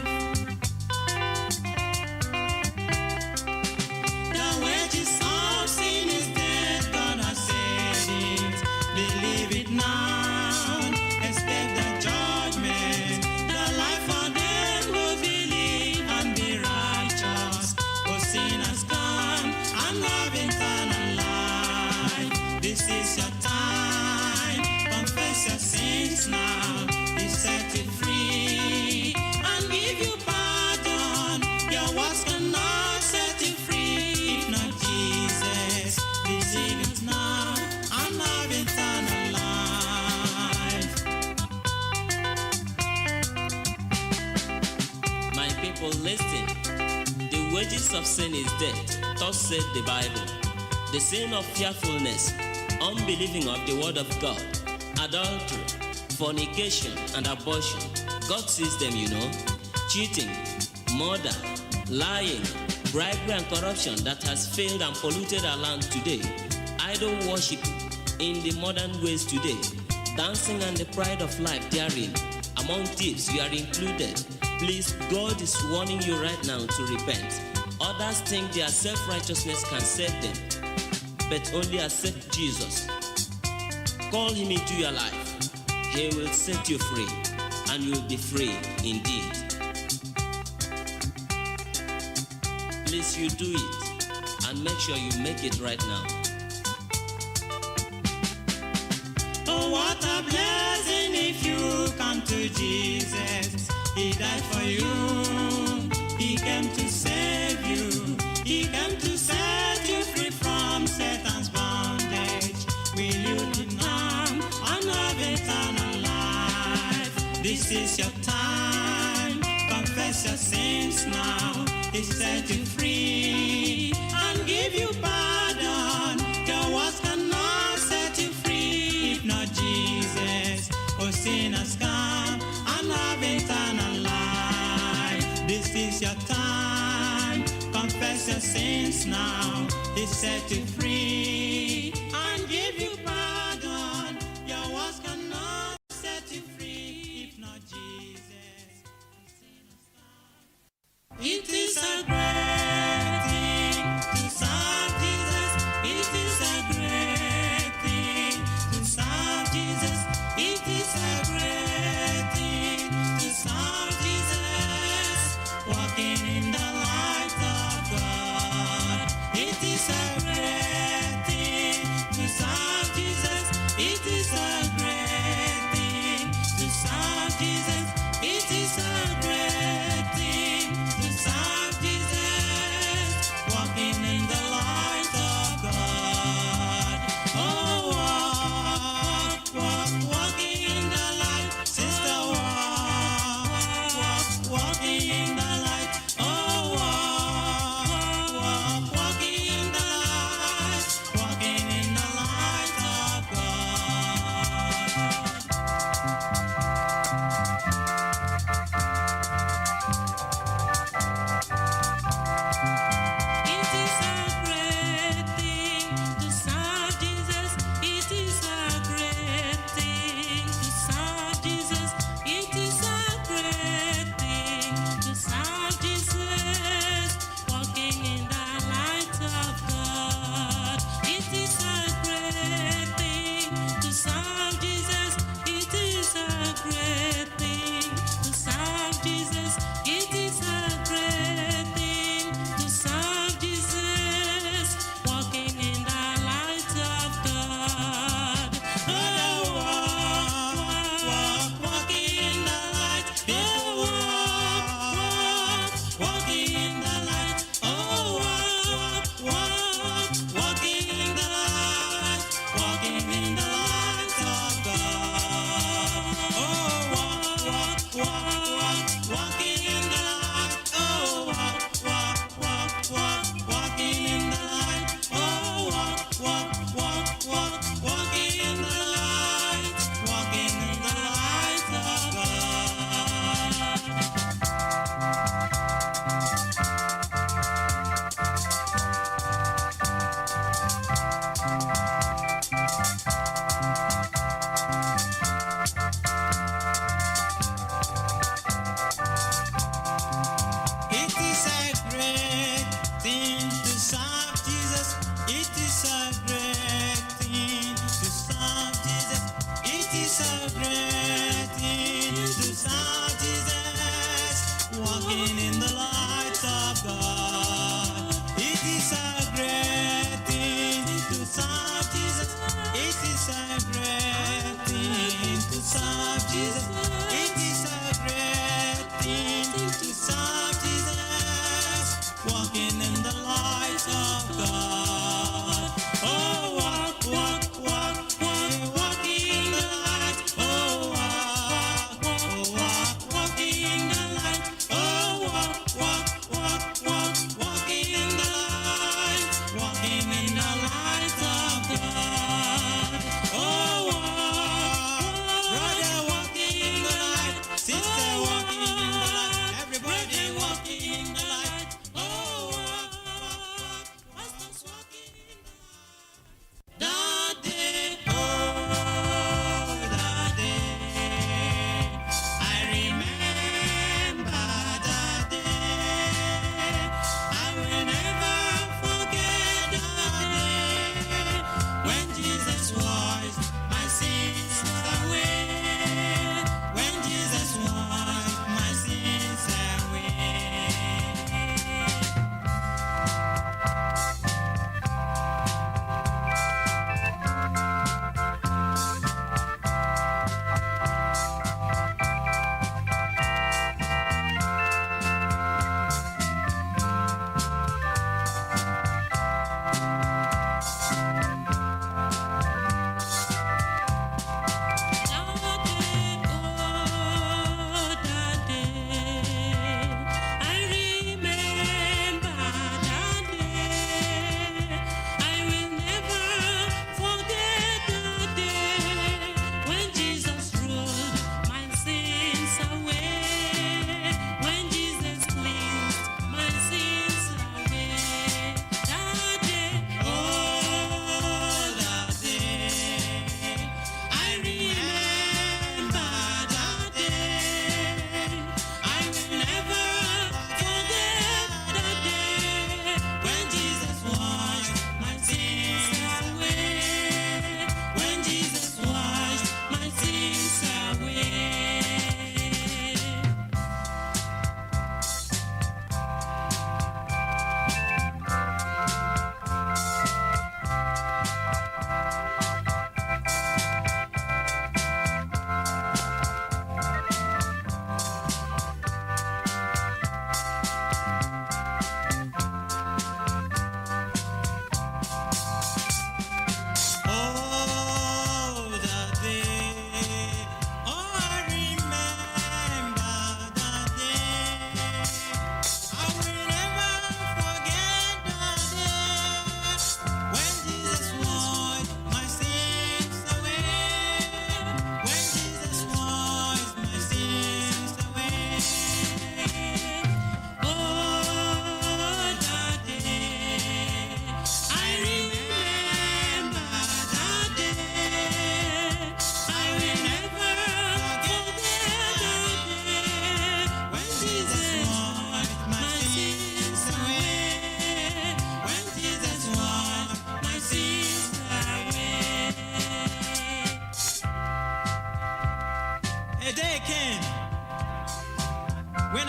The wages of sin is death, God has said it. Believe it now, expect the judgment. The life for them who believe and be righteous. Oh, sinners, come and have eternal life. This is your time. Confess your sins now. He set you free and give you pardon. Your words cannot set you free if not Jesus. Receive it now and have eternal life. My people, listen. The wages of sin is death, thus said the Bible. The sin of fearfulness, unbelieving of the word of God, adultery, fornication, and abortion. God sees them, you know. Cheating, murder, lying, bribery, and corruption that has failed and polluted our land today. I idol worship in the modern ways today, dancing and the pride of life therein. Among thieves, you are included. Please, God is warning you right now to repent. Others think their self-righteousness can save them, but only accept Jesus. Call him into your life. He will set you free, and you will be free indeed. Please, you do it, and make sure you make it right now. Oh, what a blessing if you come to Jesus. He died for you. He came to save you. He came to set you free from Satan's bondage. Will you lean on and have eternal life? This is your time. Confess your sins now. He set you free and give you pardon. Your words cannot set you free if not Jesus. Oh, sinners, come and have eternal life. This is your time. Confess your sins now. He set you free and give you pardon. Your words cannot set you free if not Jesus. It is a great thing to serve Jesus. It is a great thing to serve Jesus. It is a great thing to serve Jesus. Walking in the light of God. It is a great thing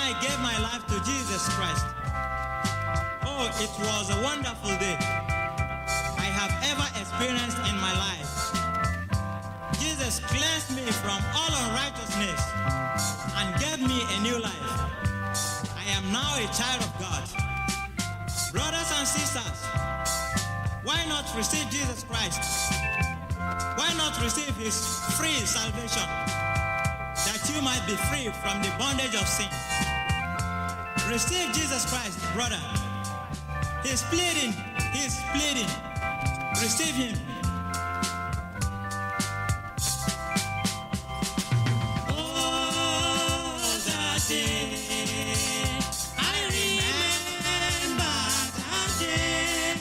I gave my life to Jesus Christ. Oh, it was a wonderful day I have ever experienced in my life. Jesus cleansed me from all unrighteousness and gave me a new life. I am now a child of God. Brothers and sisters, why not receive Jesus Christ? Why not receive his free salvation, that you might be free from the bondage of sin? Receive Jesus Christ, brother. He's pleading. Receive him. Oh, that day, I remember that day.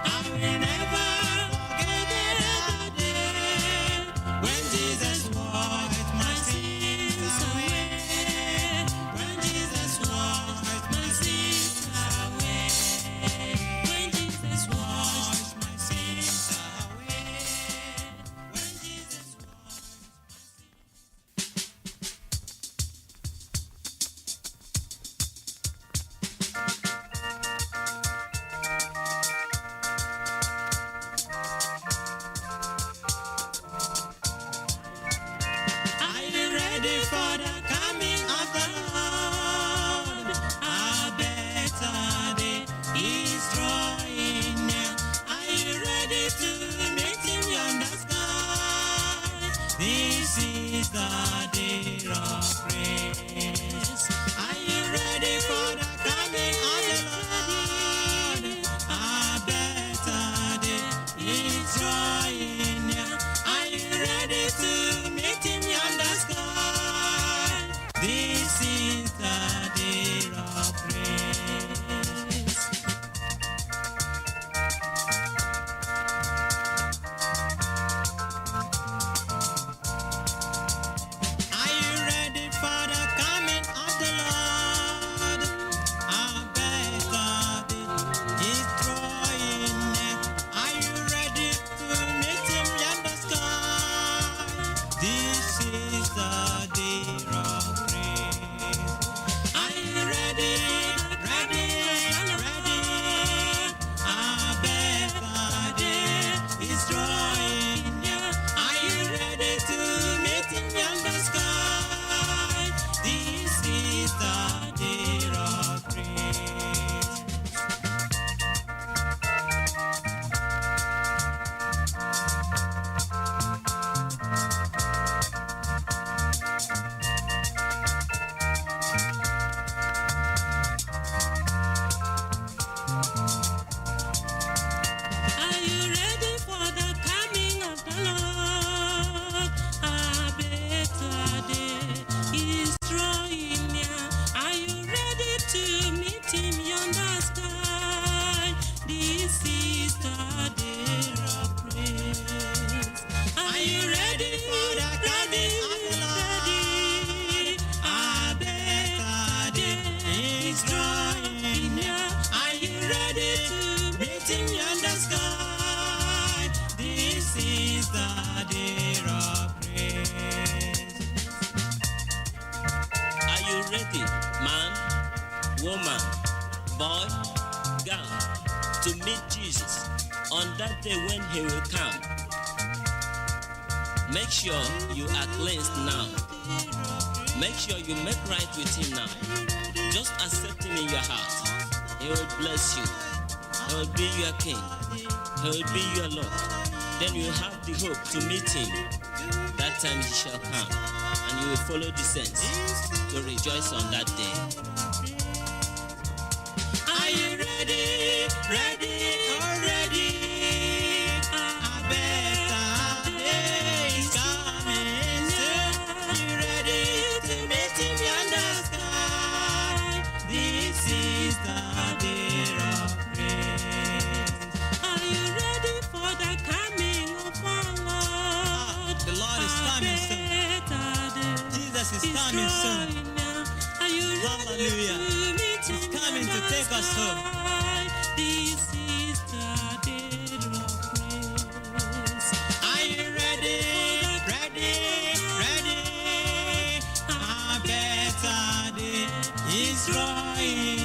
I will never forget that day when Jesus washed my sins away. When Jesus washed my sins away. When Jesus washed my sins away. When Jesus Are you ready for the coming of the Lord? A better day is drawing near. Are you ready to meet him yonder sky? This is the day of praise. Are you ready for the coming of the Lord? A better day is drawing near. Are you ready to meet him yonder sky? This is the day of praise. Are you ready for the coming of the Lord? A better day is drawing near. Are you ready to meet him yonder sky? This is the day of praise. Are you ready? A better day is drawing near. Are you ready to meet him yonder sky? This is the day of praise. Are you ready for the coming of the Lord? A better day is drawing near. Are you ready to meet him yonder sky? This is the day of praise. Are you ready for the coming of the Lord? A better day is drawing near. Are you ready to meet him yonder sky? This is the day of praise. Are you ready, man, woman, boy, girl, to meet Jesus on that day when he will come? Make sure you are cleansed now. Make sure you make right with him now. Just accept him in your heart. He will bless you. He will be your king. He will be your Lord. Then you have the hope to meet him. That time he shall come, and you will follow the saints to rejoice on that day. Are you ready? A better day is coming soon. Are you ready to meet him yonder sky? This is the day of praise. Are you ready for the coming of our Lord? The Lord is coming soon. Jesus is coming soon. Hallelujah. He's coming to take us home. This is the day of praise. Are you ready? A better day is drawing